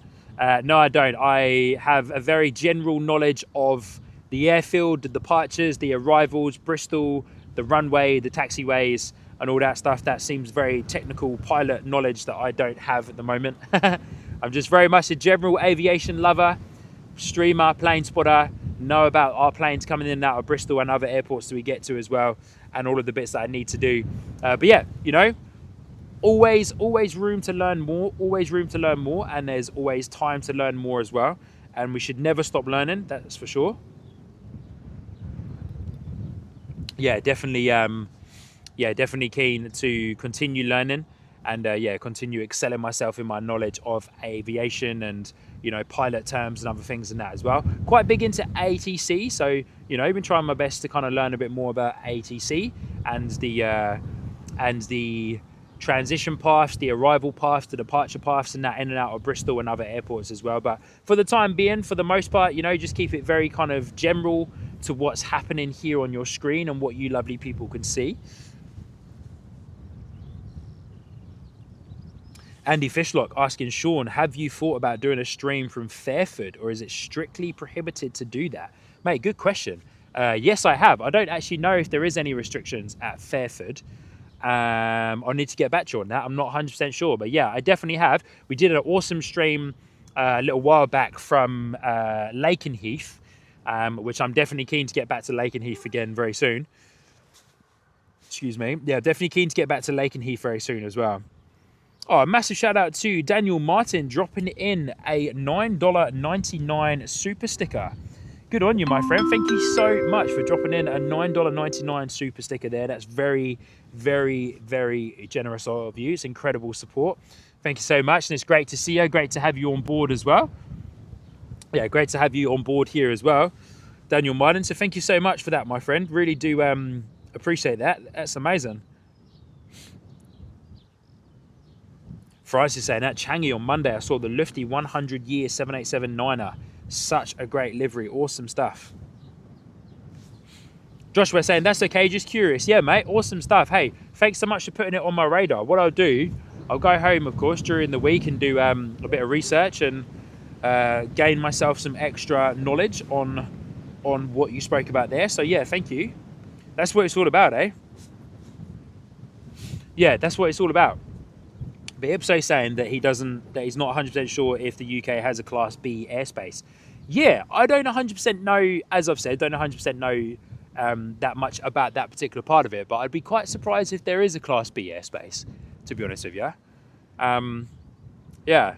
No, I don't. I have a very general knowledge of the airfield, the departures, the arrivals, Bristol, the runway, the taxiways, and all that stuff. That seems very technical pilot knowledge that I don't have at the moment. I'm just very much a general aviation lover, streamer, plane spotter, know about our planes coming in and out of Bristol and other airports that we get to as well, and all of the bits that I need to do. But yeah, you know, always room to learn more, and there's always time to learn more as well. And we should never stop learning, that's for sure. Yeah, definitely keen to continue learning and yeah, continue excelling myself in my knowledge of aviation and, you know, pilot terms and other things and that as well. Quite big into ATC, so, you know, I've been trying my best to kind of learn a bit more about ATC and the transition paths, the arrival paths, the departure paths, and that in and out of Bristol and other airports as well. But for the time being, for the most part, you know, just keep it very kind of general to what's happening here on your screen and what you lovely people can see. Andy Fishlock asking Sean, have you thought about doing a stream from Fairford, or is it strictly prohibited to do that? Mate, good question. Yes, I have. I don't actually know if there is any restrictions at Fairford. I'll need to get back to you on that. I'm not 100% sure, but yeah, I definitely have. We did an awesome stream a little while back from Lakenheath, which I'm definitely keen to get back to Lakenheath again very soon. Excuse me. Yeah, definitely keen to get back to Lakenheath very soon as well. Oh, a massive shout out to Daniel Martin dropping in a $9.99 super sticker. Good on you, my friend. Thank you so much for dropping in a $9.99 super sticker there. That's very, very, very generous of you. It's incredible support. Thank you so much. And it's great to see you. Great to have you on board as well. Yeah, great to have you on board here as well, Daniel Martin. So thank you so much for that, my friend. Really do appreciate that. That's amazing. Fries is saying that Changi on Monday, I saw the Lufty 100-year 787-9er. Such a great livery. Awesome stuff. Joshua saying, that's okay, just curious. Yeah, mate, awesome stuff. Hey, thanks so much for putting it on my radar. What I'll do, I'll go home, of course, during the week and do a bit of research and gain myself some extra knowledge on what you spoke about there. So, yeah, thank you. That's what it's all about, eh? Yeah, that's what it's all about. But Ipso's saying that he's not 100% sure if the UK has a Class B airspace. Yeah, I don't 100% know, as I've said, don't 100% know that much about that particular part of it, but I'd be quite surprised if there is a Class B airspace, to be honest with you. Yeah,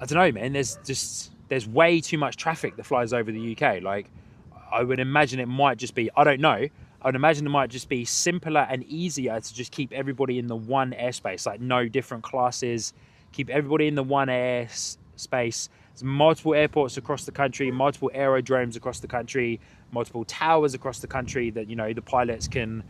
I don't know, man. There's way too much traffic that flies over the UK. Like, I would imagine it might just be, I don't know, I would imagine it might just be simpler and easier to just keep everybody in the one airspace, like no different classes, keep everybody in the one airspace. There's multiple airports across the country, multiple aerodromes across the country, multiple towers across the country that, you know, the pilots can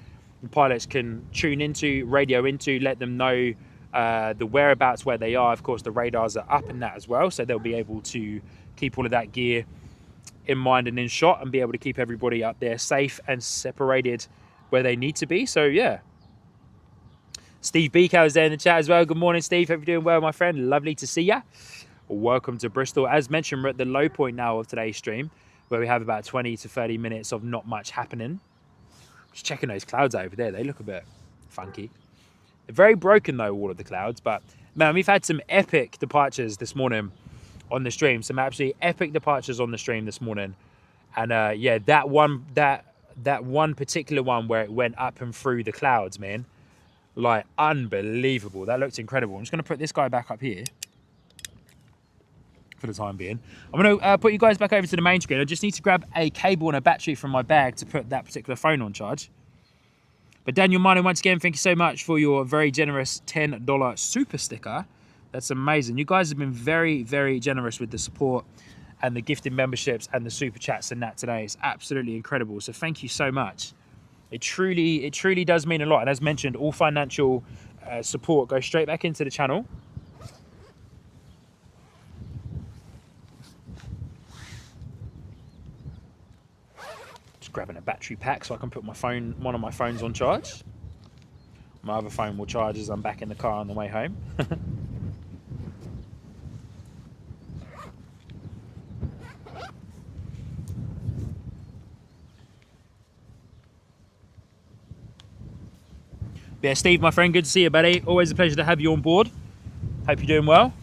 tune into, radio into, let them know the whereabouts where they are. Of course, the radars are up in that as well, so they'll be able to keep all of that gear in mind and in shot and be able to keep everybody up there safe and separated where they need to be. So yeah, Steve Beakow is there in the chat as well. Good morning, Steve. Hope you're doing well, my friend. Lovely to see ya. Welcome to Bristol. As mentioned, we're at the low point now of today's stream, where we have about 20 to 30 minutes of not much happening. Just checking those clouds over there. They look a bit funky. They're very broken though, all of the clouds, but man, we've had some epic departures this morning on the stream. Some absolutely epic departures on the stream this morning. And yeah, that one particular one where it went up and through the clouds, man, like unbelievable. That looked incredible. I'm just going to put this guy back up here for the time being. I'm going to put you guys back over to the main screen. I just need to grab a cable and a battery from my bag to put that particular phone on charge. But Daniel Martin, once again, thank you so much for your very generous $10 super sticker. That's amazing. You guys have been very, very generous with the support and the gifted memberships and the super chats and that today. It's absolutely incredible. So thank you so much. It truly does mean a lot. And as mentioned, all financial support goes straight back into the channel. Just grabbing a battery pack so I can put my phone, one of my phones on charge. My other phone will charge as I'm back in the car on the way home. Yeah, Steve, my friend, good to see you, buddy. Always a pleasure to have you on board. Hope you're doing well.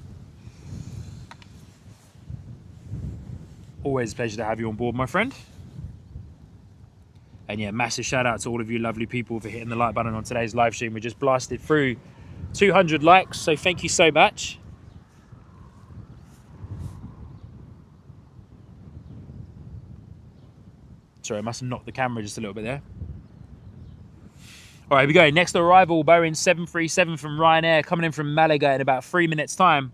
Always a pleasure to have you on board, my friend. And yeah, massive shout out to all of you lovely people for hitting the like button on today's live stream. We just blasted through 200 likes, so thank you so much. Sorry, I must have knocked the camera just a little bit there. All right, here we go. Next arrival, Boeing 737 from Ryanair, coming in from Malaga in about 3 minutes' time.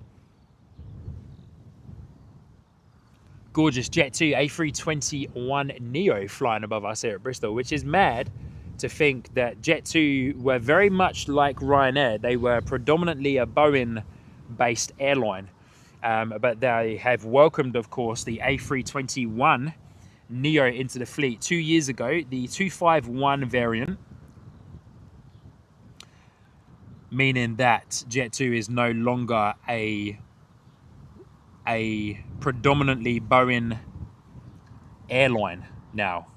Gorgeous Jet2 A321neo flying above us here at Bristol, which is mad to think that Jet2 were very much like Ryanair. They were predominantly a Boeing-based airline, but they have welcomed, of course, the A321neo into the fleet 2 years ago, the 251 variant, meaning that Jet2 is no longer a predominantly Boeing airline now.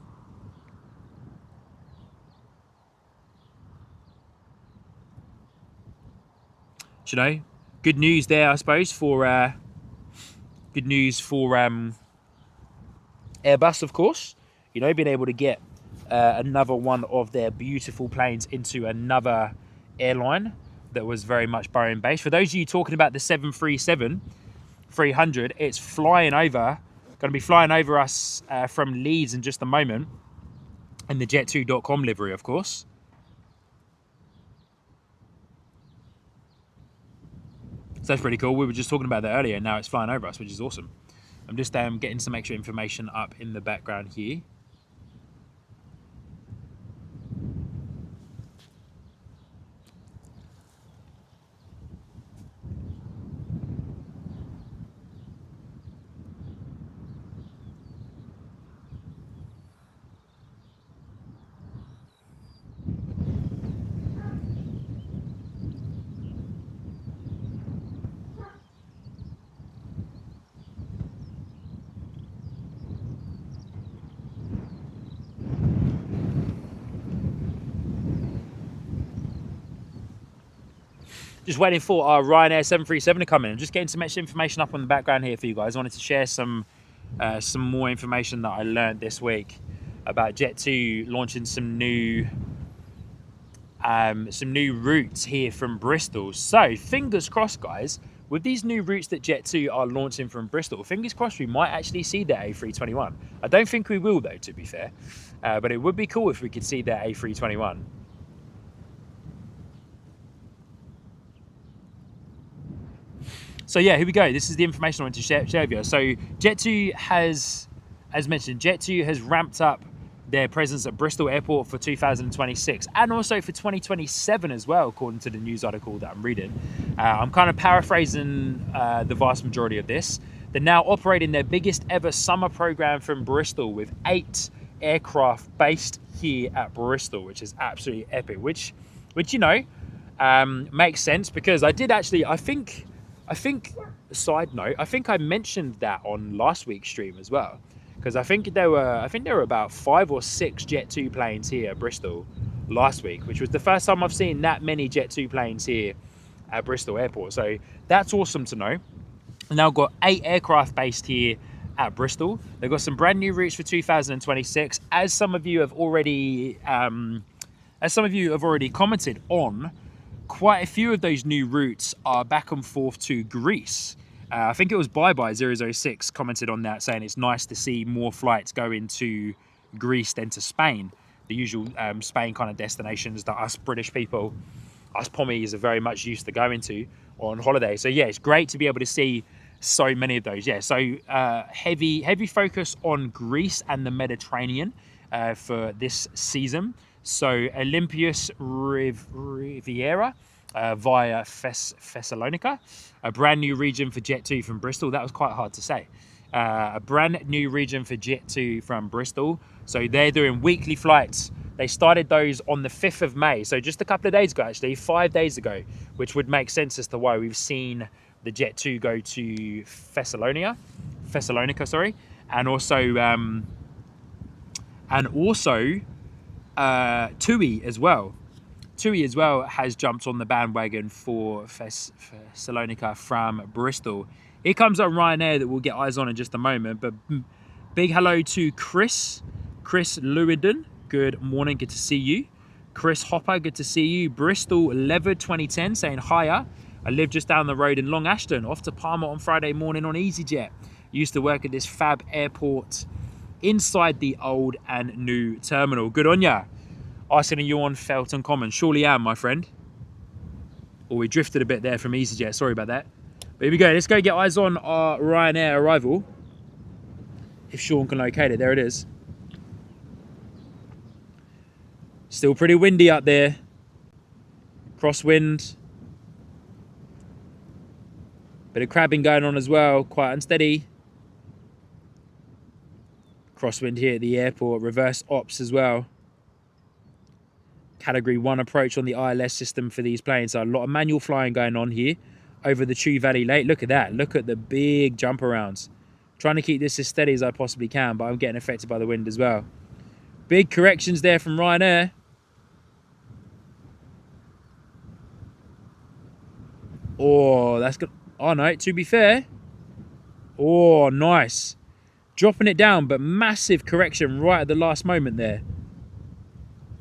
You know, good news there, I suppose, for good news for Airbus, of course. You know, being able to get another one of their beautiful planes into another airline. that was very much Boeing based. For those of you talking about the 737-300, it's flying over, going to be flying over us from Leeds in just a moment, in the jet2.com livery, of course. So that's pretty cool. We were just talking about that earlier, and now it's flying over us, which is awesome. I'm just getting some extra information up in the background here. Just waiting for our Ryanair 737 to come in. I'm just getting some extra information up on the background here for you guys. I wanted to share some more information that I learned this week about Jet2 launching some new routes here from Bristol. So fingers crossed, guys, with these new routes that Jet2 are launching from Bristol, fingers crossed we might actually see the A321. I don't think we will though, to be fair, but it would be cool if we could see the A321. So yeah, here we go. This is the information I want to share with you. So Jet2 has, as mentioned, Jet2 has ramped up their presence at Bristol Airport for 2026 and also for 2027 as well, according to the news article that I'm reading. I'm kind of paraphrasing the vast majority of this. They're now operating their biggest ever summer program from Bristol with 8 aircraft based here at Bristol, which is absolutely epic, which you know, makes sense because I think, side note, I think I mentioned that on last week's stream as well, because I think there were about 5 or 6 Jet2 planes here at Bristol last week, which was the first time I've seen that many Jet2 planes here at Bristol Airport. So that's awesome to know. They've now got 8 aircraft based here at Bristol. They've got some brand new routes for 2026, as some of you have already commented on. Quite a few of those new routes are back and forth to Greece. I think it was Bye006 commented on that, saying it's nice to see more flights go into Greece than to Spain, the usual Spain kind of destinations that us British people, us Pommies, are very much used to going to on holiday. So yeah, it's great to be able to see so many of those. Yeah, so heavy focus on Greece and the Mediterranean for this season. So Olympias Riviera via Thessalonica, a brand new region for Jet2 from Bristol. That was quite hard to say. A brand new region for Jet2 from Bristol. So they're doing weekly flights. They started those on the 5th of May. So just a couple of days ago, actually, 5 days ago, which would make sense as to why we've seen the Jet2 go to Thessalonica, and also TUI as well. TUI as well has jumped on the bandwagon for Thessalonica from Bristol. Here comes our Ryanair that we'll get eyes on in just a moment. But big hello to Chris Lewiden. Good morning, good to see you. Chris Hopper, good to see you. Bristol Lever 2010 saying hiya. I live just down the road in Long Ashton, off to Palma on Friday morning on EasyJet. Used to work at this fab airport inside the old and new terminal. Good on ya. Asking you on Felton Common. Surely am, my friend. Oh, we drifted a bit there from EasyJet. Sorry about that. But here we go. Let's go get eyes on our Ryanair arrival. If Sean can locate it. There it is. Still pretty windy up there. Crosswind. Bit of crabbing going on as well. Quite unsteady. Crosswind here at the airport. Reverse ops as well. Category 1 approach on the ILS system for these planes. So a lot of manual flying going on here over the Chew Valley Lake. Look at that. Look at the big jump arounds. Trying to keep this as steady as I possibly can, but I'm getting affected by the wind as well. Big corrections there from Ryanair. Oh, that's good. Oh, no, to be fair. Oh, nice. Dropping it down, but massive correction right at the last moment there.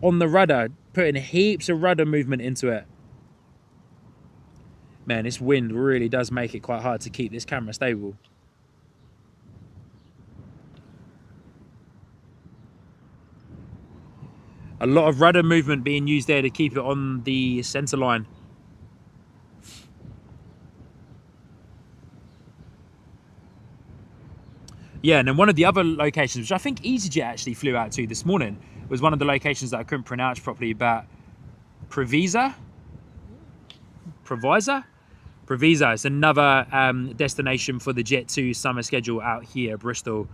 On the rudder, putting heaps of rudder movement into it. Man, this wind really does make it quite hard to keep this camera stable. A lot of rudder movement being used there to keep it on the center line. Yeah, and then one of the other locations, which I think EasyJet actually flew out to this morning, was one of the locations that I couldn't pronounce properly, but Previsa? It's another destination for the Jet 2 summer schedule out here at Bristol.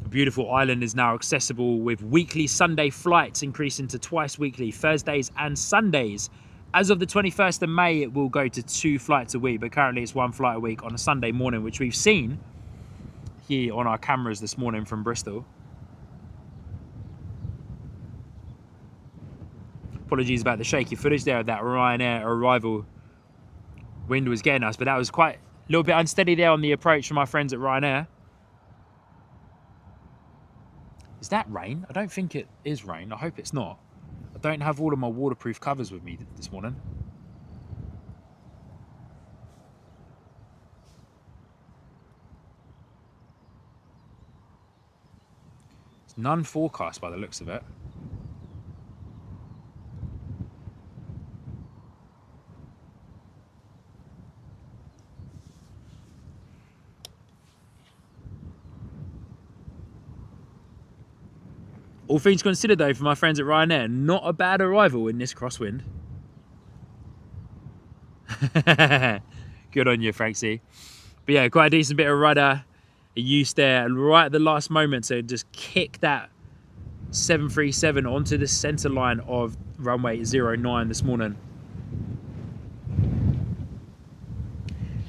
A beautiful island is now accessible with weekly Sunday flights increasing to twice weekly, Thursdays and Sundays. As of the 21st of May, it will go to 2 flights a week, but currently it's 1 flight a week on a Sunday morning, which we've seen here on our cameras this morning from Bristol. Apologies about the shaky footage there of that Ryanair arrival. Wind was getting us, but that was quite a little bit unsteady there on the approach from our friends at Ryanair. Is that rain? I don't think it is rain. I hope it's not. I don't have all of my waterproof covers with me this morning. It's none forecast by the looks of it. All things considered though, for my friends at Ryanair, not a bad arrival in this crosswind. Good on you, Franksy. But yeah, quite a decent bit of rudder use there right at the last moment to just kick that 737 onto the center line of runway 09 this morning.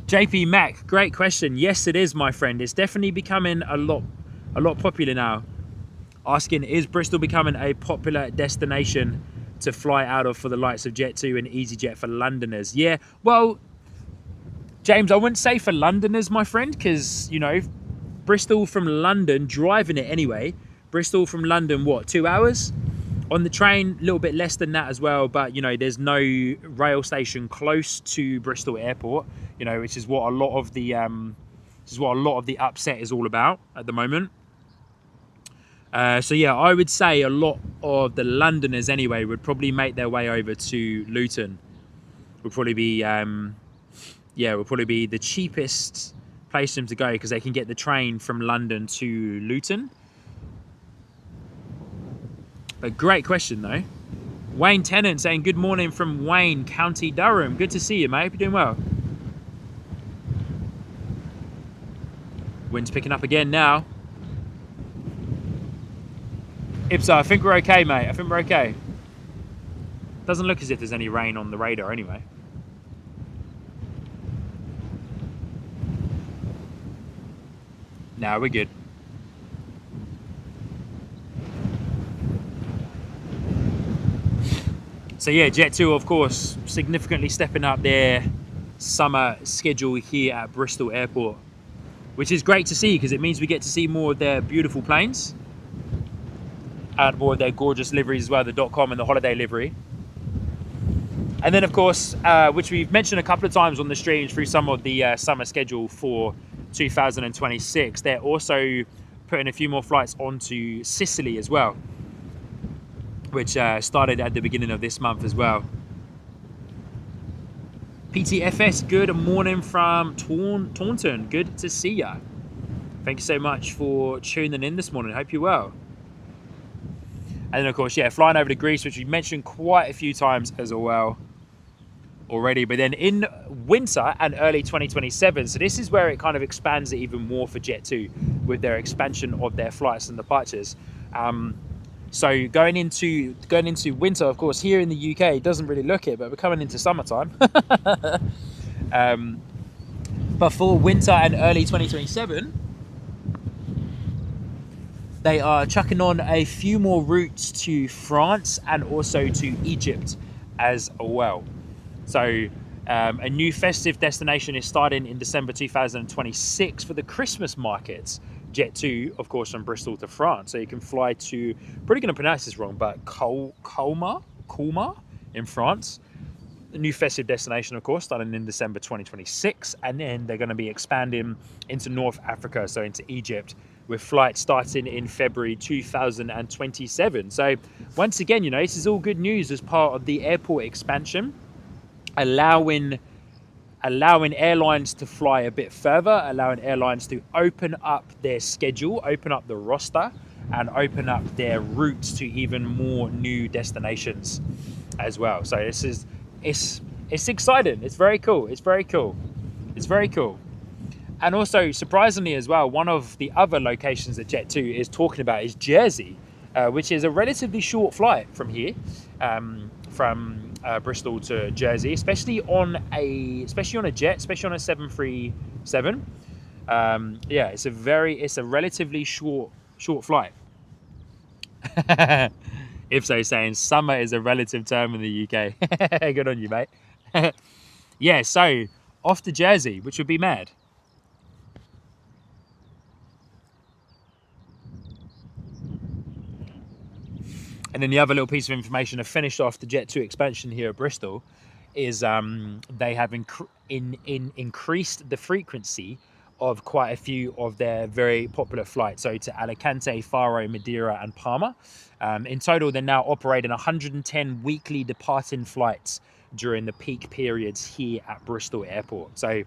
JP Mac, great question. Yes, it is, my friend. It's definitely becoming a lot popular now. Asking, is Bristol becoming a popular destination to fly out of for the likes of Jet2 and EasyJet for Londoners? Yeah, well, James, I wouldn't say for Londoners, my friend, because, you know, Bristol from London, driving it anyway, Bristol from London, what, 2 hours? On the train, a little bit less than that as well, but, you know, there's no rail station close to Bristol Airport, you know, which is what a lot of the upset is all about at the moment. So yeah, I would say a lot of the Londoners anyway would probably make their way over to Luton. Would probably be the cheapest place for them to go because they can get the train from London to Luton. But great question though. Wayne Tennant saying good morning from Wayne, County Durham. Good to see you, mate. Hope you're doing well. Wind's picking up again now. Ipsa, I think we're okay, mate. I think we're okay. Doesn't look as if there's any rain on the radar anyway. No, we're good. So yeah, Jet2, of course, significantly stepping up their summer schedule here at Bristol Airport, which is great to see because it means we get to see more of their beautiful planes and more of their gorgeous liveries as well, the .com and the holiday livery. And then, of course, which we've mentioned a couple of times on the streams through some of the summer schedule for 2026, they're also putting a few more flights onto Sicily as well, which started at the beginning of this month as well. PTFS, good morning from Taunton. Good to see ya. Thank you so much for tuning in this morning. Hope you're well. And then, of course, yeah, flying over to Greece, which we mentioned quite a few times as well already. But then in winter and early 2027, so this is where it kind of expands it even more for Jet2 with their expansion of their flights and departures. So going into winter, of course, here in the UK, it doesn't really look it, but we're coming into summertime. But for winter and early 2027, they are chucking on a few more routes to France and also to Egypt as well. So a new festive destination is starting in December 2026 for the Christmas markets. Jet2, of course, from Bristol to France. So you can fly to, probably going to pronounce this wrong, but Colmar in France. the new festive destination, of course, starting in December 2026, and then they're going to be expanding into North Africa, so into Egypt, with flights starting in February 2027. So once again, you know, this is all good news as part of the airport expansion, allowing airlines to fly a bit further, allowing airlines to open up their schedule, open up the roster, and open up their routes to even more new destinations as well. So this is, it's exciting. It's very cool. It's very cool. It's very cool. And also, surprisingly as well, one of the other locations that Jet2 is talking about is Jersey, which is a relatively short flight from here, from Bristol to Jersey, especially on a jet, especially on a 737. Yeah, it's a relatively short flight. If so, saying summer is a relative term in the UK. Good on you, mate. Yeah, so off to Jersey, which would be mad. And then the other little piece of information to finish off the Jet2 expansion here at Bristol is they have increased the frequency of quite a few of their very popular flights. So to Alicante, Faro, Madeira, and Palma. In total, they're now operating 110 weekly departing flights during the peak periods here at Bristol Airport. So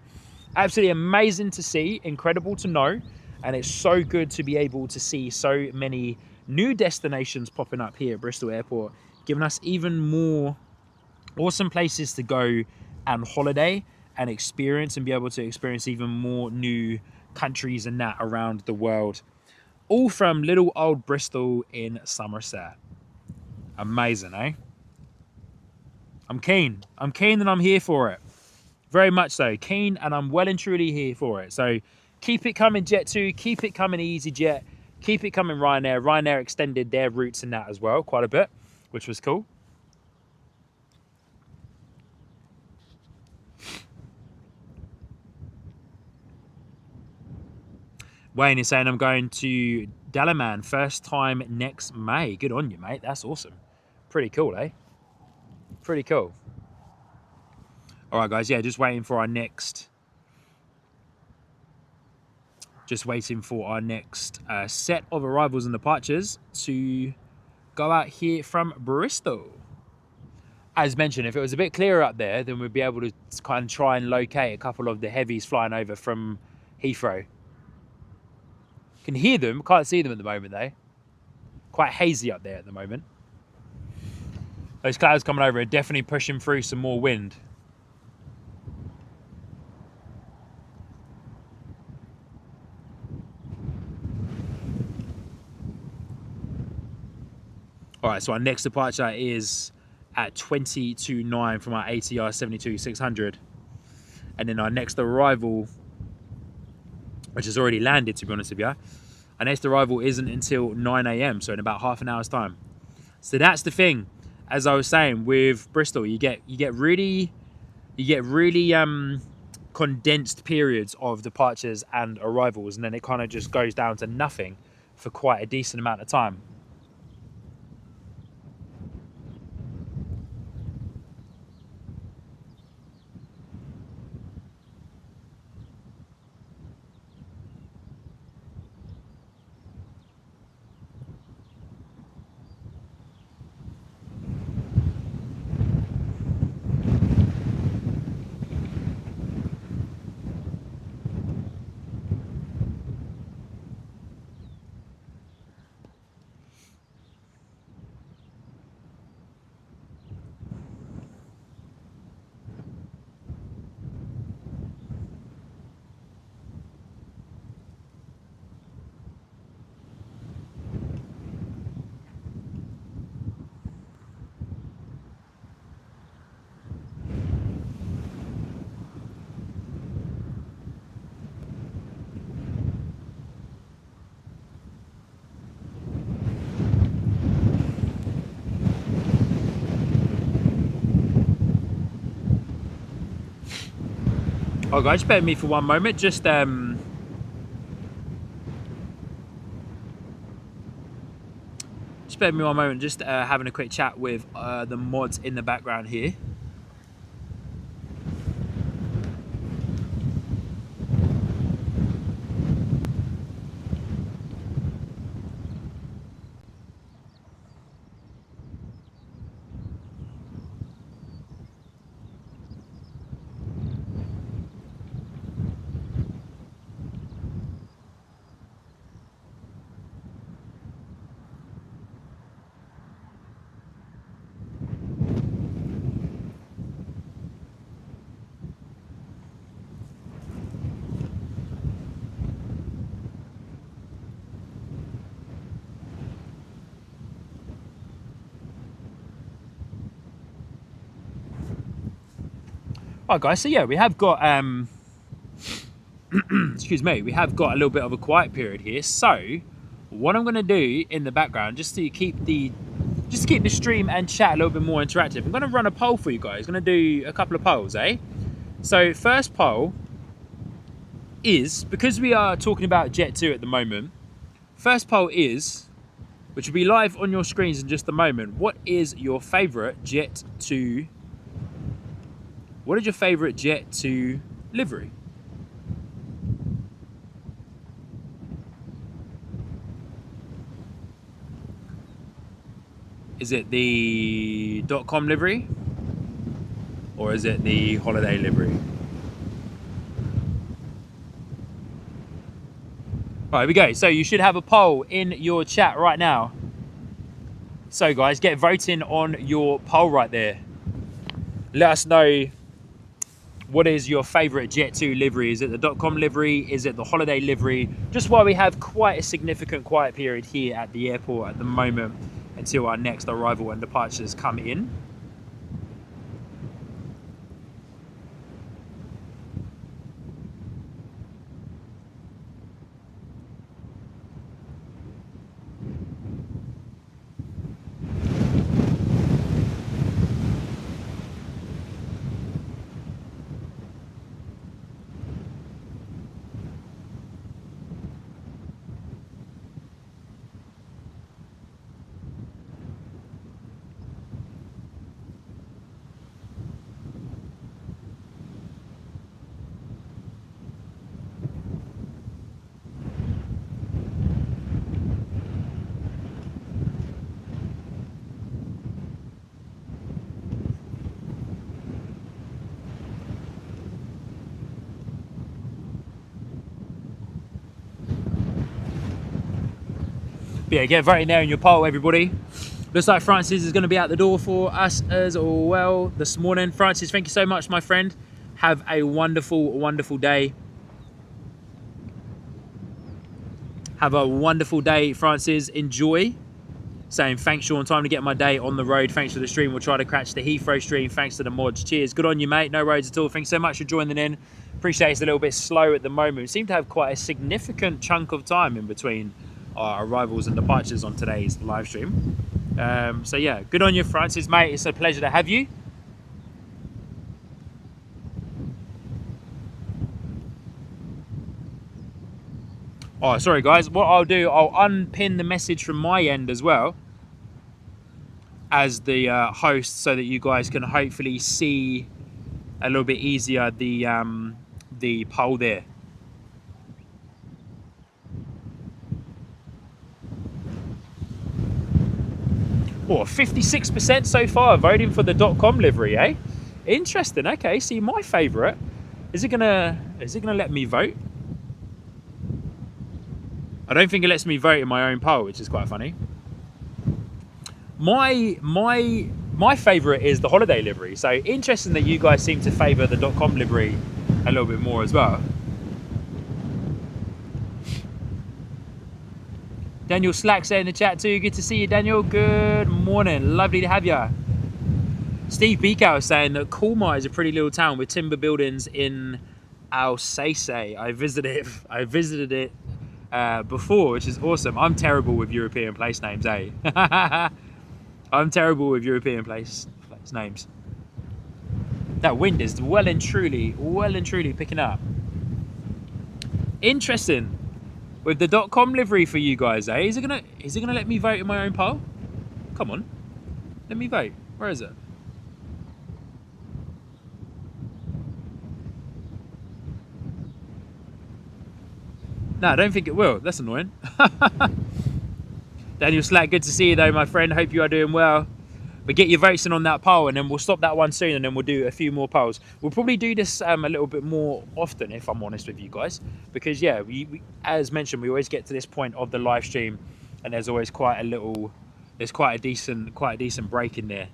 absolutely amazing to see, incredible to know, and it's so good to be able to see so many new destinations popping up here at Bristol Airport, giving us even more awesome places to go and holiday and experience, and be able to experience even more new countries and that around the world, all from little old Bristol in Somerset. Amazing, eh? I'm keen and I'm here for it. Very much so. Keen, and I'm well and truly here for it. So keep it coming, Jet2. Keep it coming, EasyJet. Keep it coming, Ryanair. Ryanair extended their routes in that as well quite a bit, which was cool. Wayne is saying, I'm going to Dalaman first time next May. Good on you, mate. That's awesome. Pretty cool, eh? Pretty cool. All right, guys. Yeah, just waiting for our next... set of arrivals and departures to go out here from Bristol. As mentioned, if it was a bit clearer up there, then we'd be able to kind of try and locate a couple of the heavies flying over from Heathrow. Can hear them, can't see them at the moment though. Quite hazy up there at the moment. Those clouds coming over are definitely pushing through some more wind. All right, so our next departure is at 20 to 9 from our ATR 72-600. And then our next arrival, which has already landed, to be honest with you, our next arrival isn't until 9 AM, so in about half an hour's time. So that's the thing, as I was saying, with Bristol, you get really condensed periods of departures and arrivals, and then it kind of just goes down to nothing for quite a decent amount of time. Oh, guys, bear with me for one moment. Just bear with me one moment. Just having a quick chat with the mods in the background here. Right, guys, so yeah, we have got excuse me, we have got a little bit of a quiet period here. So what I'm going to do in the background, just to keep the stream and chat a little bit more interactive, I'm going to run a poll for you guys. I'm going to do a couple of polls, eh? So first poll is, because we are talking about Jet 2 at the moment, first poll is, which will be live on your screens in just a moment, what is your favourite Jet 2? What is your favourite Jet 2 livery? Is it the .com livery? Or is it the holiday livery? Right, here we go. So you should have a poll in your chat right now. So guys, get voting on your poll right there. Let us know, what is your favourite Jet 2 livery? Is it the .com livery? Is it the holiday livery? Just while we have quite a significant quiet period here at the airport at the moment until our next arrival and departures come in. But yeah, get voting there in your poll, everybody. Looks like Francis is going to be out the door for us as well this morning. Francis, thank you so much, my friend. Have a wonderful, wonderful day. Have a wonderful day, Francis. Enjoy. Saying thanks, Sean. Time to get my day on the road. Thanks for the stream. We'll try to catch the Heathrow stream. Thanks to the mods. Cheers. Good on you, mate. No roads at all. Thanks so much for joining in. Appreciate it's a little bit slow at the moment. We seem to have quite a significant chunk of time in between our arrivals and departures on today's live stream. So yeah, good on you, Francis, mate. It's a pleasure to have you. Oh, sorry guys, what I'll do, I'll unpin the message from my end as well as the host, so that you guys can hopefully see a little bit easier the poll there. Oh, 56% so far voting for the .com livery, eh? Interesting. Okay, see, my favourite, is it gonna let me vote? I don't think it lets me vote in my own poll, which is quite funny. My favourite is the holiday livery. So interesting that you guys seem to favour the .com livery a little bit more as well. Daniel Slack saying in the chat too. Good to see you, Daniel. Good morning. Lovely to have you. Steve Beakow is saying that Colmar is a pretty little town with timber buildings in Alsace. I visited it before, which is awesome. I'm terrible with European place names, eh? I'm terrible with European place names. That wind is well and truly picking up. Interesting. With the .com livery for you guys, eh? Is it gonna let me vote in my own poll? Come on, let me vote. Where is it? No, I don't think it will. That's annoying. Daniel Slack, good to see you though, my friend. Hope you are doing well. But get your votes in on that poll, and then we'll stop that one soon, and then we'll do a few more polls. We'll probably do this a little bit more often, if I'm honest with you guys, because yeah, we as mentioned, we always get to this point of the live stream, and there's always quite a decent break in there.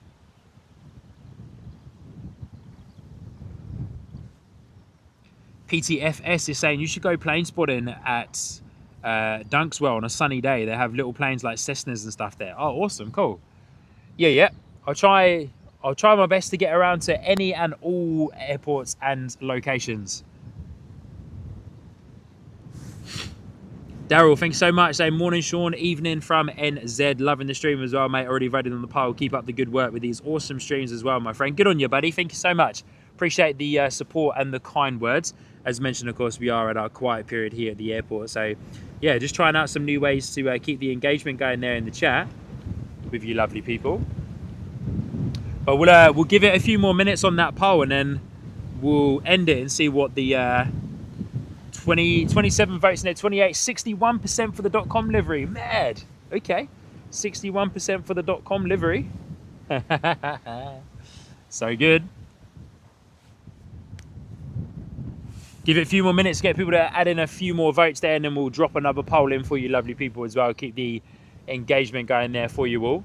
PTFS is saying you should go plane spotting at Dunkswell on a sunny day. They have little planes like Cessnas and stuff there. Oh, awesome, cool. Yeah, I'll try I'll try my best to get around to any and all airports and locations. Daryl, thanks so much. Say morning, Sean. Evening from NZ. Loving the stream as well, mate. Already voted on the poll. Keep up the good work with these awesome streams as well, my friend. Good on you, buddy. Thank you so much. Appreciate the support and the kind words. As mentioned, of course, we are at our quiet period here at the airport. So, yeah, just trying out some new ways to keep the engagement going there in the chat with you lovely people. But we'll give it a few more minutes on that poll, and then we'll end it and see what the 27 votes in there, 28, 61% for the .com livery. Mad. Okay, 61% for the .com livery. So good. Give it a few more minutes to get people to add in a few more votes there, and then we'll drop another poll in for you lovely people as well. Keep the engagement going there for you all.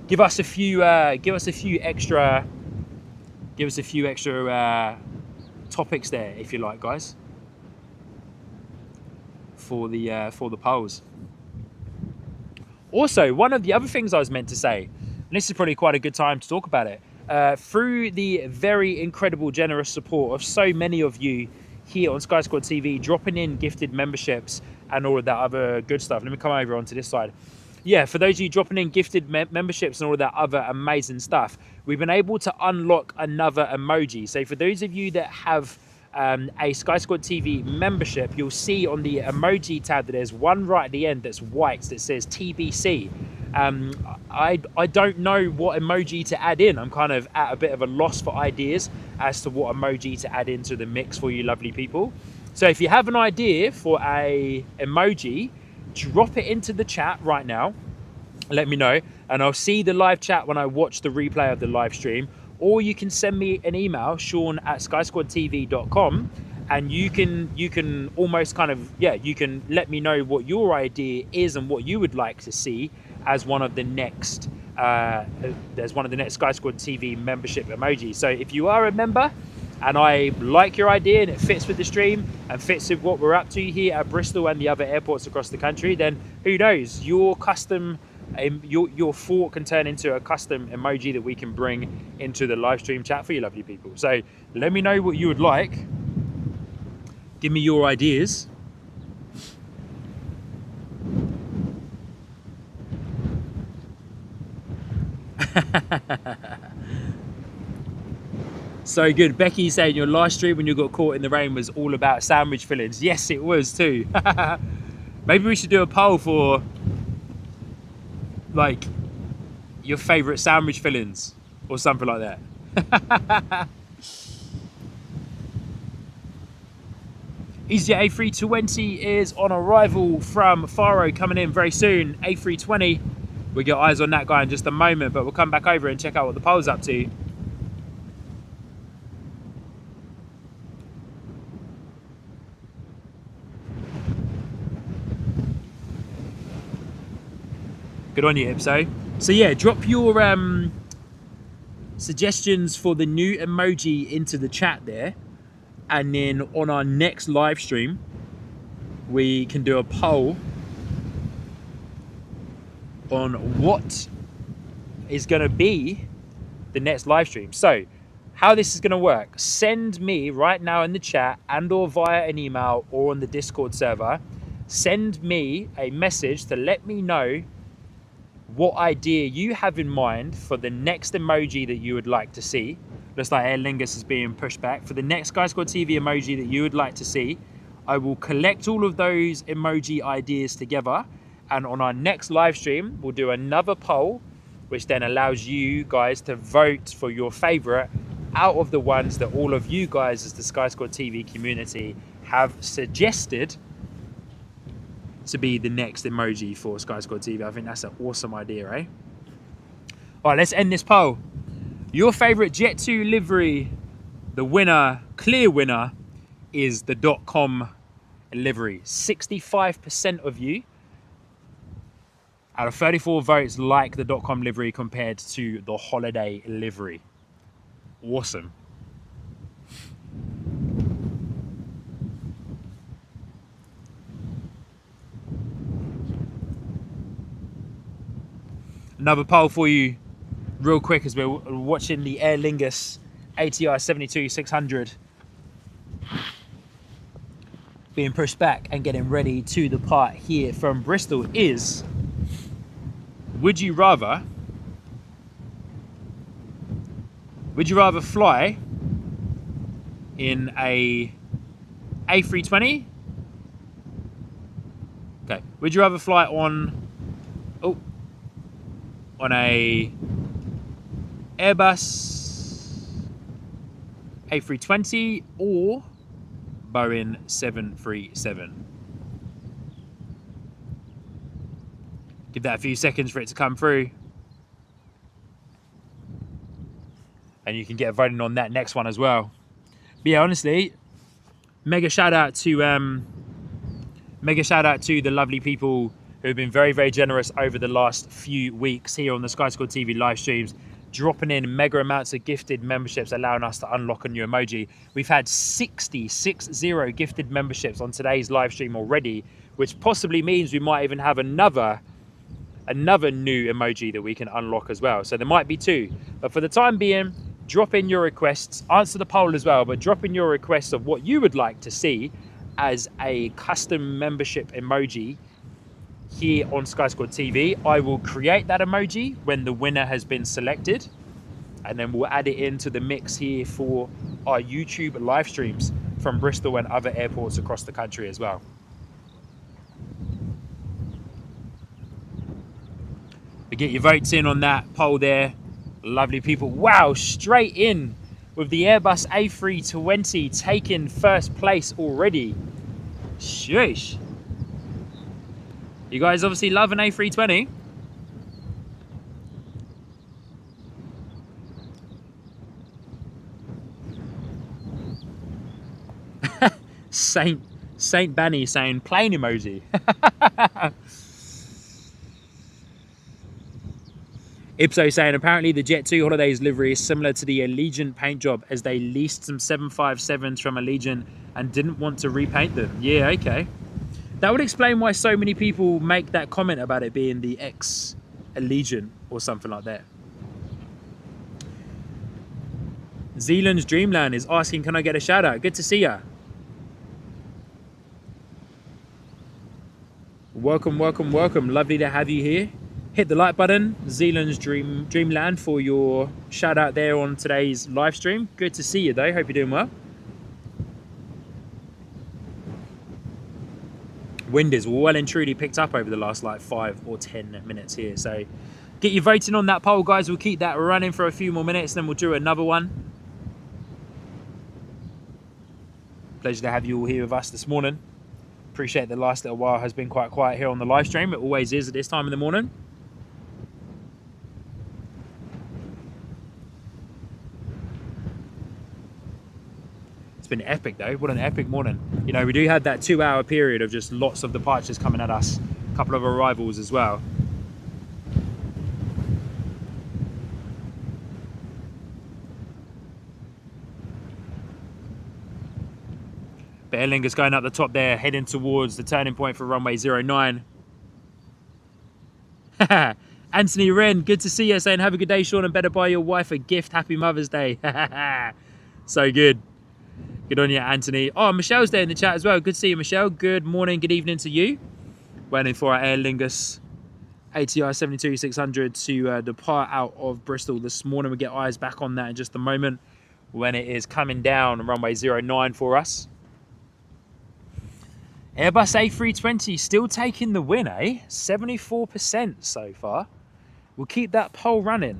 Give us a few extra topics there if you like, guys, for the polls. Also, one of the other things I was meant to say, and this is probably quite a good time to talk about it, through the very incredible, generous support of so many of you here on Sky Squad TV, dropping in gifted memberships and all of that other good stuff. Let me come over onto this side. Yeah, for those of you dropping in gifted memberships and all of that other amazing stuff, we've been able to unlock another emoji. So for those of you that have a Sky Squad TV membership, you'll see on the emoji tab that there's one right at the end that's white that says TBC. I don't know what emoji to add in. I'm kind of at a bit of a loss for ideas as to what emoji to add into the mix for you lovely people. So if you have an idea for a emoji, drop it into the chat right now. Let me know, and I'll see the live chat when I watch the replay of the live stream. Or you can send me an email, sean@skysquadtv.com, and you can almost kind of, yeah, you can let me know what your idea is and what you would like to see as one of the next Sky Squad TV membership emojis. So if you are a member and I like your idea and it fits with the stream and fits with what we're up to here at Bristol and the other airports across the country, then who knows, your custom your thought can turn into a custom emoji that we can bring into the live stream chat for you lovely people. So let me know what you would like. Give me your ideas. So good. Becky saying your last stream when you got caught in the rain was all about sandwich fillings. Yes, it was too. Maybe we should do a poll for like your favorite sandwich fillings or something like that. EasyJet A320 is on arrival from Faro, coming in very soon. A320, we got eyes on that guy in just a moment, but we'll come back over and check out what the poll's up to. Good on you, Ipso. So yeah, drop your suggestions for the new emoji into the chat there, and then on our next live stream we can do a poll on what is going to be the next live stream. So how this is going to work, send me right now in the chat and or via an email or on the Discord server, send me a message to let me know what idea you have in mind for the next emoji that you would like to see. Looks like Aer Lingus is being pushed back. For the next Sky Squad TV emoji that you would like to see, I will collect all of those emoji ideas together, and on our next live stream we'll do another poll which then allows you guys to vote for your favorite out of the ones that all of you guys as the Sky Squad TV community have suggested to be the next emoji for Sky Squad TV. I think that's an awesome idea, eh? All right, let's end this poll. Your favorite Jet2 livery, the winner, clear winner, is the .com livery. 65% of you out of 34 votes like the .com livery compared to the holiday livery. Awesome. Another poll for you real quick as we're watching the Aer Lingus ATR 72-600 being pushed back and getting ready to depart here from Bristol is, would you rather fly in a A320? Okay, would you rather fly on a Airbus A320 or Boeing 737? Give that a few seconds for it to come through, and you can get voting on that next one as well. But yeah, honestly, mega shout out to the lovely people who have been very, very generous over the last few weeks here on the Sky Squad TV live streams, dropping in mega amounts of gifted memberships, allowing us to unlock a new emoji. We've had 60 gifted memberships on today's live stream already, which possibly means we might even have another new emoji that we can unlock as well. So there might be 2, but for the time being, drop in your requests, answer the poll as well, but drop in your requests of what you would like to see as a custom membership emoji here on Sky Squad TV. I will create that emoji when the winner has been selected, and then we'll add it into the mix here for our YouTube live streams from Bristol and other airports across the country as well. But get your votes in on that poll there. Lovely people. Wow, straight in with the Airbus A320 taking first place already. Sheesh. You guys obviously love an A320. Saint Banny saying plane emoji. Ipso saying apparently the Jet 2 Holidays livery is similar to the Allegiant paint job, as they leased some 757s from Allegiant and didn't want to repaint them. Yeah, okay. That would explain why so many people make that comment about it being the ex-Allegiant or something like that. Zealand's Dreamland is asking, can I get a shout out? Good to see ya. Welcome, welcome, welcome. Lovely to have you here. Hit the like button, Zealand's Dreamland, for your shout out there on today's live stream. Good to see you though. Hope you're doing well. Wind is well and truly picked up over the last like 5 or 10 minutes here. So get your voting on that poll, guys. We'll keep that running for a few more minutes, then we'll do another one. Pleasure to have you all here with us this morning. Appreciate the last little while has been quite quiet here on the live stream. It always is at this time in the morning. It's been epic though. What an epic morning. You know, we do have that 2-hour period of just lots of departures coming at us. A couple of arrivals as well. But Aer Lingus going up the top there, heading towards the turning point for runway 09. Anthony Wren, good to see you, saying have a good day, Sean, and better buy your wife a gift. Happy Mother's Day. So good. Good on you, Anthony. Oh, Michelle's there in the chat as well. Good to see you, Michelle. Good morning, good evening to you. Waiting for our Aer Lingus ATR 72-600 to depart out of Bristol this morning. We'll get eyes back on that in just a moment when it is coming down runway 09 for us. Airbus A320 still taking the win, eh? 74% so far. We'll keep that poll running.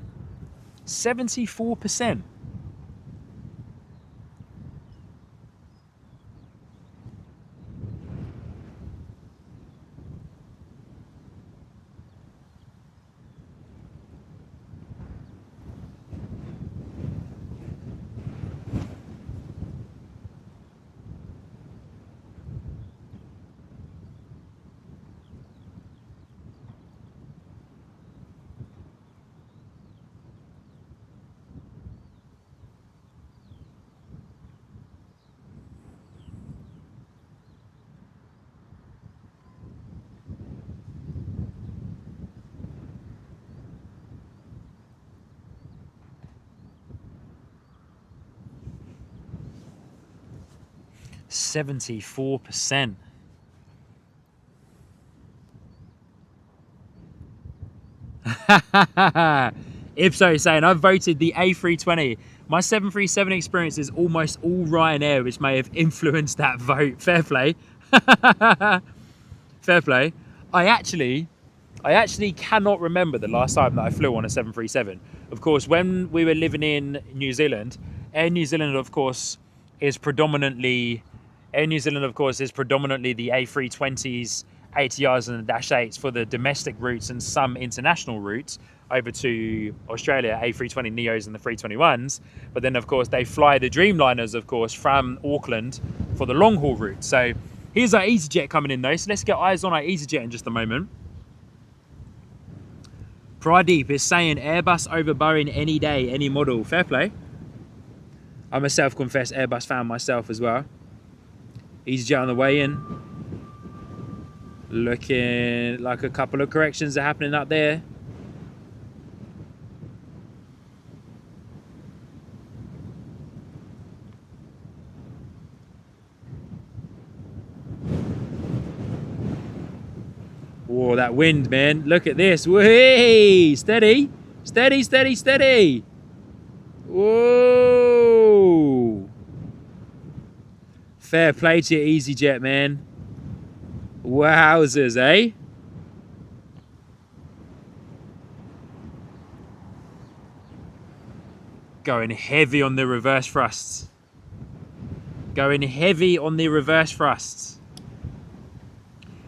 74%. 74%. Ipso saying, I've voted the A320. My 737 experience is almost all Ryanair, which may have influenced that vote. Fair play. Fair play. I actually cannot remember the last time that I flew on a 737. Of course, when we were living in New Zealand, Air New Zealand, of course, is predominantly the A320s, ATRs and the Dash 8s for the domestic routes and some international routes over to Australia, A320 Neos and the 321s. But then, of course, they fly the Dreamliners, of course, from Auckland for the long haul route. So here's our EasyJet coming in though. So let's get eyes on our EasyJet in just a moment. Pradeep is saying Airbus over Boeing any day, any model. Fair play. I'm a self-confessed Airbus fan myself as well. EasyJet on the way in. Looking like a couple of corrections are happening up there. Whoa, that wind, man. Look at this. Whee! Steady. Steady, steady, steady. Whoa. Fair play to your EasyJet, man. Wowzers, eh? Going heavy on the reverse thrusts. Going heavy on the reverse thrusts.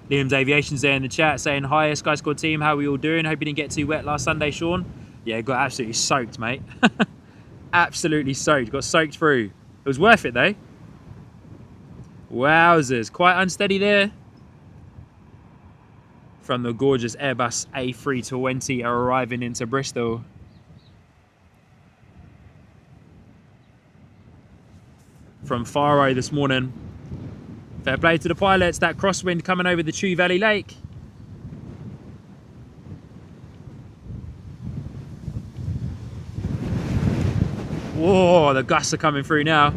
Liam's Aviation's there in the chat saying, hi, Sky Squad team, how are we all doing? Hope you didn't get too wet last Sunday, Sean. Yeah, got absolutely soaked, mate. Absolutely soaked. Got soaked through. It was worth it, though. Wowzers. Quite unsteady there. From the gorgeous Airbus A320 arriving into Bristol. From Faro this morning. Fair play to the pilots. That crosswind coming over the Chew Valley Lake. Whoa, the gusts are coming through now.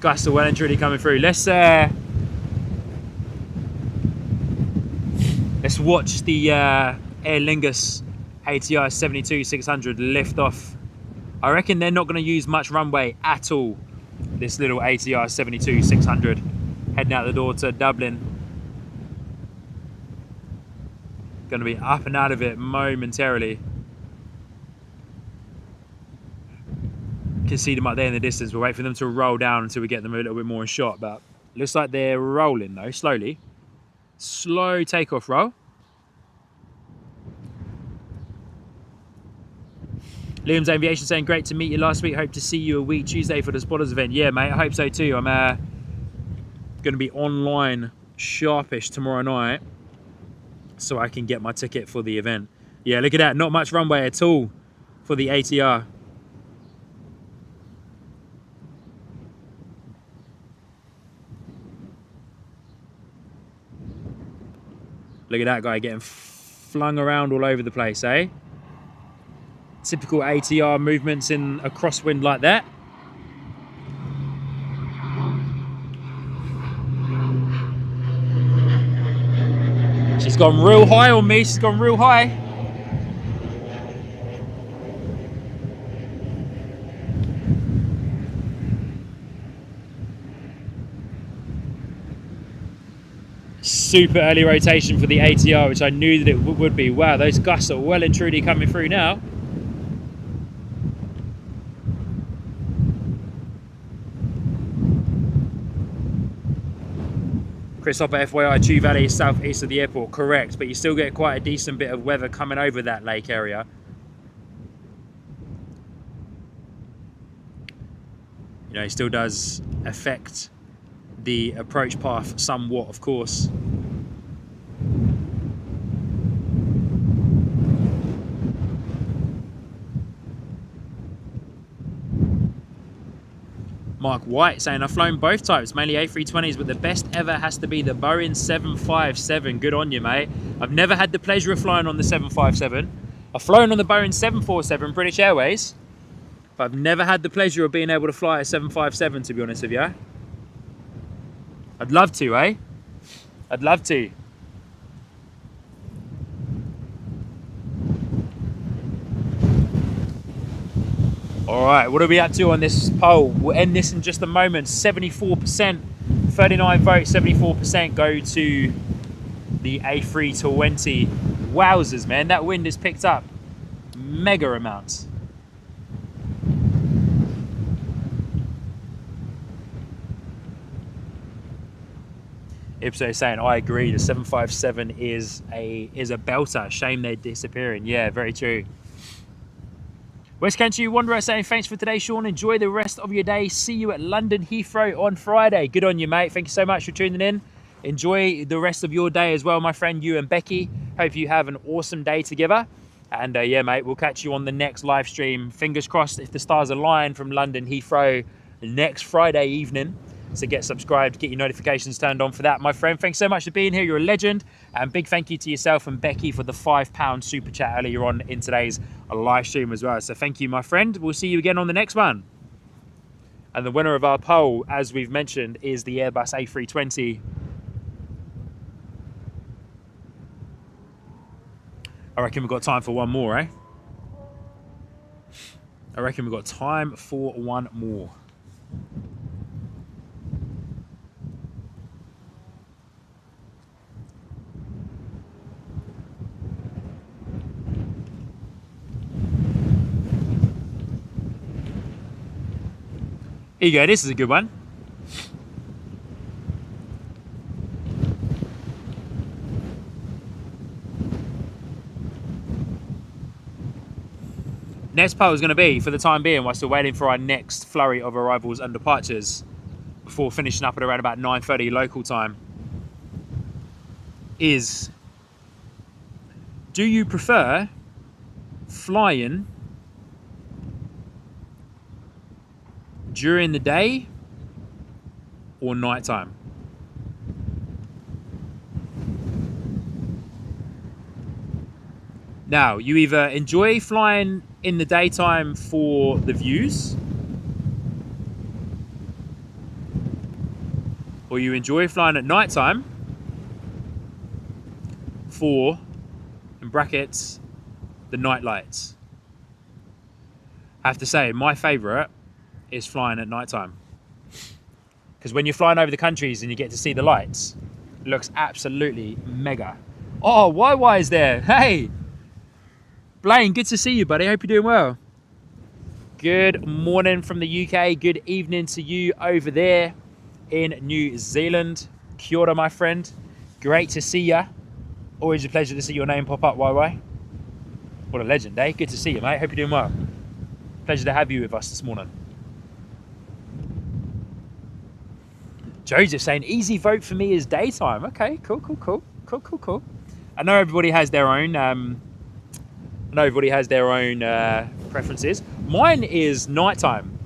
Gusts are well and truly coming through. Let's watch the Aer Lingus ATR 72-600 lift off. I reckon they're not going to use much runway at all. This little ATR 72-600 heading out the door to Dublin. Going to be up and out of it momentarily. You can see them up there in the distance. We'll wait for them to roll down until we get them a little bit more in shot. But looks like they're rolling though, slowly. Slow takeoff roll. Liam's Aviation saying, great to meet you last week. Hope to see you a week Tuesday for the Spotters event. Yeah, mate, I hope so too. I'm going to be online sharpish tomorrow night so I can get my ticket for the event. Yeah, look at that. Not much runway at all for the ATR. Look at that guy getting flung around all over the place, eh? Typical ATR movements in a crosswind like that. She's gone real high on me. She's gone real high. Super early rotation for the ATR, which I knew that it would be. Wow, those gusts are well and truly coming through now. Chris Hopper, FYI, Chew Valley is southeast of the airport, correct, but you still get quite a decent bit of weather coming over that lake area. You know, it still does affect the approach path somewhat, of course. Mark White saying, I've flown both types, mainly A320s, but the best ever has to be the Boeing 757. Good on you, mate. I've never had the pleasure of flying on the 757. I've flown on the Boeing 747 British Airways, But I've never had the pleasure of being able to fly a 757, to be honest with you. I'd love to, eh? I'd love to. All right, what are we up to on this poll? We'll end this in just a moment. 74%, 39 votes, 74% go to the A320. Wowzers, man, that wind has picked up mega amounts. Ipso saying, I agree, the 757 is a belter. Shame they're disappearing. Yeah, very true. West Country Wanderer saying, thanks for today, Sean. Enjoy the rest of your day. See you at London Heathrow on Friday. Good on you, mate. Thank you so much for tuning in. Enjoy the rest of your day as well, my friend, you and Becky. Hope you have an awesome day together. And yeah, mate, we'll catch you on the next live stream. Fingers crossed if the stars align from London Heathrow next Friday evening. So get subscribed, get your notifications turned on for that, my friend. Thanks so much for being here. You're a legend. And big thank you to yourself and Becky for the £5 super chat earlier on in today's live stream as well. So thank you, my friend. We'll see you again on the next one. And the winner of our poll, as we've mentioned, is the Airbus A320. I reckon we've got time for one more, eh? I reckon we've got time for one more. Here you go, this is a good one. Next poll is going to be, for the time being, while still waiting for our next flurry of arrivals and departures, before finishing up at around about 9:30 local time, is, do you prefer flying during the day or nighttime? Now, you either enjoy flying in the daytime for the views, or you enjoy flying at nighttime for, in brackets, the night lights. I have to say, my favourite is flying at nighttime, because when you're flying over the countries and you get to see the lights, it looks absolutely mega. Oh, YY is there. Hey, Blaine, good to see you, buddy. Hope you're doing well. Good morning from the UK. Good evening to you over there in New Zealand. Kia ora, my friend. Great to see ya. Always a pleasure to see your name pop up, YY. What a legend, eh? Good to see you, mate. Hope you're doing well. Pleasure to have you with us this morning. Joseph saying, easy vote for me is daytime. Okay, cool. I know everybody has their own preferences. Mine is nighttime.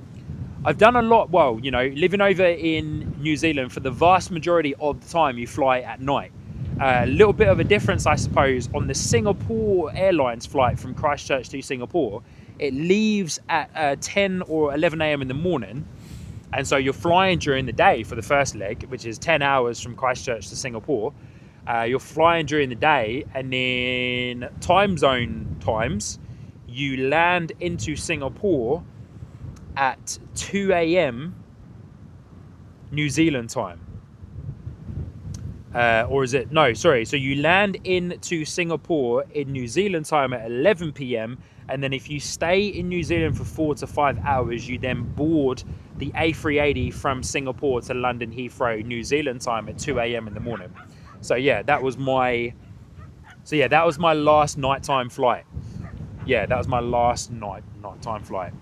I've done a lot, well, you know, living over in New Zealand, for the vast majority of the time you fly at night. A little bit of a difference, I suppose, on the Singapore Airlines flight from Christchurch to Singapore. It leaves at 10 or 11 a.m. in the morning. And so you're flying during the day for the first leg, which is 10 hours from Christchurch to Singapore. You're flying during the day, and then time zone times, you land into Singapore at 2 a.m. New Zealand time. Or is it? No, sorry. So you land into Singapore in New Zealand time at 11 p.m. And then if you stay in New Zealand for 4 to 5 hours, you then board the A380 from Singapore to London Heathrow, New Zealand time at 2 a.m. in the morning. So yeah, that was my last nighttime flight. Yeah, that was my last nighttime flight.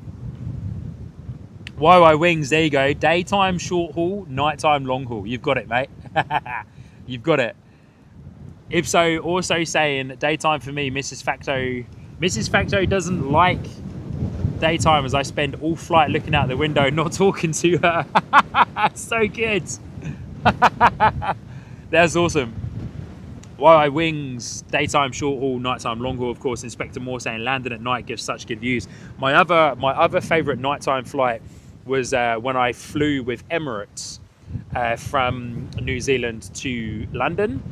YY Wings, there you go. Daytime short haul, nighttime long haul. You've got it, mate. You've got it. Ipso also saying daytime for me, Mrs. Facto. Mrs. Facto doesn't like daytime, as I spend all flight looking out the window, not talking to her. So good. That's awesome. YI wings, daytime short haul, nighttime long haul. Of course, Inspector Moore saying landing at night gives such good views. My other favourite nighttime flight was when I flew with Emirates from New Zealand to London,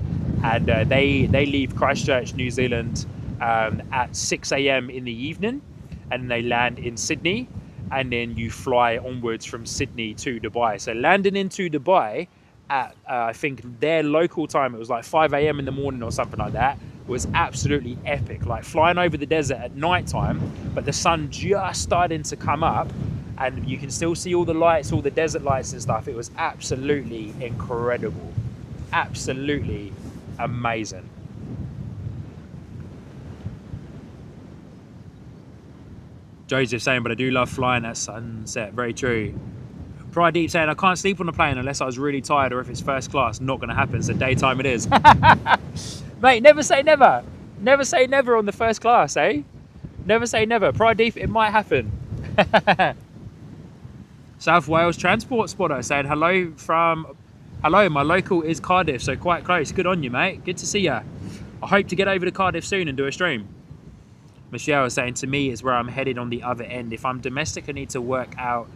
and they leave Christchurch, New Zealand at 6 a.m. in the evening, and they land in Sydney, and then you fly onwards from Sydney to Dubai. So landing into Dubai at I think their local time, it was like 5 a.m. in the morning or something like that, was absolutely epic. Like flying over the desert at night time, but the sun just starting to come up, and you can still see all the lights, all the desert lights and stuff. It was absolutely incredible, absolutely amazing. Joseph saying, but I do love flying at sunset. Very true. Pride Deep saying, I can't sleep on the plane unless I was really tired, or if it's first class. Not going to happen. So daytime it is. Mate, never say never. Never say never on the first class, eh? Never say never. Pride Deep, it might happen. South Wales Transport Spotter saying, hello, my local is Cardiff, so quite close. Good on you, mate. Good to see you. I hope to get over to Cardiff soon and do a stream. Michelle is saying, to me, it's where I'm headed on the other end. If I'm domestic, I need to work out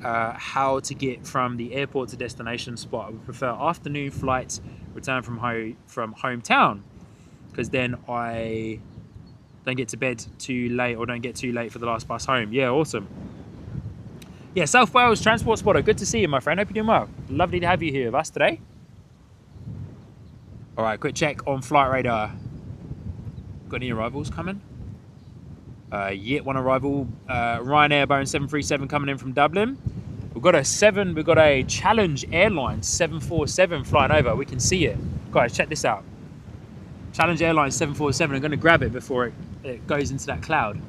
how to get from the airport to destination spot. I would prefer afternoon flights, return from hometown, because then I don't get to bed too late, or don't get too late for the last bus home. Yeah, awesome. Yeah, South Wales Transport Spotter, good to see you, my friend. Hope you're doing well. Lovely to have you here with us today. All right, quick check on Flight Radar. Got any arrivals coming? Yet one arrival. Ryanair Boeing 737 coming in from Dublin. We've got a Challenge Airlines 747 flying over. We can see it. Guys, check this out. Challenge Airlines 747. I'm going to grab it before it goes into that cloud.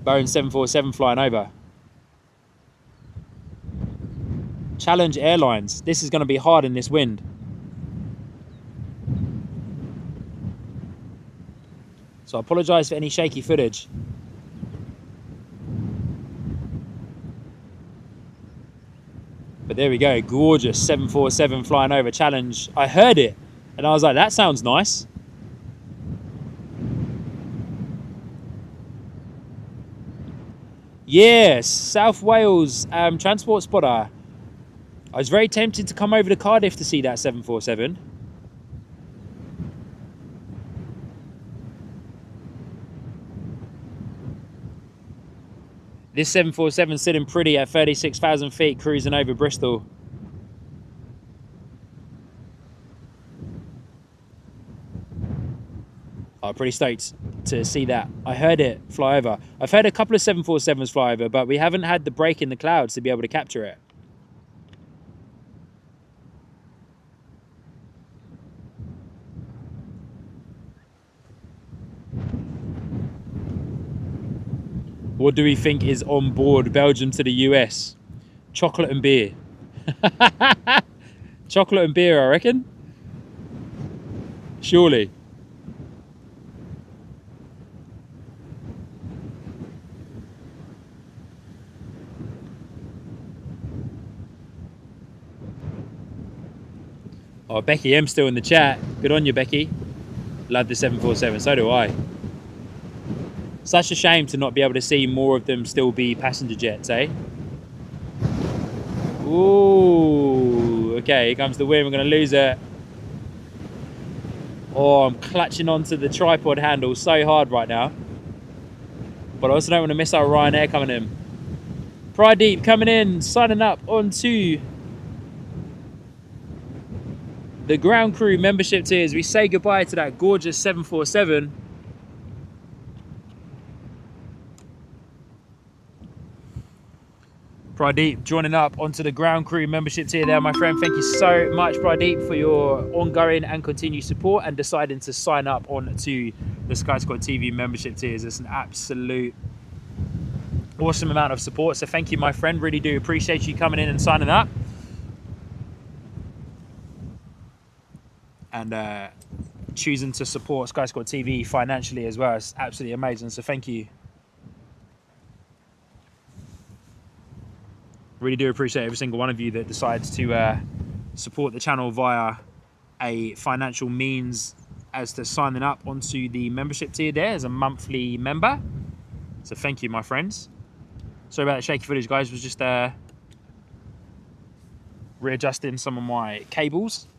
Boeing 747 flying over. Challenge Airlines. This is going to be hard in this wind. So I apologise for any shaky footage. But there we go, gorgeous 747 flying over Challenge. I heard it and I was like, that sounds nice. Yes, South Wales Transport Spotter. I was very tempted to come over to Cardiff to see that 747. This 747 sitting pretty at 36,000 feet, cruising over Bristol. I'm pretty stoked to see that. I heard it fly over. I've heard a couple of 747s fly over, but we haven't had the break in the clouds to be able to capture it. What do we think is on board Belgium to the US? Chocolate and beer. Chocolate and beer, I reckon. Surely. Oh, Becky M still in the chat. Good on you, Becky. Love the 747, so do I. Such a shame to not be able to see more of them still be passenger jets, eh? Ooh, okay, here comes the wind. We're going to lose it. Oh, I'm clutching onto the tripod handle so hard right now. But I also don't want to miss our Ryanair coming in. Pride Deep coming in, signing up onto the ground crew membership tiers. We say goodbye to that gorgeous 747. Pradeep joining up onto the ground crew membership tier there, my friend. Thank you so much, Pradeep, for your ongoing and continued support and deciding to sign up onto the Sky Squad TV membership tiers. It's an absolute awesome amount of support. So thank you, my friend. Really do appreciate you coming in and signing up. And choosing to support Sky Squad TV financially as well. It's absolutely amazing. So thank you. Really do appreciate every single one of you that decides to support the channel via a financial means as to signing up onto the membership tier there as a monthly member. So thank you, my friends. Sorry about the shaky footage, guys. Was just readjusting some of my cables.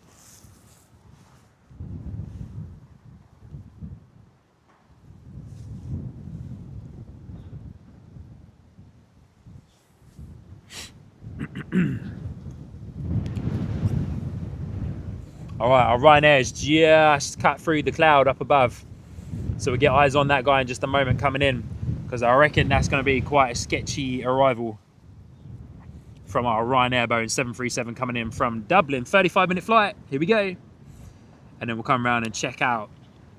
All right, our Ryanair's just cut through the cloud up above. So we'll get eyes on that guy in just a moment coming in, because I reckon that's going to be quite a sketchy arrival from our Ryanair Boeing 737 coming in from Dublin. 35-minute flight. Here we go. And then we'll come around and check out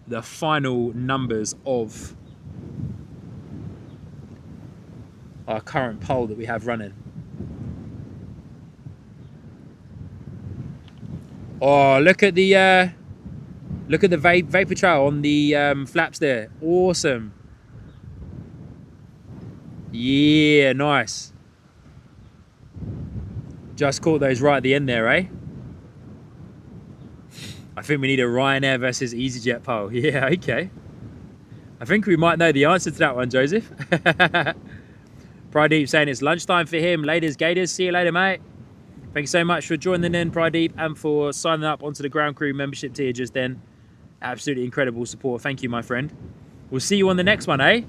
the final numbers of our current poll that we have running. Oh, look at the vapor trail on the flaps there. Awesome. Yeah, nice. Just caught those right at the end there, eh? I think we need a Ryanair versus EasyJet poll. Yeah, okay. I think we might know the answer to that one, Joseph. Pradeep saying it's lunchtime for him. Ladies, gators, see you later, mate. Thank you so much for joining in, Pradeep, and for signing up onto the ground crew membership tier just then. Absolutely incredible support. Thank you, my friend. We'll see you on the next one, eh?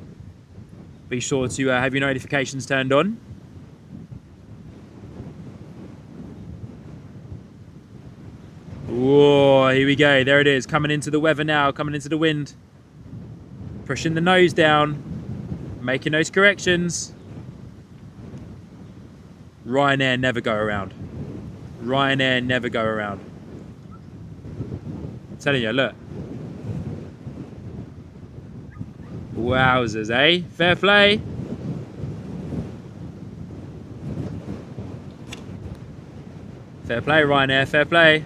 Be sure to have your notifications turned on. Whoa, here we go. There it is. Coming into the weather now, coming into the wind. Pushing the nose down. Making those corrections. Ryanair never go around. Ryanair never go around. I'm telling you, look. Wowzers, eh? Fair play. Fair play, Ryanair, fair play.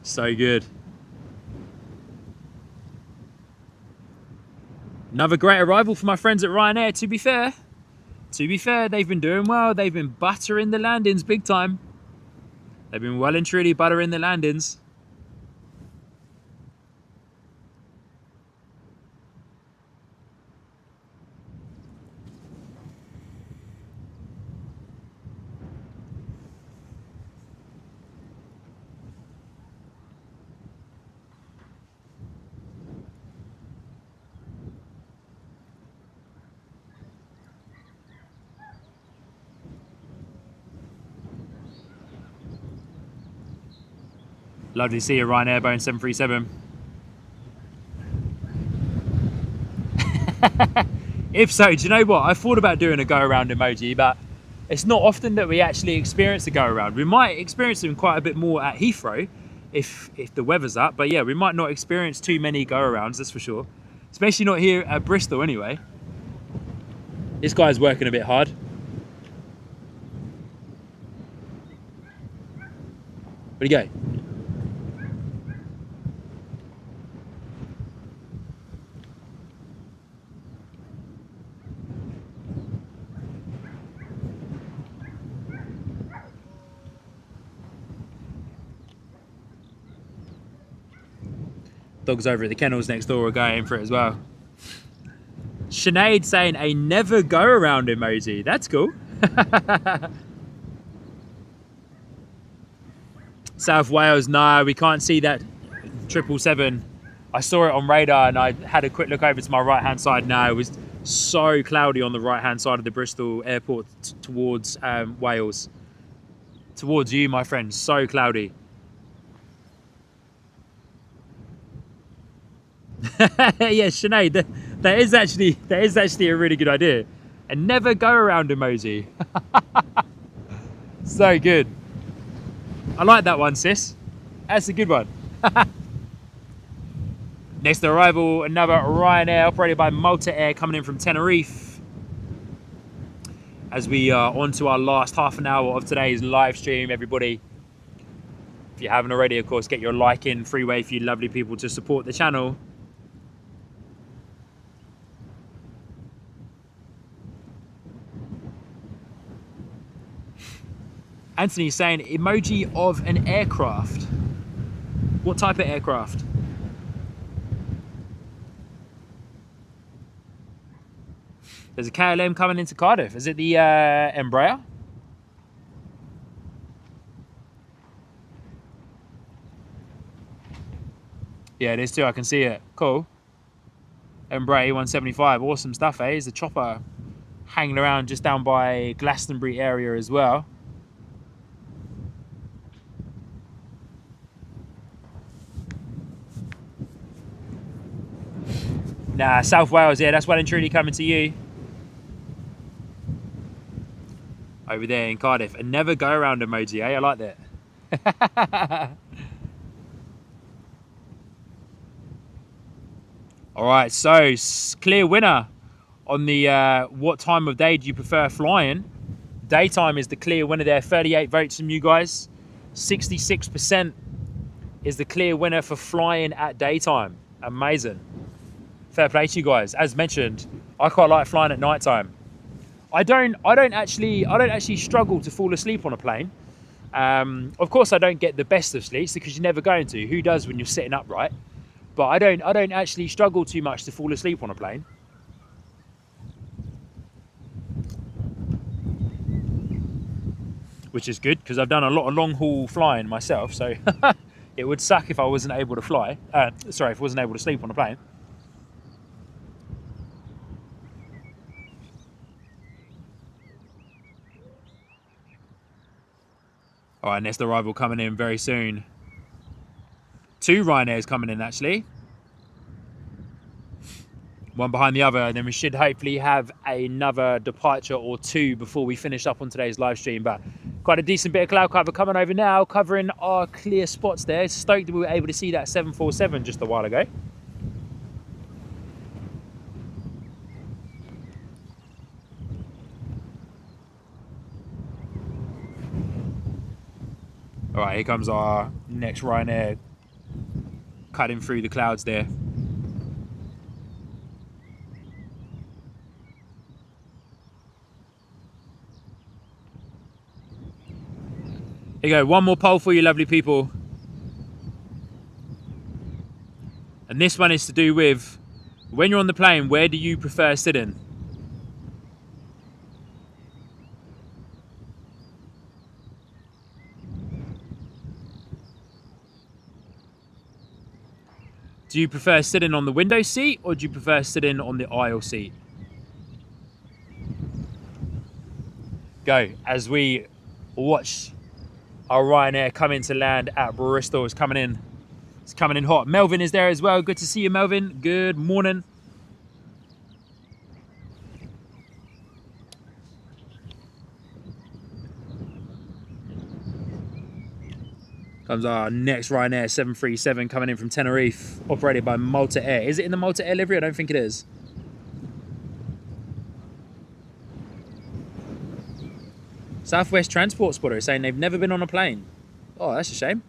So good. Another great arrival for my friends at Ryanair, to be fair. To be fair, they've been doing well. They've been buttering the landings big time. They've been well and truly buttering the landings. Lovely to see you, Ryanair Boeing 737. If so, do you know what? I thought about doing a go-around emoji, but it's not often that we actually experience a go-around. We might experience them quite a bit more at Heathrow if the weather's up, but yeah, we might not experience too many go-arounds, that's for sure. Especially not here at Bristol anyway. This guy's working a bit hard. Where'd he go? Dogs over at the kennels next door are going for it as well. Sinead saying a never go around emoji. That's cool. South Wales, no, we can't see that 777. I saw it on radar and I had a quick look over to my right hand side. No, it was so cloudy on the right hand side of the Bristol airport towards Wales. Towards you, my friend, so cloudy. Yeah, Sinead, that is actually a really good idea. A never go around emoji. So good. I like that one, sis. That's a good one. Next arrival, another Ryanair operated by Malta Air coming in from Tenerife. As we are on to our last half an hour of today's live stream, everybody. If you haven't already, of course, get your like in. Free way for you lovely people to support the channel. Anthony's saying emoji of an aircraft. What type of aircraft? There's a KLM coming into Cardiff. Is it the Embraer? Yeah, it is too. I can see it. Cool. Embraer 175. Awesome stuff, eh? There's a chopper hanging around just down by Glastonbury area as well. Nah, South Wales, yeah, that's well and truly coming to you. Over there in Cardiff. A never go around emoji, eh? I like that. All right, so clear winner on the what time of day do you prefer flying? Daytime is the clear winner there. 38 votes from you guys. 66% is the clear winner for flying at daytime. Amazing. Fair play to you guys. As mentioned, I quite like flying at nighttime. I don't actually struggle to fall asleep on a plane. Of course, I don't get the best of sleeps because you're never going to. Who does when you're sitting upright? But I don't actually struggle too much to fall asleep on a plane. Which is good because I've done a lot of long haul flying myself. So it would suck if I wasn't able to fly. Sorry, if I wasn't able to sleep on a plane. All right, next arrival coming in very soon. 2 Ryanairs coming in, actually. One behind the other, and then we should hopefully have another departure or 2 before we finish up on today's live stream. But quite a decent bit of cloud cover coming over now, covering our clear spots there. Stoked that we were able to see that 747 just a while ago. All right, here comes our next Ryanair, cutting through the clouds there. Here you go, one more poll for you lovely people. And this one is to do with, when you're on the plane, where do you prefer sitting? Do you prefer sitting on the window seat or do you prefer sitting on the aisle seat? Go, as we watch our Ryanair come in to land at Bristol. It's coming in hot. Melvin is there as well. Good to see you, Melvin. Good morning. Comes our next Ryanair 737 coming in from Tenerife, operated by Malta Air. Is it in the Malta Air livery? I don't think it is. Southwest Transport Spotter is saying they've never been on a plane. Oh, that's a shame.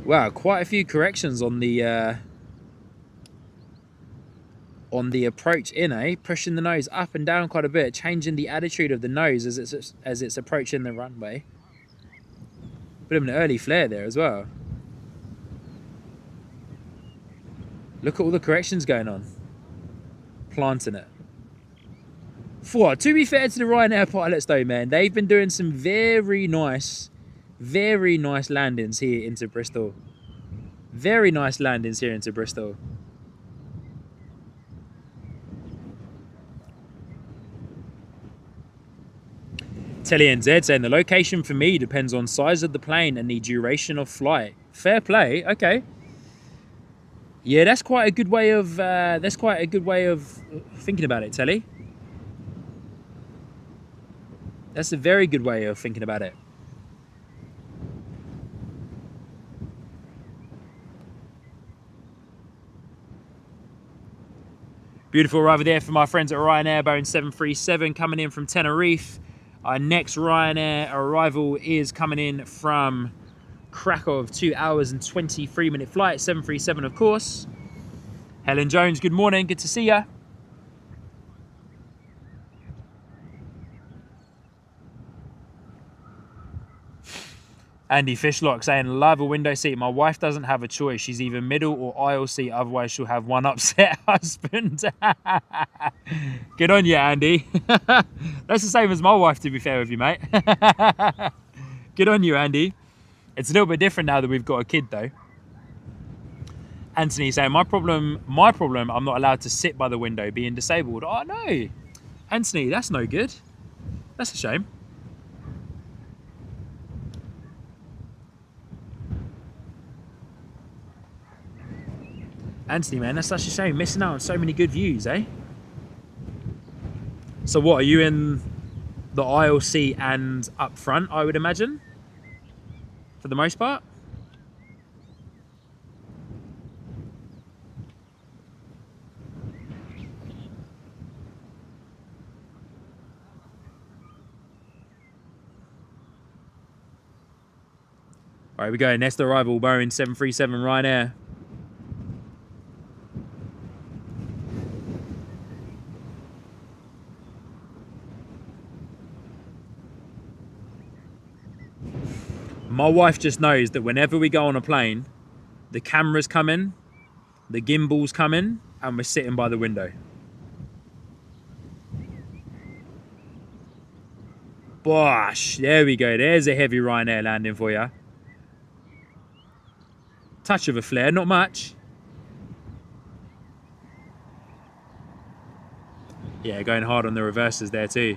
Wow, quite a few corrections on the approach in, eh? Pushing the nose up and down quite a bit, changing the attitude of the nose as it's approaching the runway. Bit of an early flare there as well. Look at all the corrections going on. Planting it. To be fair to the Ryanair pilots though, man, they've been doing some very nice landings here into Bristol. Very nice landings here into Bristol. Telly NZ saying the location for me depends on size of the plane and the duration of flight. Fair play. Okay. Yeah, that's quite a good way of thinking about it, Telly. That's a very good way of thinking about it. Beautiful arrival there for my friends at Ryanair, Boeing 737 coming in from Tenerife. Our next Ryanair arrival is coming in from Krakow, 2 hours and 23-minute flight, 737 of course. Helen Jones, good morning, good to see ya. Andy Fishlock saying, love a window seat. My wife doesn't have a choice. She's either middle or aisle seat. Otherwise, she'll have one upset husband. Good on you, Andy. That's the same as my wife, to be fair with you, mate. Good on you, Andy. It's a little bit different now that we've got a kid, though. Anthony saying, my problem, I'm not allowed to sit by the window being disabled. Oh, no. Anthony, that's no good. That's a shame. Anthony, man, that's such a shame. Missing out on so many good views, eh? So what, are you in the aisle seat and up front, I would imagine? For the most part? All right, we go. Next arrival, Boeing 737 Ryanair. My wife just knows that whenever we go on a plane, the cameras come in, the gimbals come in, and we're sitting by the window. Bosh, there we go. There's a heavy Ryanair landing for you. Touch of a flare, not much. Yeah, going hard on the reverses there too.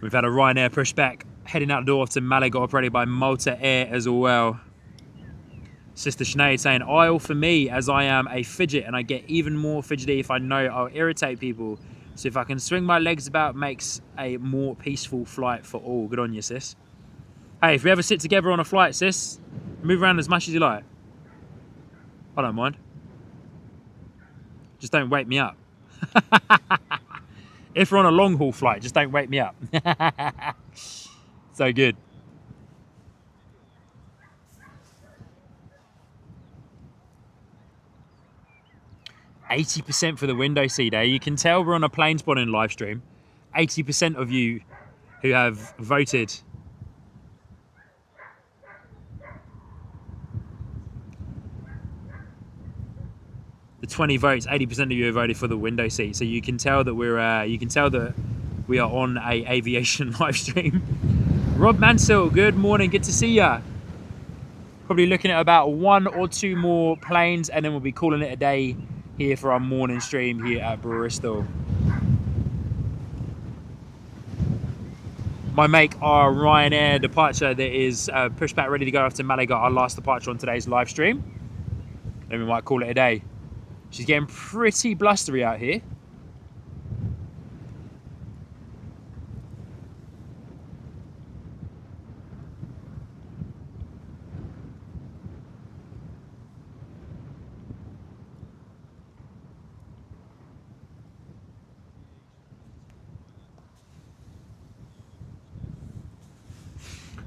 We've had a Ryanair pushback heading out the door to Malaga, operated by Malta Air as well. Sister Sinead saying, aisle for me, as I am a fidget and I get even more fidgety if I know I'll irritate people. So if I can swing my legs about, makes a more peaceful flight for all. Good on you, sis. Hey, if we ever sit together on a flight, sis, move around as much as you like. I don't mind. Just don't wake me up. If we're on a long haul flight, just don't wake me up. So good. %80 for the window seat, eh? You can tell we're on a plane spotting live stream. 80% of you who have voted. The 20 votes, 80% of you have voted for the window seat. So you can tell that we are on a aviation live stream. Rob Mansell, good morning, good to see ya. Probably looking at about 1 or 2 more planes, and then we'll be calling it a day here for our morning stream here at Bristol. My make our Ryanair departure that is pushed back, ready to go off to Malaga, our last departure on today's live stream. Then we might call it a day. She's getting pretty blustery out here.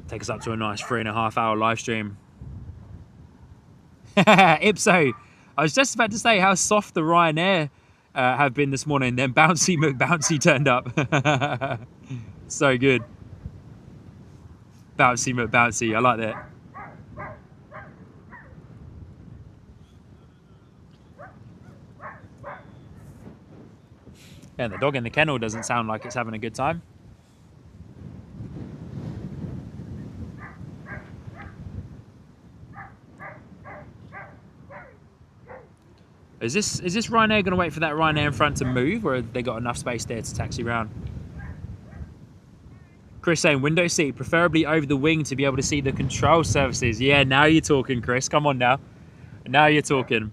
Take us up to a nice 3.5 hour live stream. Ipso, I was just about to say how soft the Ryanair have been this morning. Then Bouncy McBouncy turned up. So good. Bouncy McBouncy, I like that. Yeah, the dog in the kennel doesn't sound like it's having a good time. Is this Ryanair going to wait for that Ryanair in front to move, or have they got enough space there to taxi around? Chris saying window seat, preferably over the wing to be able to see the control surfaces. Yeah, now you're talking, Chris. Come on now. Now you're talking.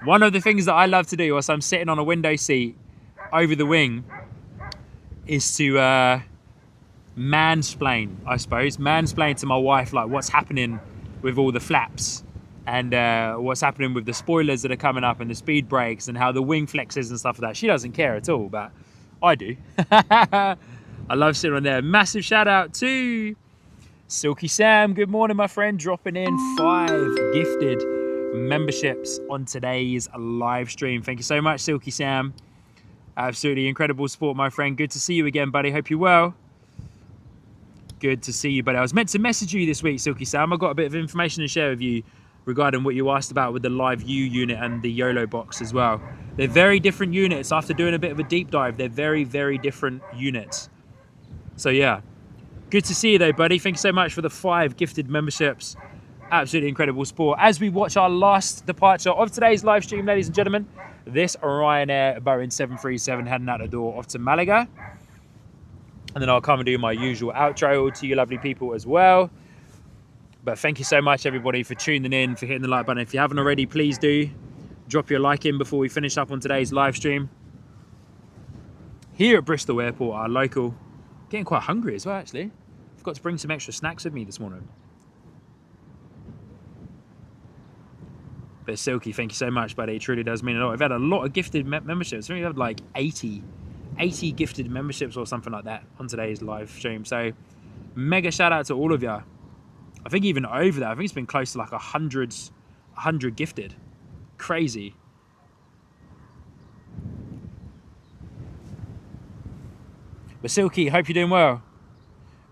One of the things that I love to do whilst I'm sitting on a window seat over the wing is to mansplain, I suppose. Mansplain to my wife, like what's happening with all the flaps and what's happening with the spoilers that are coming up and the speed brakes and how the wing flexes and stuff like that. She doesn't care at all, but I do. I love sitting on there. Massive shout out to Silky Sam. Good morning, my friend. Dropping in 5 gifted memberships on today's live stream. Thank you so much, Silky Sam. Absolutely incredible support, my friend. Good to see you again, buddy. Hope you're well. Good to see you, buddy. I was meant to message you this week, Silky Sam. I've got a bit of information to share with you regarding what you asked about with the Live U unit and the YOLO box as well. They're very different units. After doing a bit of a deep dive, they're very, very different units. So yeah, good to see you though, buddy. Thank you so much for the 5 gifted memberships. Absolutely incredible sport. As we watch our last departure of today's live stream, ladies and gentlemen, this Ryanair Boeing 737 heading out the door off to Malaga. And then I'll come and do my usual outro to you lovely people as well. But thank you so much, everybody, for tuning in, for hitting the like button. If you haven't already, please do drop your like in before we finish up on today's live stream. Here at Bristol Airport, our local. Getting quite hungry as well, actually. Forgot to bring some extra snacks with me this morning. But Silky, thank you so much, buddy. It truly does mean a lot. We've had a lot of gifted memberships. I think we've had like 80 gifted memberships or something like that on today's live stream. So mega shout out to all of you. I think even over that, I think it's been close to like 100 gifted. Crazy. But Silky, hope you're doing well.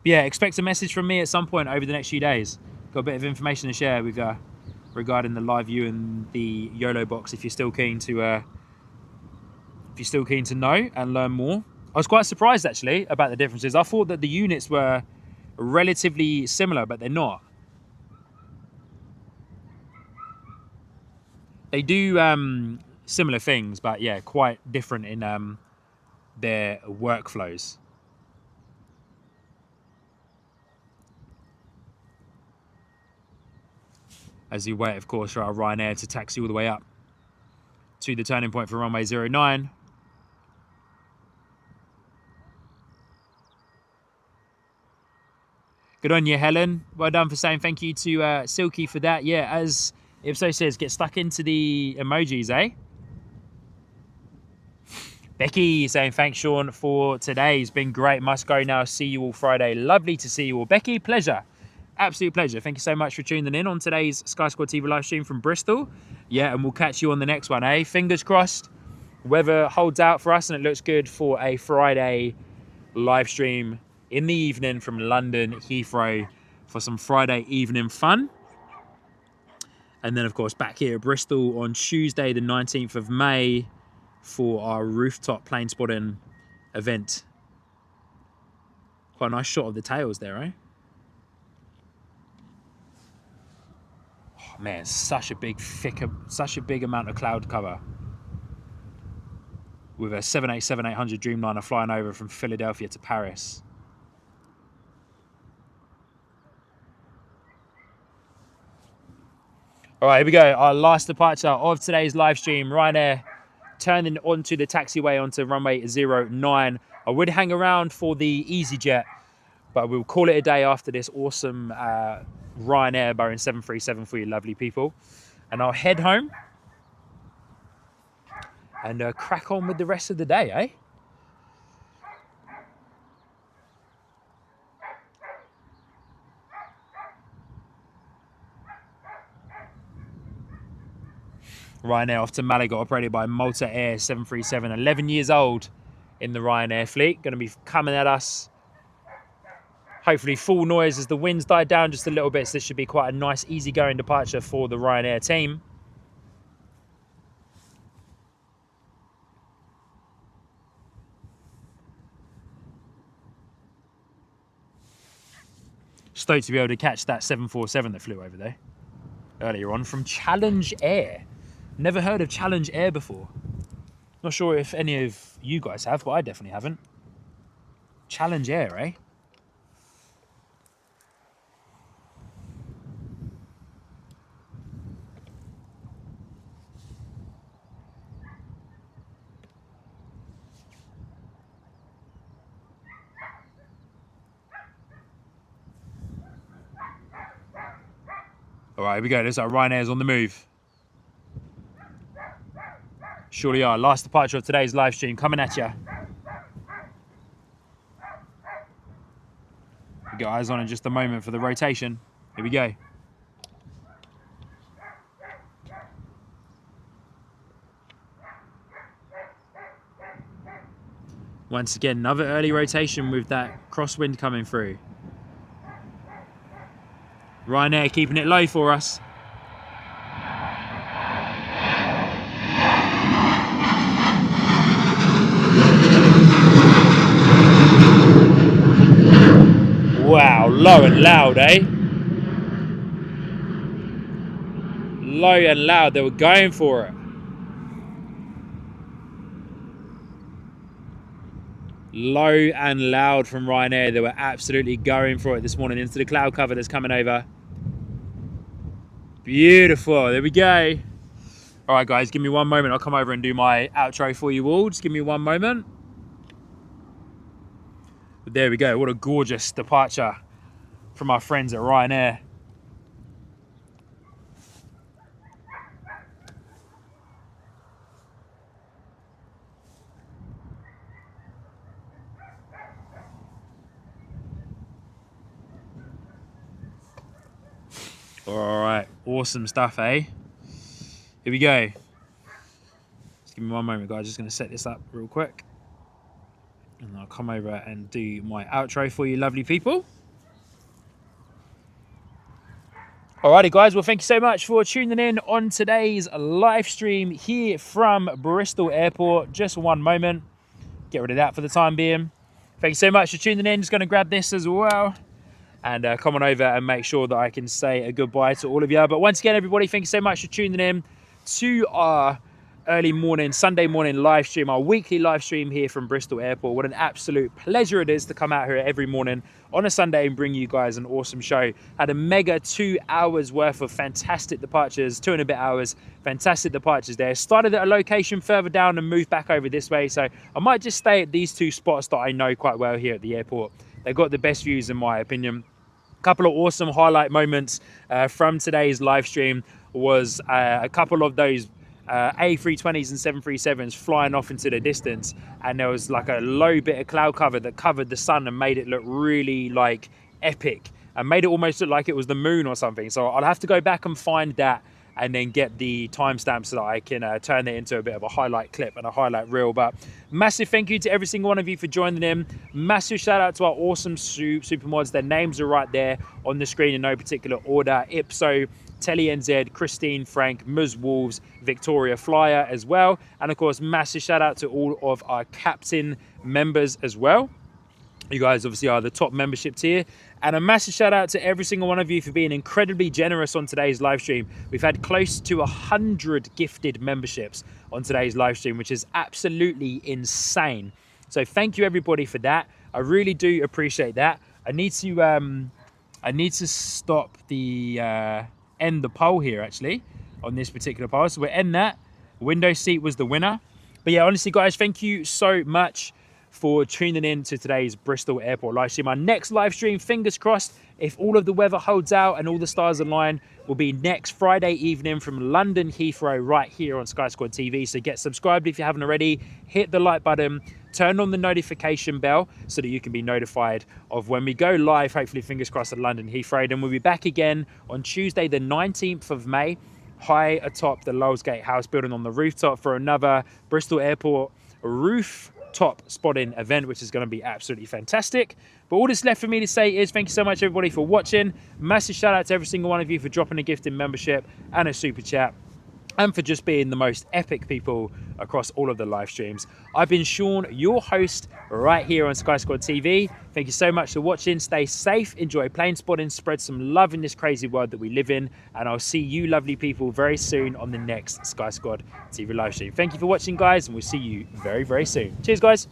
But yeah, expect a message from me at some point over the next few days. Got a bit of information to share with you regarding the Live U and the YOLO box if you're still keen to know and learn more. I was quite surprised actually about the differences. I thought that the units were relatively similar, but they're not. They do similar things, but yeah, quite different in their workflows. As you wait, of course, for our Ryanair to taxi all the way up to the turning point for runway 09. Good on you, Helen. Well done for saying thank you to Silky for that. Yeah, as Ipso says, get stuck into the emojis, eh? Becky saying thanks, Sean, for today. It's been great. Must go now. See you all Friday. Lovely to see you all. Becky, pleasure. Absolute pleasure. Thank you so much for tuning in on today's Sky Squad TV live stream from Bristol. Yeah, and we'll catch you on the next one, eh? Fingers crossed. Weather holds out for us and it looks good for a Friday live stream in the evening from London Heathrow for some Friday evening fun. And then, of course, back here at Bristol on Tuesday, the 19th of May for our rooftop plane spotting event. Quite a nice shot of the tails there, eh? Oh, man, such a big amount of cloud cover. With a 787-800 Dreamliner flying over from Philadelphia to Paris. All right, here we go. Our last departure of today's live stream. Ryanair turning onto the taxiway onto runway 09. I would hang around for the EasyJet, but we'll call it a day after this awesome Ryanair Boeing 737 for you lovely people. And I'll head home and crack on with the rest of the day, eh? Ryanair off to Malaga, operated by Malta Air 737, 11 years old in the Ryanair fleet. Going to be coming at us. Hopefully full noise as the winds die down just a little bit. So this should be quite a nice, easygoing departure for the Ryanair team. Stoked to be able to catch that 747 that flew over there earlier on from Challenge Air. Never heard of Challenge Air before. Not sure if any of you guys have, but I definitely haven't. Challenge Air, eh? All right, here we go. Looks like Ryanair's on the move. Surely are. Last departure of today's live stream coming at you. We got eyes on in just a moment for the rotation. Here we go. Once again, another early rotation with that crosswind coming through. Ryanair keeping it low for us. Wow, low and loud, eh? Low and loud, they were going for it. Low and loud from Ryanair, they were absolutely going for it this morning into the cloud cover that's coming over. Beautiful, there we go. All right guys, give me one moment, I'll come over and do my outro for you all. Just give me one moment. But there we go, what a gorgeous departure from our friends at Ryanair. All right, awesome stuff, eh? Here we go. Just give me one moment, guys. Just going to set this up real quick. And I'll come over and do my outro for you lovely people. Alrighty guys, well thank you so much for tuning in on today's live stream here from Bristol Airport. Just one moment. Get rid of that for the time being. Thank you so much for tuning in. Just going to grab this as well. And come on over and make sure that I can say a goodbye to all of you. But once again, everybody, thank you so much for tuning in to our early morning, Sunday morning live stream, our weekly live stream here from Bristol Airport. What an absolute pleasure it is to come out here every morning on a Sunday and bring you guys an awesome show. Had a mega 2 hours worth of fantastic departures, 2 and a bit hours, fantastic departures there. Started at a location further down and moved back over this way. So I might just stay at these 2 spots that I know quite well here at the airport. They got the best views in my opinion. A couple of awesome highlight moments from today's live stream was a couple of those A320s and 737s flying off into the distance, and there was like a low bit of cloud cover that covered the sun and made it look really like epic and made it almost look like it was the moon or something. So I'll have to go back and find that and then get the timestamp so that I can turn it into a bit of a highlight clip and a highlight reel. But massive thank you to every single one of you for joining in. Massive shout out to our awesome super mods. Their names are right there on the screen in no particular order. Ipso, Telly NZ, Christine, Frank, Ms. Wolves, Victoria Flyer as well. And of course, massive shout out to all of our captain members as well. You guys obviously are the top membership tier. And a massive shout out to every single one of you for being incredibly generous on today's live stream. We've had close to 100 gifted memberships on today's live stream, which is absolutely insane. So thank you everybody for that. I really do appreciate that. I need to stop the end the poll here actually on this particular poll. So we'll end that. Window seat was the winner. But yeah, honestly guys, thank you so much for tuning in to today's Bristol Airport live stream. Our next live stream, fingers crossed, if all of the weather holds out and all the stars align, will be next Friday evening from London Heathrow right here on Sky Squad TV. So get subscribed if you haven't already, hit the like button, turn on the notification bell so that you can be notified of when we go live, hopefully fingers crossed at London Heathrow. Then we'll be back again on Tuesday the 19th of May, high atop the Lowell's Gate House building on the rooftop for another Bristol Airport rooftop spotting event, which is going to be absolutely fantastic. But all that's left for me to say is thank you so much everybody for watching. Massive shout out to every single one of you for dropping a gift in membership and a super chat, and for just being the most epic people across all of the live streams. I've been Sean, your host right here on Sky Squad TV. Thank you so much for watching. Stay safe, enjoy plane spotting, spread some love in this crazy world that we live in, and I'll see you lovely people very soon on the next Sky Squad TV live stream. Thank you for watching guys, and we'll see you very, very soon. Cheers guys.